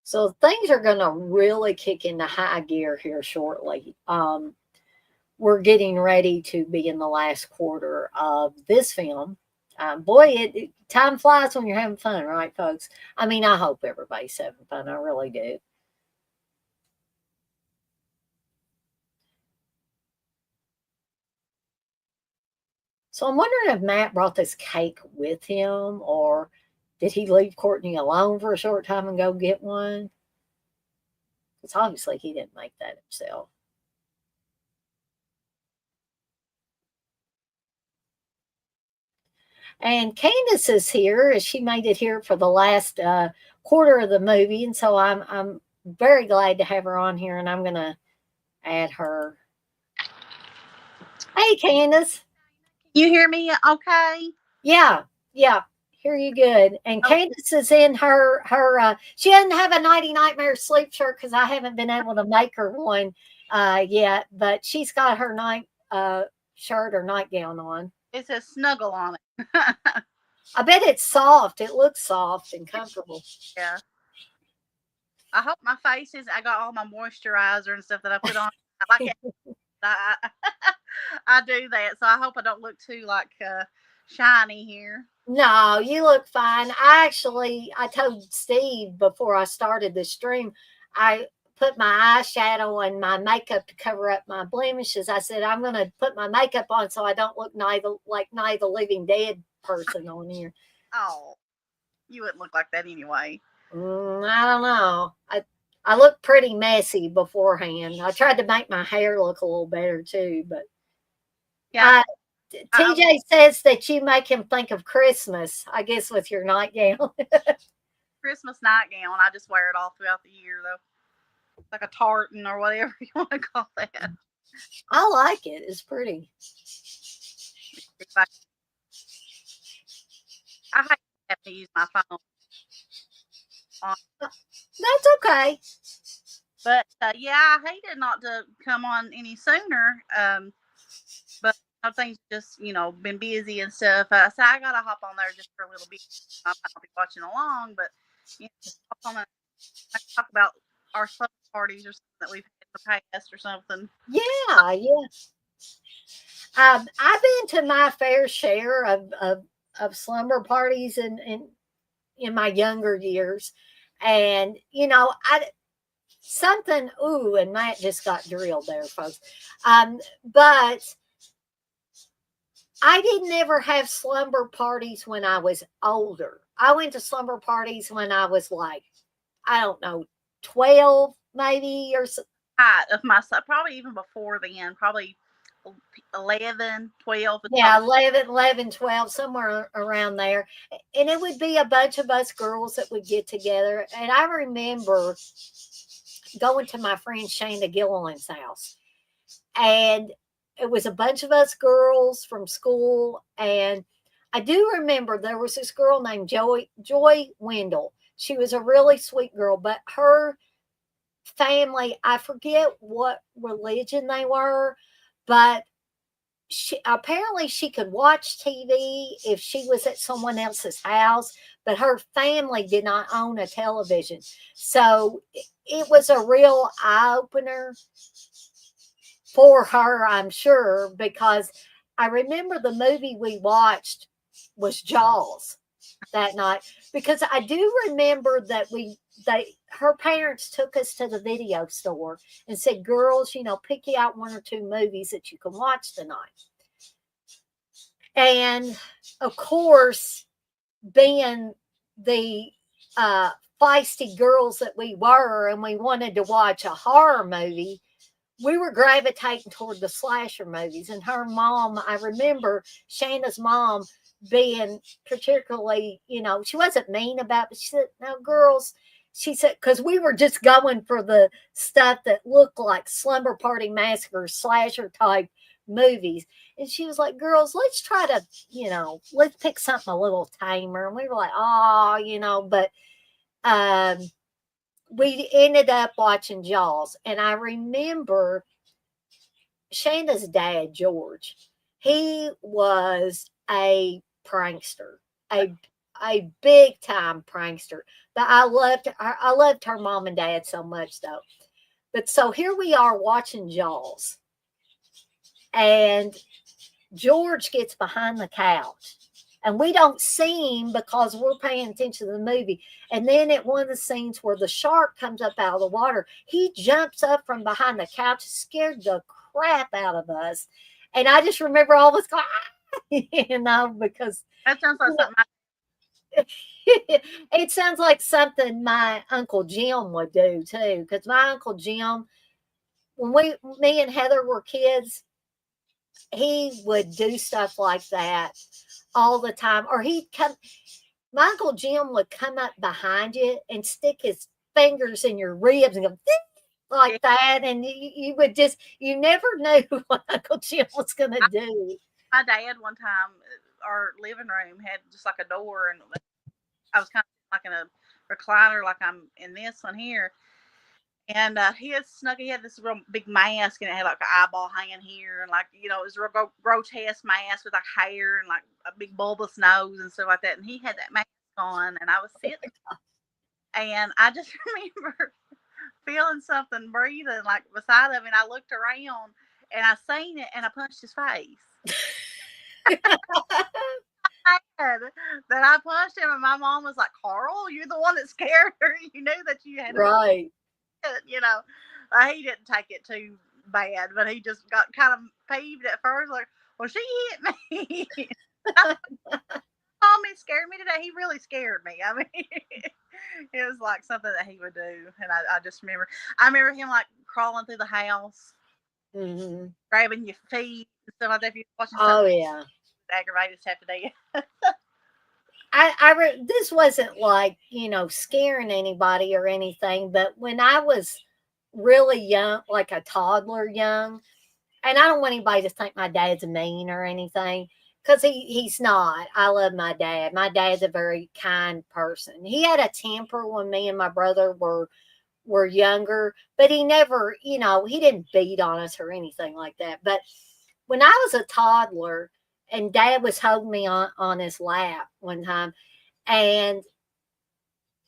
So things are going to really kick into high gear here shortly. We're getting ready to be in the last quarter of this film. Boy, time flies when you're having fun, right, folks? I mean, I hope everybody's having fun. I really do. So I'm wondering if Matt brought this cake with him, or did he leave Courtney alone for a short time and go get one? Because obviously he didn't make that himself. And Candace is here. She made it here for the last quarter of the movie, and so I'm very glad to have her on here. And I'm gonna add her. Hey, Candace. You hear me okay? Yeah, yeah. Hear you good. And Oh. Candace is in her she doesn't have a Nighty Nightmare sleep shirt because I haven't been able to make her one yet, but she's got her night shirt or nightgown on. It says snuggle on it. I bet it's soft. It looks soft and comfortable. Yeah. I hope my face is. I got all my moisturizer and stuff that I put on. I like it. I do that, so I hope I don't look too like shiny here. No, you look fine. I told Steve before I started the stream, I put my eyeshadow and my makeup to cover up my blemishes. I said, I'm going to put my makeup on so I don't look like Night the Living Dead person on here. Oh, you wouldn't look like that anyway. I don't know. I look pretty messy beforehand. I tried to make my hair look a little better too, but Yeah. TJ says that you make him think of Christmas, I guess, with your nightgown. Christmas nightgown. I just wear it all throughout the year, though. Like a tartan or whatever you want to call that. I like it. It's pretty. I hate to have to use my phone. That's okay. But yeah, I hated not to come on any sooner. But things just been busy and stuff. So I gotta hop on there just for a little bit. I might not be watching along, but hop on and talk about our slumber parties or something that we've had in the past or something. Yeah, yeah. I've been to my fair share of slumber parties in my younger years, and and Matt just got drilled there, folks. But I didn't ever have slumber parties when I was older. I went to slumber parties when I was like, I don't know, 12 maybe or so. Height of my son, probably even before then, probably 11, 12. Yeah, 11, 12, somewhere around there. And it would be a bunch of us girls that would get together. And I remember going to my friend Shana Gilliland's house. And it was a bunch of us girls from school. And I do remember there was this girl named Joy Wendell. She was a really sweet girl, but her family, I forget what religion they were, but she could watch TV if she was at someone else's house, but her family did not own a television. So it was a real eye opener for her, I'm sure, because I remember the movie we watched was Jaws that night, because I do remember that her parents took us to the video store and said, girls, pick you out one or two movies that you can watch tonight. And of course, being the feisty girls that we were, and we wanted to watch a horror movie, we were gravitating toward the slasher movies. And her mom, I remember Shanna's mom being particularly, she wasn't mean about it, but she said, no, girls, she said, because we were just going for the stuff that looked like Slumber Party, Massacre, slasher type movies. And she was like, girls, let's try to, let's pick something a little tamer. And we were like, oh, but we ended up watching Jaws. And I remember Shanna's dad, George, he was a prankster, a big time prankster. But I loved her mom and dad so much, though. But so here we are watching Jaws, and George gets behind the couch, and we don't see him because we're paying attention to the movie. And then at one of the scenes where the shark comes up out of the water, he jumps up from behind the couch, scared the crap out of us. And I just remember all of us going, because That sounds like something it sounds like something my Uncle Jim would do too. Because my Uncle Jim, when me and Heather were kids, he would do stuff like that all the time. Or my Uncle Jim would come up behind you and stick his fingers in your ribs and go like that. And you never knew what Uncle Jim was going to do. My dad one time, our living room had just like a door, and I was kind of like in a recliner, like I'm in this one here. And he had this real big mask, and it had like an eyeball hanging here, and like, it was a real grotesque mask with like hair and like a big bulbous nose and stuff like that. And he had that mask on, and I was sitting, and I just remember feeling something breathing like beside of me, and I looked around, and I seen it, and I punched his face. That I punched him, and my mom was like, Carl, you're the one that scared her. You knew that you had right. He didn't take it too bad, but he just got kind of peeved at first, like, well, she hit me. Mommy scared me today. He really scared me. I mean, it was like something that he would do. And I just remember him like crawling through the house, grabbing your feet and stuff like that. If you're watching something, oh yeah, aggravated stuff today. This wasn't like, scaring anybody or anything, but when I was really young, like a toddler young, and I don't want anybody to think my dad's mean or anything, because he's not. I love my dad. My dad's a very kind person. He had a temper when me and my brother were younger, but he never, he didn't beat on us or anything like that. But when I was a toddler, and Dad was holding me on his lap one time, and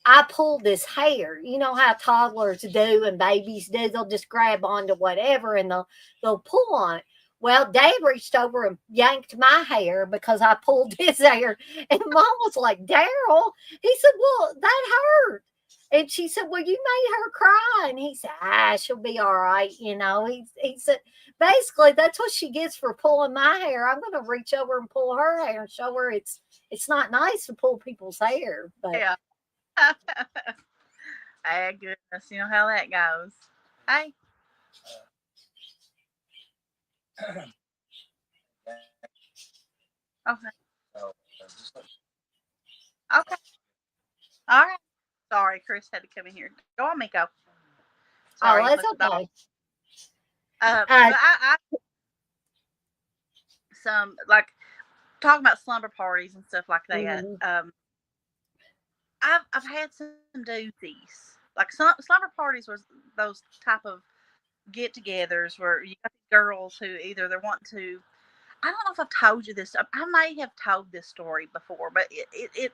I pulled his hair. You know how toddlers do and babies do. They'll just grab onto whatever and they'll pull on it. Well, Dad reached over and yanked my hair because I pulled his hair. And Mom was like, Daryl. He said, well, that hurt. And she said, well, you made her cry. And he said, she'll be all right. He said, basically, that's what she gets for pulling my hair. I'm going to reach over and pull her hair and show her it's not nice to pull people's hair. But yeah. Ah, goodness, you know how that goes. Hey, okay, okay, all right. Sorry, Chris had to come in here. Go on, Miko. Oh, Sorry, he's that's let the dog. okay. Uh, But I some like talking about slumber parties and stuff like that. mhm, I've had some doozies. Like some slumber parties was those type of get-togethers where you got these girls who either they're wanting to. I don't know if I've told you this. I may have told this story before, but it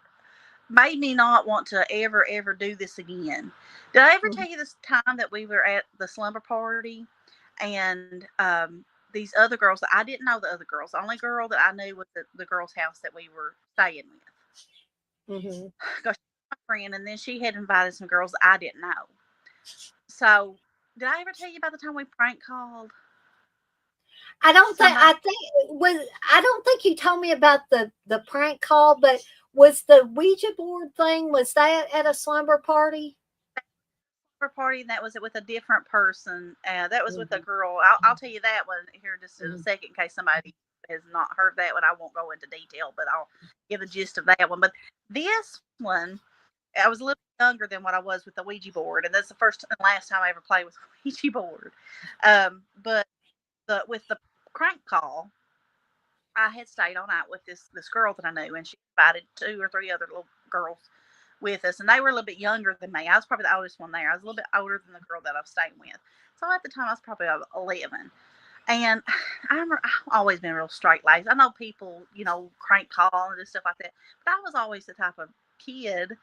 made me not want to ever do this again. Did I ever mhm, tell you this time that we were at the slumber party and these other girls that I didn't know the other girls. The only girl that I knew was the girl's house that we were staying with. mhm. Because she was my friend, and then she had invited some girls that I didn't know. So, did I ever tell you about the time we prank called I don't think somebody? I don't think you told me about the prank call, but was the Ouija board thing, was that at a slumber party? Party, and that was with a different person. That was with a Mhm, girl. I'll tell you that one here just in a mhm, second in case somebody has not heard that one. I won't go into detail, but I'll give a gist of that one. But this one, I was a little younger than what I was with the Ouija board, and that's the first and last time I ever played with a Ouija board. But with the crank call, I had stayed all night with this girl that I knew, and she invited two or three other little girls with us, and they were a little bit younger than me. I was probably the oldest one there. I was a little bit older than the girl that I was staying with. So at the time, I was probably 11. And I've always been real straight laced. I know people, crank call and stuff like that, but I was always the type of kid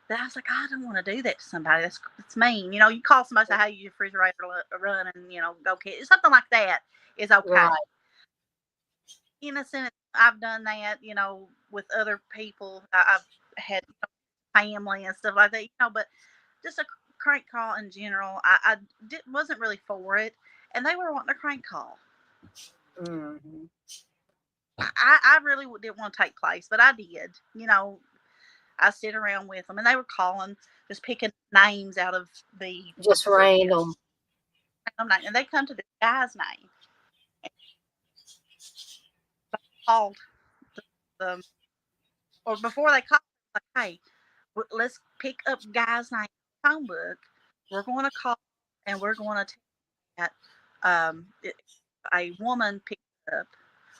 that I was like, I don't want to do that to somebody. That's mean. You call somebody, say, hey, your refrigerator run, and go get it. Something like that is okay. right. Innocent, I've done that, with other people. I've had family and stuff like that, but just a crank call in general, wasn't really for it. And they were wanting a crank call. Mhm. I really didn't want to take place, but I did. I sit around with them, and they were calling, just picking names out of the Just book, random. and they come to this guy's name, and they called the, or before they called, like, hey, let's pick up guy's name in the phone book. We're going to call, and we're going to tell that a woman picked up,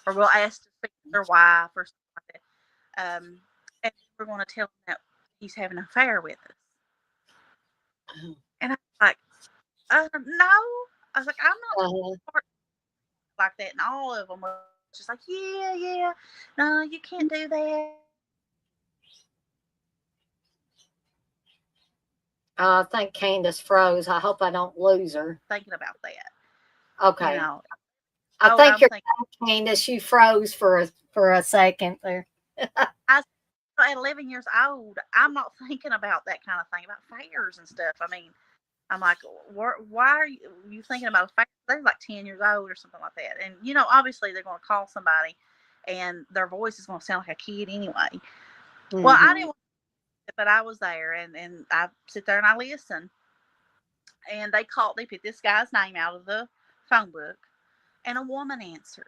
or we'll ask to speak to their wife or something like that. And we're going to tell him that he's having an affair with us. And I was like, no. I was like, I'm Uh-huh. not like that. And all of them were just like, yeah, no, you can't do that. I think Candace froze. I hope I don't lose her. Thinking about that, you Okay. know. I Oh, think I'm you're thinking, back, Candace. You froze for a second there. I at 11 years old, I'm not thinking about that kind of thing, about fairs and stuff. I mean, I'm like, why are you thinking about a fair? They're like 10 years old or something like that. And, obviously they're going to call somebody and their voice is going to sound like a kid anyway. Well, I didn't Mhm. want to, but I was there and I sit there and I listen. And they picked this guy's name out of the phone book and a woman answered.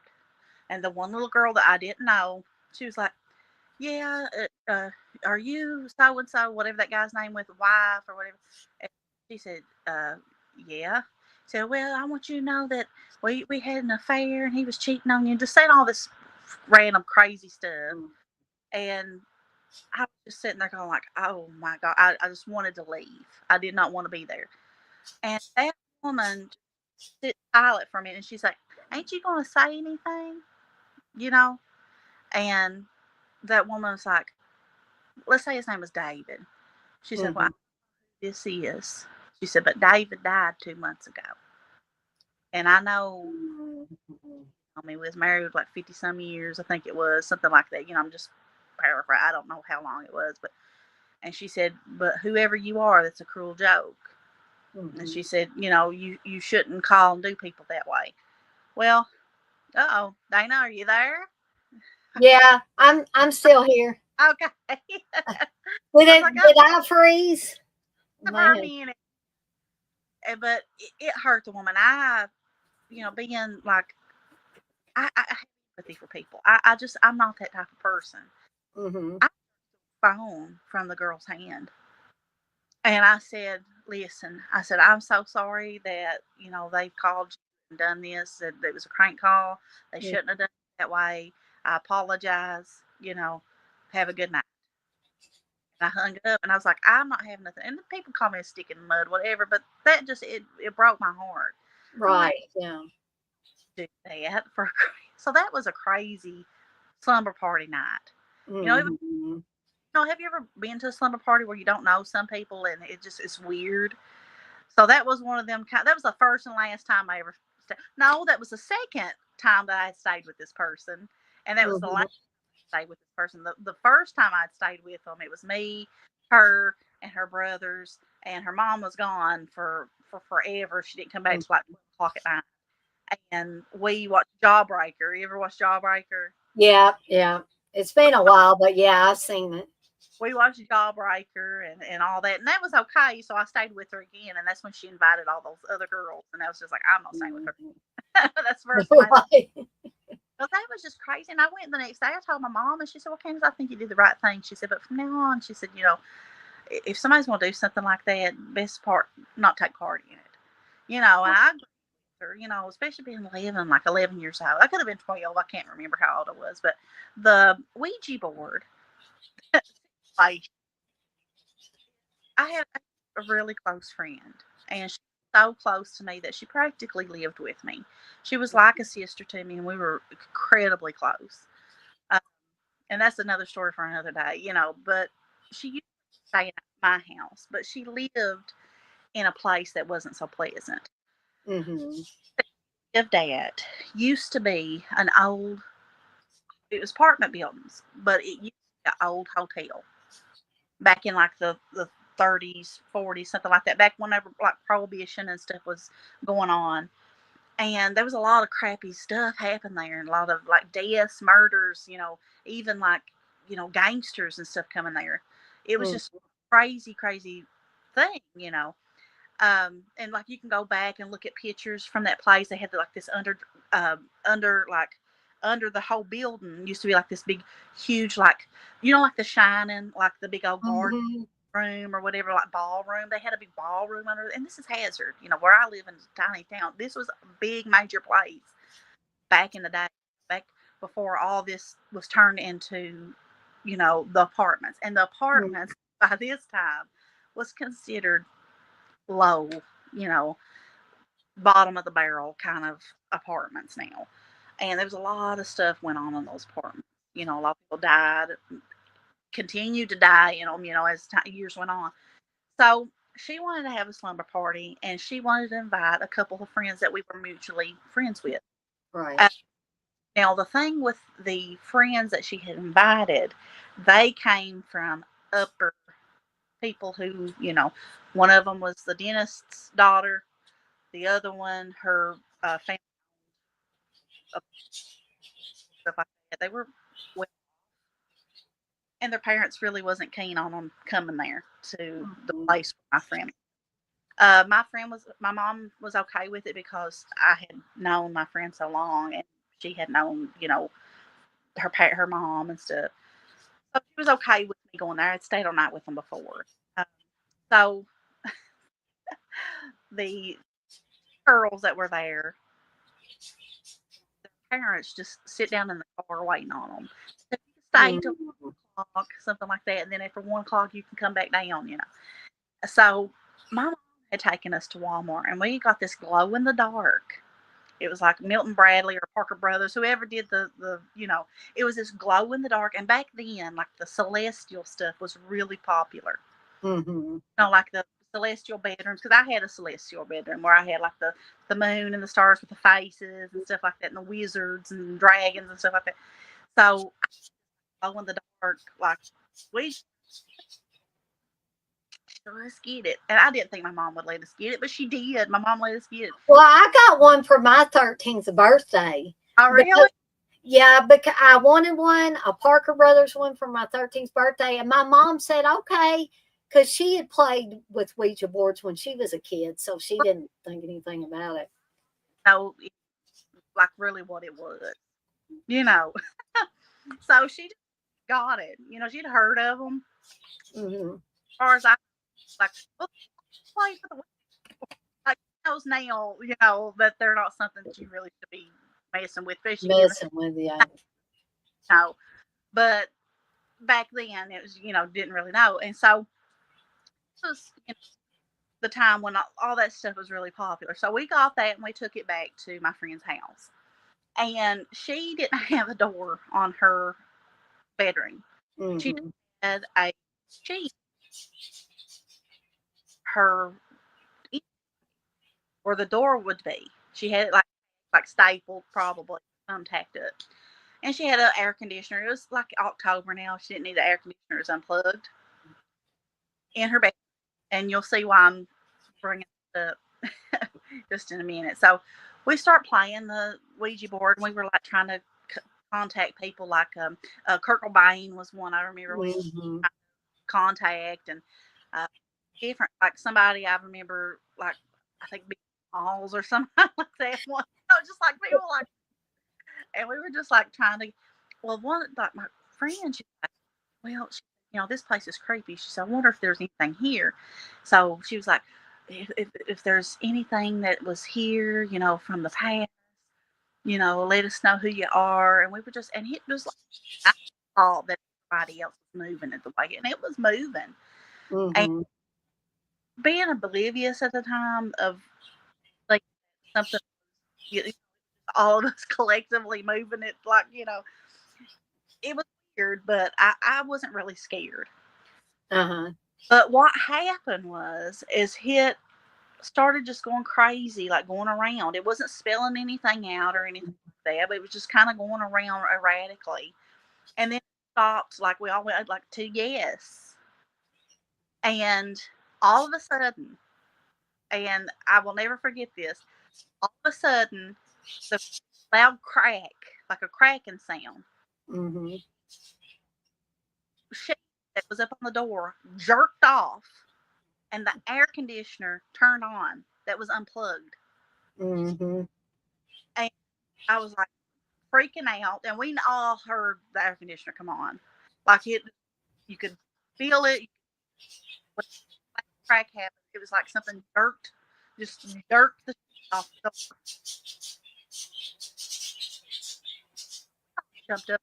And the one little girl that I didn't know, she was like, yeah, are you so and so, whatever that guy's name with, wife or whatever? And she said, yeah. Said, well, I want you to know that we had an affair and he was cheating on you, just saying all this random crazy stuff. And I was just sitting there going like, oh my God, I just wanted to leave. I did not want to be there. And that woman sit silent for a minute and she's like, ain't you going to say anything? You know? And that woman was like, let's say his name was David. She said, well, I Mhm. know who this is. She said, but David died 2 months ago. And I know, I mean, we was married like 50 some years, I think it was, something like that. I'm just paraphrasing. I don't know how long it was, but, and she said, but whoever you are, that's a cruel joke. And Mhm. she said, you shouldn't call and do people that way. Well, oh, Dana, are you there? Yeah, I'm still here. Okay. I Did was it like, did I freeze? never Man. meant it, but it hurt the woman. I, being like, I have empathy for people. I'm not that type of person. Mm-hmm. I phone from the girl's hand. And I said, listen, I said, I'm so sorry that, they've called you and done this. That it was a crank call. They Yeah. shouldn't have done it that way. I apologize. Have a good night. And I hung up and I was like, I'm not having nothing. And the people call me a stick in the mud, whatever. But that just, it broke my heart. I'm like, Right. Yeah. do that for so that was a crazy slumber party night. Even Mm-hmm. have you ever been to a slumber party where you don't know some people and it's weird? So that was one of them. That was the first and last time I ever. No, that was the second time that I had stayed with this person, and that was the Mm-hmm. last time I stayed with this person. The first time I'd stayed with them, it was me, her, and her brothers, and her mom was gone for forever. She didn't come back till like 12 o'clock at night, and we watched Jawbreaker. You ever watch Jawbreaker? Yeah. Yeah. It's been a while, but yeah, I've seen it. We watched Jawbreaker and all that, and that was okay. So I stayed with her again, and that's when she invited all those other girls, and I was just like, I'm not staying with her. That's the first and last. Right. But that was just crazy. And I went the next day. I told my mom, and she said, "Well, Candace, I think you did the right thing." She said, "But from now on," she said, if somebody's going to do something like that, best part not take part in it. And I agree with her. Especially being 11, like 11 years old. I could have been 12. I can't remember how old I was, but the Ouija board. Like I had a really close friend, and she was so close to me that she practically lived with me. She was like a sister to me, and we were incredibly close. Uh, and that's another story for another day, But she used to stay at my house, but she lived in a place that wasn't so pleasant. Mm-hmm. Lived at used to be an old. It was apartment buildings, but it used to be an old hotel back in like the 30s, 40s, something like that. Back whenever like prohibition and stuff was going on, and there was a lot of crappy stuff happened there, and a lot of like deaths, murders, even like gangsters and stuff coming there. It was just crazy, crazy thing. And like you can go back and look at pictures from that place. They had like this under the whole building used to be like this big, huge, like like The Shining, like the big old garden Mm-hmm. room or whatever, like ballroom. They had a big ballroom under it. And this is Hazard, where I live in a tiny town. This was a big major place back in the day, back before all this was turned into, the apartments. And the apartments by this time was considered low, you know, bottom of the barrel kind of apartments now. And there was a lot of stuff went on in those apartments. A lot of people died, continued to die, as years went on. So she wanted to have a slumber party, and she wanted to invite a couple of friends that we were mutually friends with. Right. Uh, Now, the thing with the friends that she had invited, they came from upper people who, one of them was the dentist's daughter, the other one, her family, stuff like that. They were, well, and their parents really wasn't keen on them coming there to the place where my friend. My mom was okay with it because I had known my friend so long, and she had known, her mom and stuff. So she was okay with me going there. I'd stayed all night with them before. Uh, so the girls that were there, their parents just sit down in the car waiting on them. So you can stay till 1 o'clock, something like that, and then after 1 o'clock you can come back down. So my mom had taken us to Walmart, and we got this glow in the dark. It was like Milton Bradley or Parker Brothers, whoever did it was this glow in the dark. And back then, like the celestial stuff was really popular. Mm-hmm. Like the celestial bedrooms, because I had a celestial bedroom where I had like the moon and the stars with the faces and stuff like that, and the wizards and dragons and stuff like that. So glow in the dark, like we let's get it. And I didn't think my mom would let us get it, but she did. My mom let us get it. Well, I got one for my 13th birthday. Oh, really? Because, yeah, because I wanted one, a Parker Brothers one for my 13th birthday. And my mom said, okay, because she had played with Ouija boards when she was a kid, so she didn't think anything about it. know like really what it was, you know. So she just got it. You know, she'd heard of them. Hmm. As far as I like, well, play for the like knows now, you know, that they're not something that you really should be messing with, especially given Messing with you. know. But back then, it was didn't really know, and so it was the time when all that stuff was really popular. So we got that and we took it back to my friend's house, and she didn't have a door on her bedroom. She Hmm. had a sheet her where the door would be. She had it like stapled, probably thumbtacked it. And she had an air conditioner. It was like October now. She didn't need the air conditioner. It was unplugged in her bed. And you'll see why I'm bringing it up just in a minute. So we start playing the Ouija board, and we were like trying to contact people. Like Kurt Cobain was one I remember we Hmm. contact, and uh, different like somebody I remember like I think Big Balls or something like that. One, just like people like, and we were just like trying to. Well, one like my friend, she's like, well, this place is creepy. She said, I wonder if there's anything here. So she was like, if there's anything that was here, from the past, let us know who you are. And we were just, and it was like, I thought that everybody else was moving at the way, and it was moving. And Hmm. being oblivious at the time of like something, you, all of us collectively moving it, like, it was weird, but I wasn't really scared. Uh-huh. But what happened is it started just going crazy, like going around. It wasn't spelling anything out or anything like that, but it was just kind of going around erratically. And then it stopped, like we all went like to yes. And all of a sudden, and I will never forget this, all of a sudden, the loud crack, like a cracking sound, Hmm. sheet that was up on the door jerked off, and the air conditioner turned on that was unplugged. Hmm. And I was like freaking out, and we all heard the air conditioner come on. Like you could feel it. When the crack happened, it was like something just jerked the sheet off the door. Jumped up.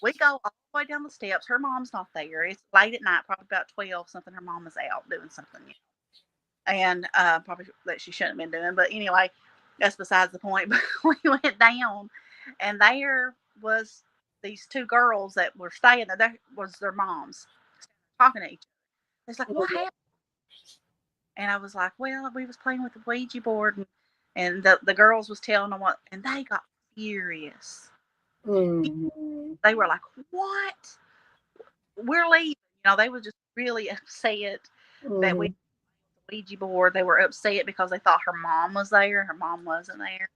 We go all the way down the steps. Her mom's not there. It's late at night, probably about 12 something. Her mom is out doing something, and probably that she shouldn't have been doing. But anyway, that's besides the point. But we went down, and there was these two girls that were staying there. That was their moms talking to each other. It's like, what happened? And I was like, well, we was playing with the Ouija board, and the girls was telling them what, and they got furious. Hmm. They were like, what? We're leaving. They were just really upset that we Hmm. Ouija board. They were upset because they thought her mom was there. Her mom wasn't there.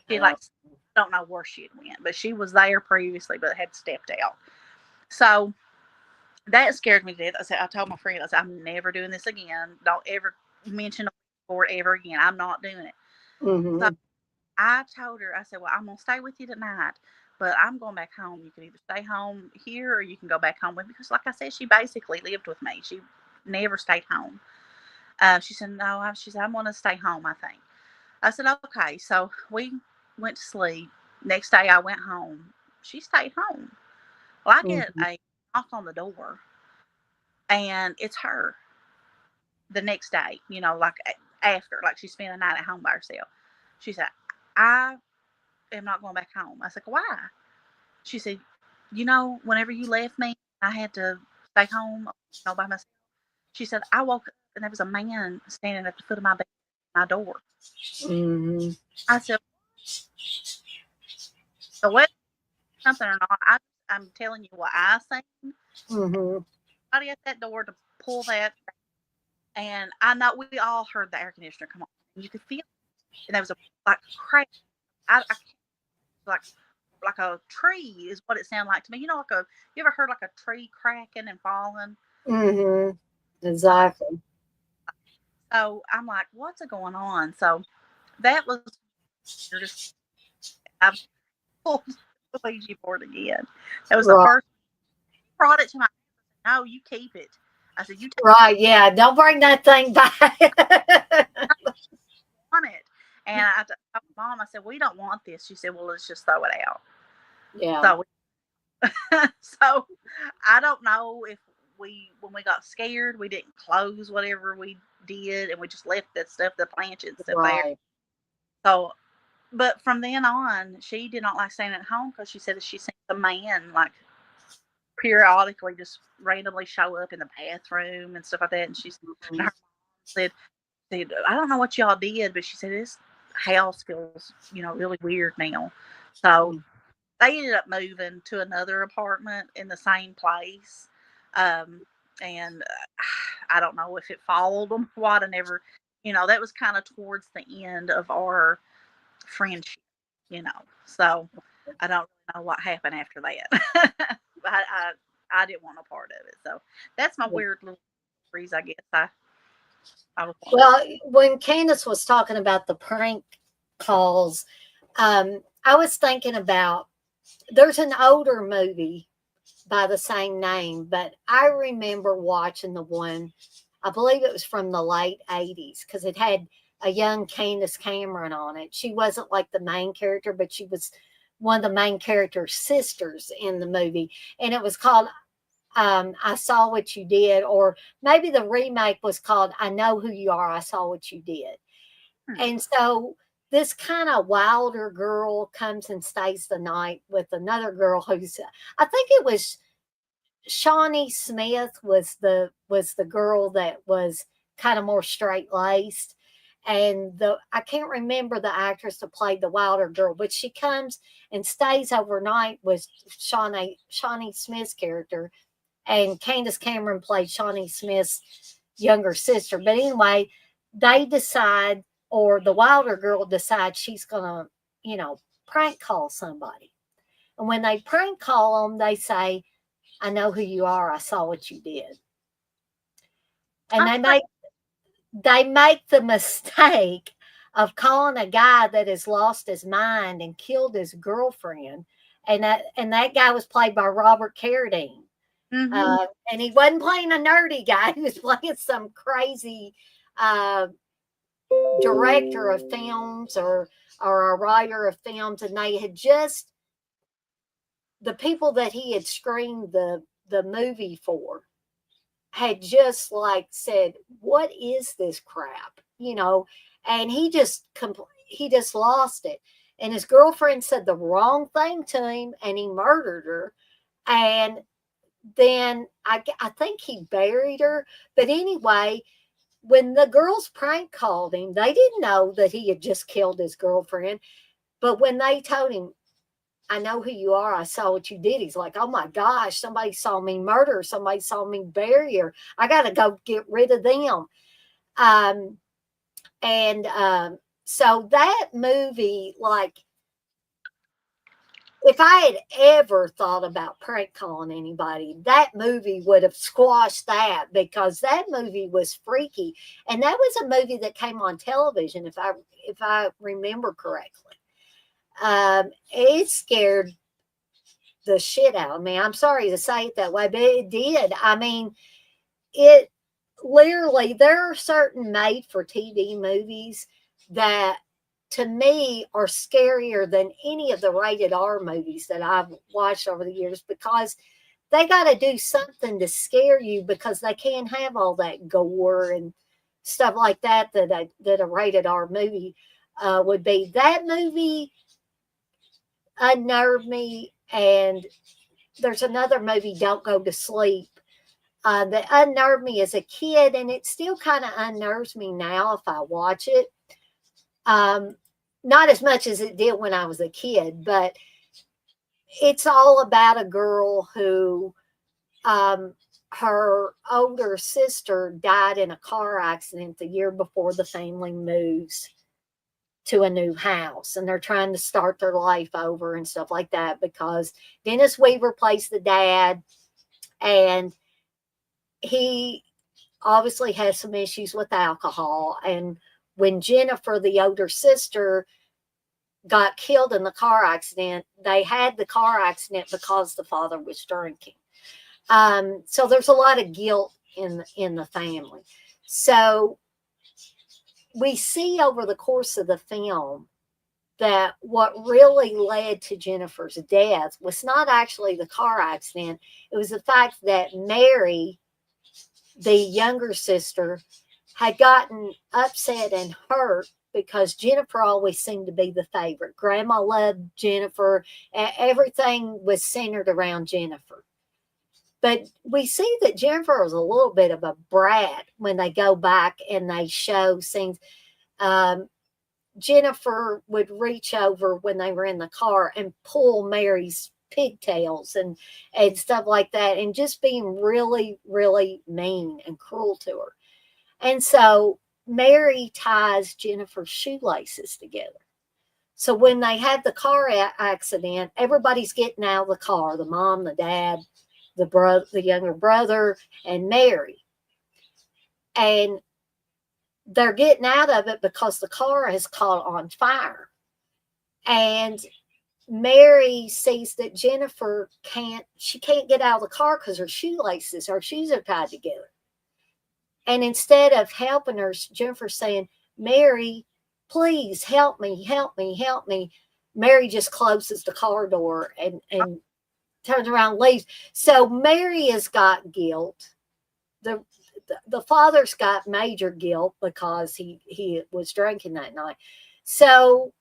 She Oh. like don't know where she had went, but she was there previously, but had stepped out. So that scared me to death. I told my friend, I said, I'm never doing this again. Don't ever mention a board ever again. I'm not doing it. So Hmm. I told her, I said, well, I'm gonna stay with you tonight, but I'm going back home. You can either stay home here or you can go back home with me. Because like I said, she basically lived with me. She never stayed home. She said, no, she said, I'm going to stay home, I think. I said, okay. So we went to sleep. Next day I went home. She stayed home. Well, I get Hmm. a knock on the door, and it's her the next day, like after, like she spent a night at home by herself. She said, I am not going back home. I said, why? She said, whenever you left me, I had to stay home, by myself. She said, I woke up and there was a man standing at the foot of my bed, my door. Hmm. I said, so what, something or not, I'm telling you what I seen. Hmm. Somebody at that door to pull that, and I know we all heard the air conditioner come on. And you could feel it. And there was a like crack. I like a tree is what it sounded like to me. Like you ever heard like a tree cracking and falling? Hmm. Exactly. So I'm like, what's going on? So that was the weirdest. I pulled the Ouija board again. That was the Right. first. Brought it to my. No, you keep it. I said, you take Right. Yeah. Don't bring that thing back. on it. And I told my mom, I said, we don't want this. She said, well, let's just throw it out. Yeah. So, so I don't know if when we got scared, we didn't close whatever we did, and we just left that stuff, the planchette and stuff there. Right. So, but from then on, she did not like staying at home because she said that she seen a man like periodically just randomly show up in the bathroom and stuff like that. And and her mom said, I don't know what y'all did, but she said this house feels, really weird now. So Mm. they ended up moving to another apartment in the same place. Um, and I don't know if it followed them or what. I never, that was kind of towards the end of our friendship, you know. So I don't know what happened after that. But I didn't want a part of it. So that's my Yeah. weird little stories, I guess. I was Well, when Candace was talking about the prank calls, I was thinking about there's an older movie by the same name, but I remember watching the one, I believe it was from the late 80s, because it had a young Candace Cameron on it. She wasn't like the main character, but she was one of the main character's sisters in the movie. And it was called I Saw What You Did, or maybe the remake was called I Know Who You Are, I Saw What You Did. And so this kind of wilder girl comes and stays the night with another girl who's, I think it was Shawnee Smith was the girl that was kind of more straight laced, and the I can't remember the actress that played the wilder girl, but she comes and stays overnight with Shawnee Smith's character, and Candace Cameron played Shawnee Smith's younger sister. But anyway, they decide, or the wilder girl decides she's gonna, prank call somebody, and when they prank call them, they say, I know who you are. I saw what you did. And I think they make the mistake of calling a guy that has lost his mind and killed his girlfriend. And that guy was played by Robert Carradine. mhm. And he wasn't playing a nerdy guy. He was playing some crazy uh, director of films, or a writer of films. And they had just, the people that he had screened the movie for had just like said, "What is this crap?" And he just lost it. And his girlfriend said the wrong thing to him, and he murdered her. And then I think he buried her. But anyway, when the girls prank called him, they didn't know that he had just killed his girlfriend. But when they told him, I know who you are. I saw what you did. He's like, oh my gosh, somebody saw me murder. Somebody saw me bury her. I got to go get rid of them. Um, and so that movie, like, if I had ever thought about prank calling anybody, that movie would have squashed that, because that movie was freaky. And that was a movie that came on television, if I remember correctly. It scared the shit out of me. I'm sorry to say it that way, but it did. I mean, it literally, there are certain made for TV movies that to me are scarier than any of the rated R movies that I've watched over the years, because they got to do something to scare you, because they can't have all that gore and stuff like that a rated R movie would be. That movie unnerved me. And there's another movie, Don't Go to Sleep, that unnerved me as a kid, and it still kind of unnerves me now if I watch it. Um, Not as much as it did when I was a kid, but it's all about a girl who, her older sister died in a car accident the year before the family moves to a new house, and they're trying to start their life over and stuff like that, because Dennis Weaver plays the dad, and he obviously has some issues with alcohol. And when Jennifer, the older sister, got killed in the car accident, they had the car accident because the father was drinking. So there's a lot of guilt in the family. So we see over the course of the film that what really led to Jennifer's death was not actually the car accident. It was the fact that Mary, the younger sister, had gotten upset and hurt because Jennifer always seemed to be the favorite. Grandma loved Jennifer. Everything was centered around Jennifer. But we see that Jennifer was a little bit of a brat when they go back and they show scenes. Jennifer would reach over when they were in the car and pull Mary's pigtails and stuff like that, and just being really, really mean and cruel to her. And so Mary ties Jennifer's shoelaces together. So when they had the car accident, everybody's getting out of the car, the mom, the dad, the younger brother, and Mary. And they're getting out of it because the car has caught on fire. And Mary sees that Jennifer can't get out of the car because her shoes are tied together. And instead of helping her, Jennifer's saying, Mary, please help me, help me, help me. Mary just closes the car door and turns around and leaves. So Mary has got guilt. The father's got major guilt because he was drinking that night. So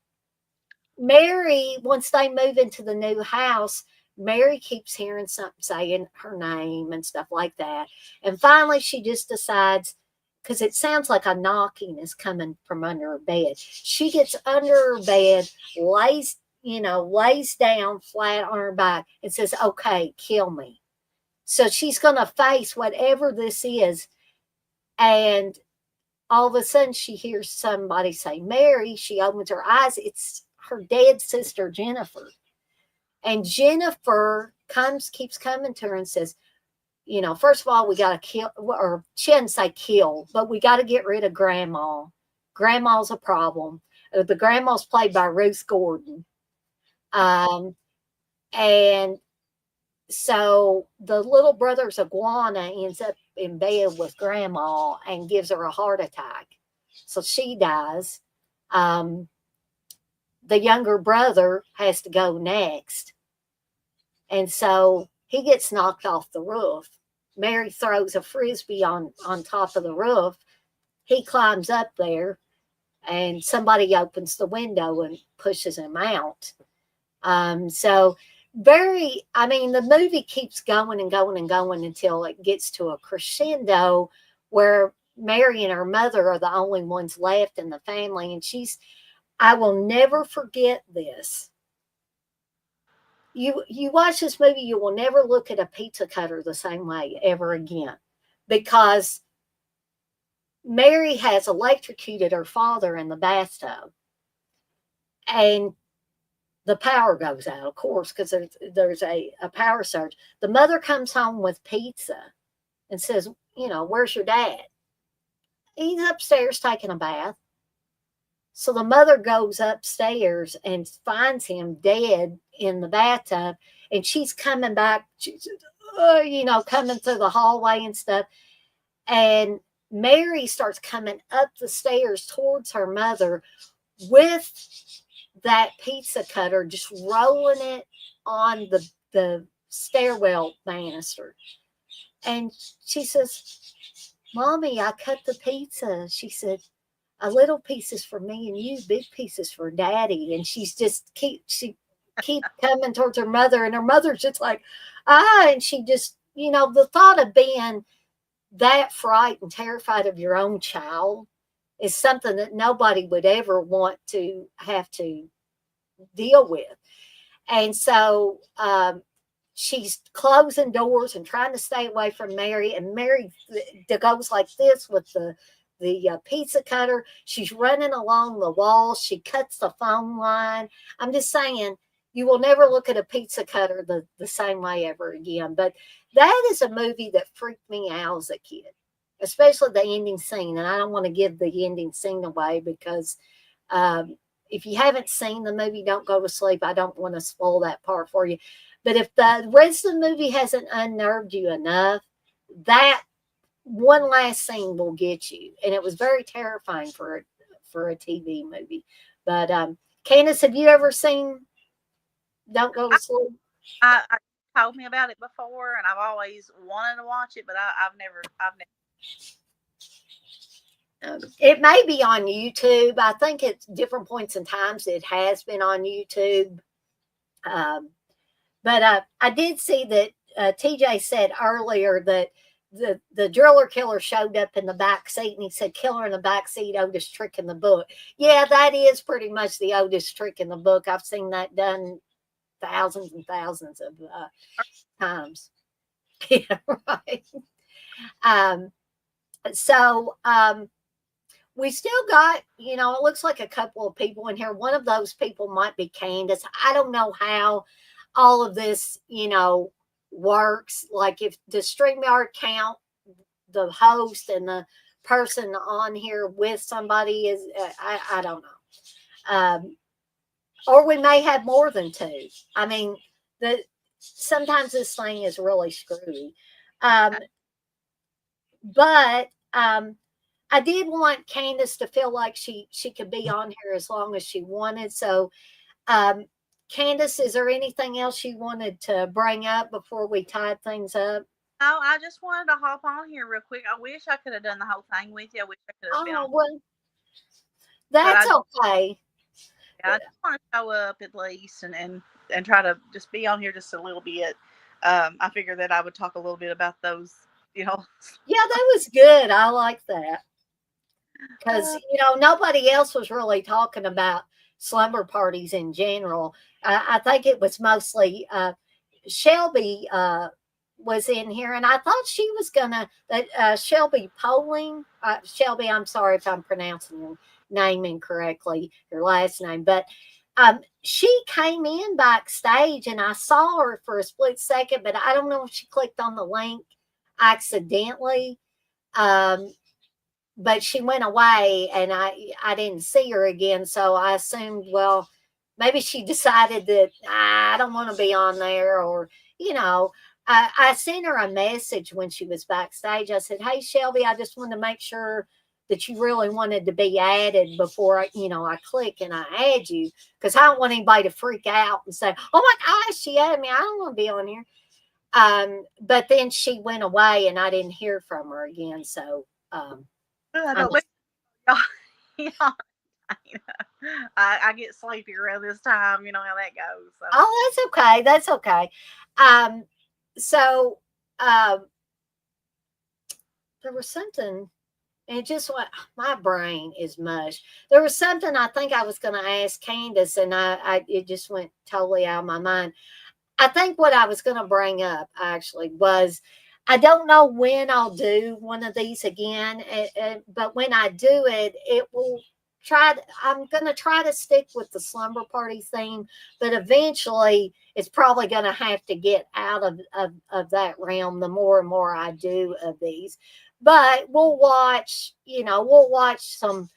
Mary, once they move into the new house, Mary keeps hearing something saying her name and stuff like that. And finally, she just decides, because it sounds like a knocking is coming from under her bed. She gets under her bed, lays down flat on her back and says, okay, kill me. So she's going to face whatever this is. And all of a sudden she hears somebody say, Mary. She opens her eyes. It's her dead sister, Jennifer. And Jennifer keeps coming to her and says, first of all, we got to kill, or she didn't say kill, but we got to get rid of Grandma. Grandma's a problem. The grandma's played by Ruth Gordon. And so the little brother's iguana ends up in bed with Grandma and gives her a heart attack. So she dies. The younger brother has to go next. And so he gets knocked off the roof. Mary throws a frisbee on top of the roof. He climbs up there and somebody opens the window and pushes him out. The movie keeps going and going and going until it gets to a crescendo where Mary and her mother are the only ones left in the family. And I will never forget this. You watch this movie, you will never look at a pizza cutter the same way ever again, because Mary has electrocuted her father in the bathtub, and the power goes out, of course, because there's a power surge. The mother comes home with pizza and says, where's your dad? He's upstairs taking a bath. So the mother goes upstairs and finds him dead in the bathtub, and she's coming back, coming through the hallway and stuff. And Mary starts coming up the stairs towards her mother with that pizza cutter, just rolling it on the stairwell banister. And she says, Mommy, I cut the pizza. She said, a little piece is for me and you, big pieces for Daddy. And she keep coming towards her mother, and her mother's just like, and she just, the thought of being that frightened, terrified of your own child is something that nobody would ever want to have to deal with. And so she's closing doors and trying to stay away from Mary, and Mary goes like this with the pizza cutter. She's running along the wall. She cuts the phone line. I'm just saying, you will never look at a pizza cutter the same way ever again. But that is a movie that freaked me out as a kid. especially the ending scene. And I don't want to give the ending scene away because if you haven't seen the movie, don't go to sleep. I don't want to spoil that part for you. But if the rest of the movie hasn't unnerved you enough, that one last scene will get you. And it was very terrifying for a TV movie. But Candace, have you ever seen Don't Go to Sleep? I told me about it before, and I've always wanted to watch it, but I've never. It may be on YouTube. I think at different points in times it has been on YouTube. But I did see that TJ said earlier that the driller killer showed up in the back seat, and he said, "Killer in the back seat, oldest trick in the book." Yeah, that is pretty much the oldest trick in the book. I've seen that done thousands and thousands of times. Yeah, right. So we still got, it looks like a couple of people in here. One of those people might be Candace. I don't know how all of this, works. Like if the StreamYard count the host and the person on here with somebody is, I don't know. Or we may have more than two. I mean, sometimes this thing is really screwy. But I did want Candace to feel like she could be on here as long as she wanted. So, Candace, is there anything else you wanted to bring up before we tied things up? No, I just wanted to hop on here real quick. I wish I could have done the whole thing with you. I wish I could have been Oh, on. well, that's okay. I just want to show up at least and try to just be on here just a little bit. I figured that I would talk a little bit about those, Yeah, that was good. I like that. Because, nobody else was really talking about slumber parties in general. I think it was mostly Shelby was in here, and I thought she was gonna Shelby Poling. Shelby, I'm sorry if I'm pronouncing your name incorrectly, your last name, but she came in backstage, and I saw her for a split second, but I don't know if she clicked on the link accidentally. But she went away, and I didn't see her again, so I assumed, well, maybe she decided that I don't want to be on there, or I sent her a message when she was backstage. I said, "Hey Shelby, I just wanted to make sure that you really wanted to be added before I click and I add you, because I don't want anybody to freak out and say, oh my gosh, she added me, I don't want to be on here." But then she went away, and I didn't hear from her again, so I get sleepy around this time. You know how that goes. So. Oh, that's okay. That's okay. So there was something, and it just went, my brain is mush. There was something I think I was going to ask Candace, and it just went totally out of my mind. I think what I was going to bring up actually was, I don't know when I'll do one of these again, but when I do it, I'm going to try to stick with the slumber party theme, but eventually it's probably going to have to get out of that realm the more and more I do of these. But we'll watch some,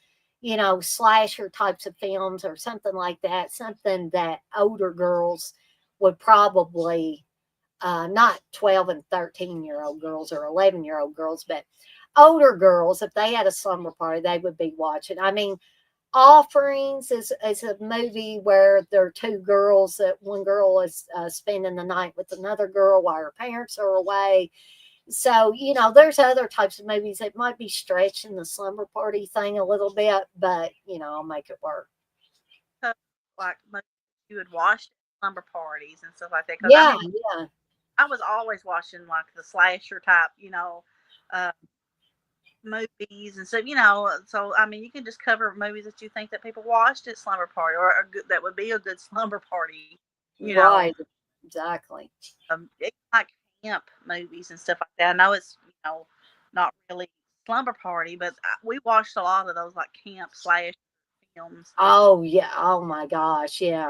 slasher types of films or something like that, something that older girls would probably, not 12 and 13-year-old girls or 11-year-old girls, but older girls, if they had a slumber party, they would be watching. I mean, Offerings is a movie where there are two girls, that one girl is spending the night with another girl while her parents are away. So, there's other types of movies that might be stretching the slumber party thing a little bit, but, I'll make it work. So, like, you would watch slumber parties and stuff like that. Yeah, yeah. I was always watching, like, the slasher type, movies and stuff, so I mean, you can just cover movies that you think that people watched at slumber party, or that would be a good slumber party, right? Exactly. It's like camp movies and stuff like that. I know it's not really slumber party, but we watched a lot of those like camp slash films. Oh yeah! Oh my gosh! Yeah.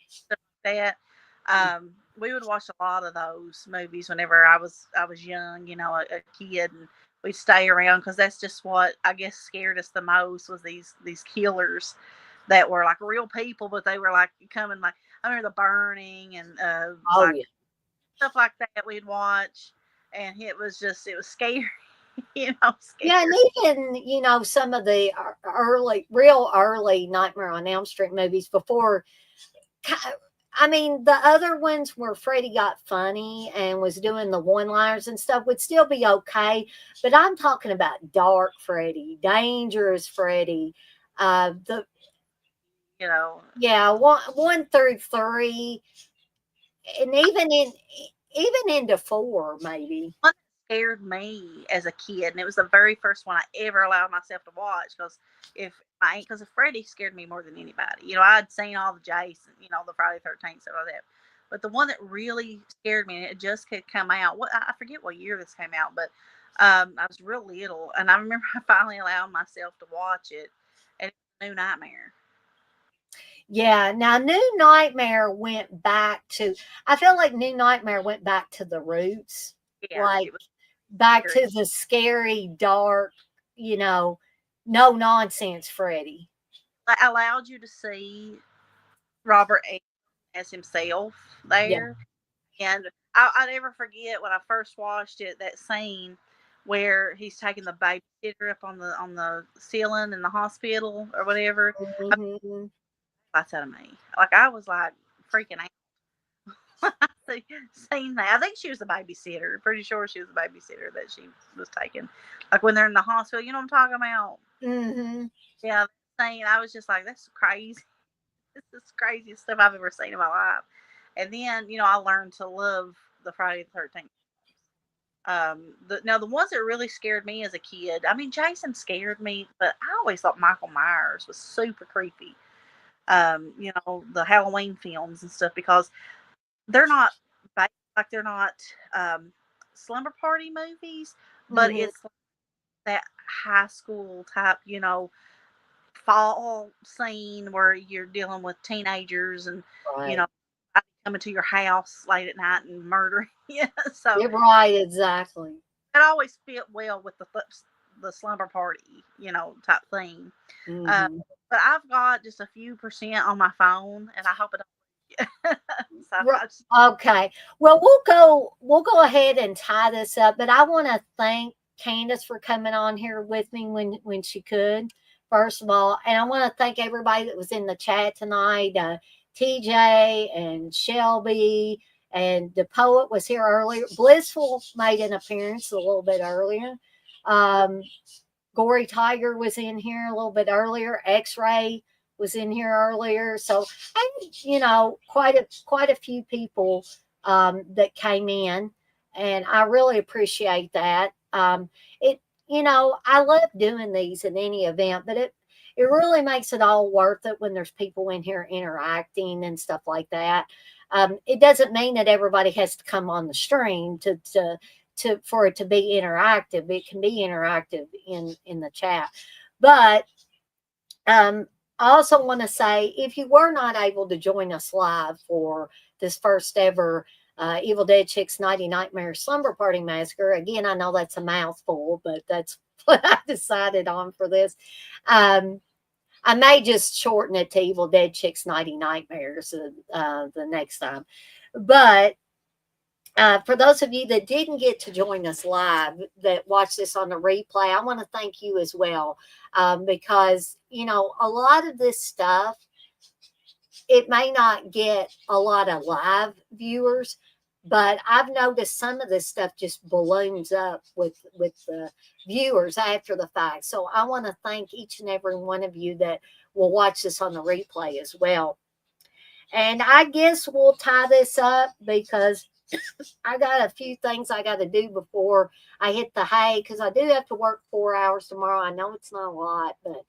Stuff like that. We would watch a lot of those movies whenever I was young, a kid, and we'd stay around because that's just what I guess scared us the most was these killers that were like real people, but they were like coming like I remember the burning and Oh like yeah. stuff like that we'd watch, and it was scary, Yeah, and scary. even, some of the real early Nightmare on Elm Street movies before, ki I mean, the other ones where Freddy got funny and was doing the one-liners and stuff would still be okay, but I'm talking about Dark Freddy, Dangerous Freddy, the You know, yeah, 1 through 3, and even into 4 maybe. one that scared me as a kid, and it was the very first one I ever allowed myself to watch because because Freddy scared me more than anybody. I'd seen all the Jason, the Friday 13th stuff like that. But the one that really scared me, and it just could come out. What I forget what year this came out, but I was real little, and I remember I finally allowed myself to watch it, and it was New Nightmare. Yeah, now New Nightmare went back to I feel like New Nightmare went back to the roots, Yeah, like it was back scary. to the scary, dark, you know, no nonsense Freddy. I allowed you to see Robert as himself Yeah. there. And I never forget when I first watched it, that scene where he's taking the babysitter up on the ceiling in the hospital or whatever. I Mhm. that's out of me. Like I was like freaking out. Seeing that. I think she was the babysitter. Pretty sure she was the babysitter that she was taking. Like when they're in the hospital, you know what I'm talking about? Mhm. Yeah, that scene. I was just like, that's crazy. This is the craziest stuff I've ever seen in my life. And then, I learned to love the Friday the 13th. Now the ones that really scared me as a kid, I mean, Jason scared me, but I always thought Michael Myers was super creepy. The Halloween films and stuff because they're not they're not um, slumber party movies, but Mhm. it's like that high school type, fall scene where you're dealing with teenagers and you Right. know coming to your house late at night and murdering you. So You're right, exactly. it always fit well with the slumber party, type thing. Uh, Mhm. but I've got just a few percent on my phone, and I hope it don't. So Ri I just, Okay. Well, we'll go ahead and tie this up, but I wanna thank Candace for coming on here with me when she could, first of all, and I wanna thank everybody that was in the chat tonight, TJ and Shelby, and the poet was here earlier. Blissful made an appearance a little bit earlier. Um, Gory Tiger was in here a little bit earlier. X-Ray was in here earlier. So, quite a few people that came in, and I really appreciate that. I love doing these in any event, but it really makes it all worth it when there's people in here interacting and stuff like that. It doesn't mean that everybody has to come on the stream to for it to be interactive. It can be interactive in the chat, but um, I also want to say if you were not able to join us live for this first ever Evil Dead Chicks Nighty Nightmare Slumber Party Massacre, again, I know that's a mouthful, but that's what I decided on for this. Um, I may just shorten it to Evil Dead Chicks Nighty Nightmares the next time. But for those of you that didn't get to join us live, that watch this on the replay, I want to thank you as well, because a lot of this stuff it may not get a lot of live viewers, but I've noticed some of this stuff just balloons up with the viewers after the fact. So I want to thank each and every one of you that will watch this on the replay as well. And I guess we'll tie this up because I got a few things I got to do before I hit the hay because I do have to work 4 hours tomorrow. I know it's not a lot, but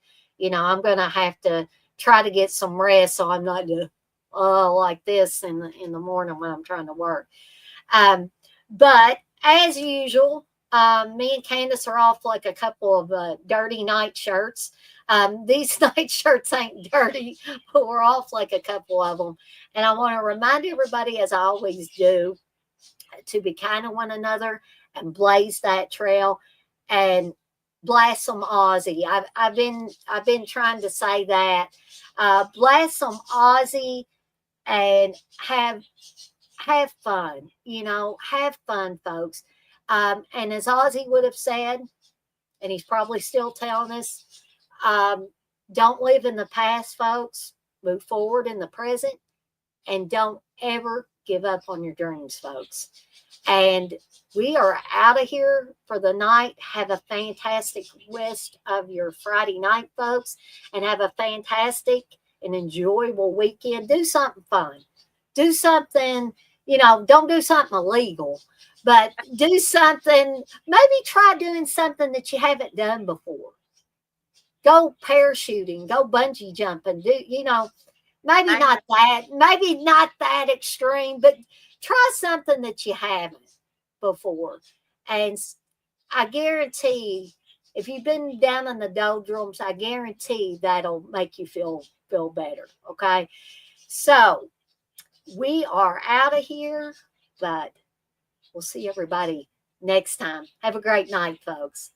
I'm gonna have to try to get some rest so I'm not like this in the morning when I'm trying to work. But as usual, me and Candace are off like a couple of dirty night shirts. These night shirts ain't dirty, but we're off like a couple of them. And I want to remind everybody, as I always do, to be kind to one another and blaze that trail. and blast some Aussie. I've been trying to say that. Blast some Aussie and have fun. Have fun, folks. And as Ozzy would have said, and he's probably still telling us, don't live in the past, folks. Move forward in the present, and don't ever give up on your dreams, folks. And we are out of here for the night. Have a fantastic rest of your Friday night, folks, and have a fantastic and enjoyable weekend. Do something fun. Do something, don't do something illegal, but do something. Maybe try doing something that you haven't done before. Go parachuting, go bungee jumping. Maybe not that extreme, but try something that you haven't before. And I guarantee, if you've been down in the doldrums, I guarantee that'll make you feel better. Okay. So we are out of here, but we'll see everybody next time. Have a great night, folks.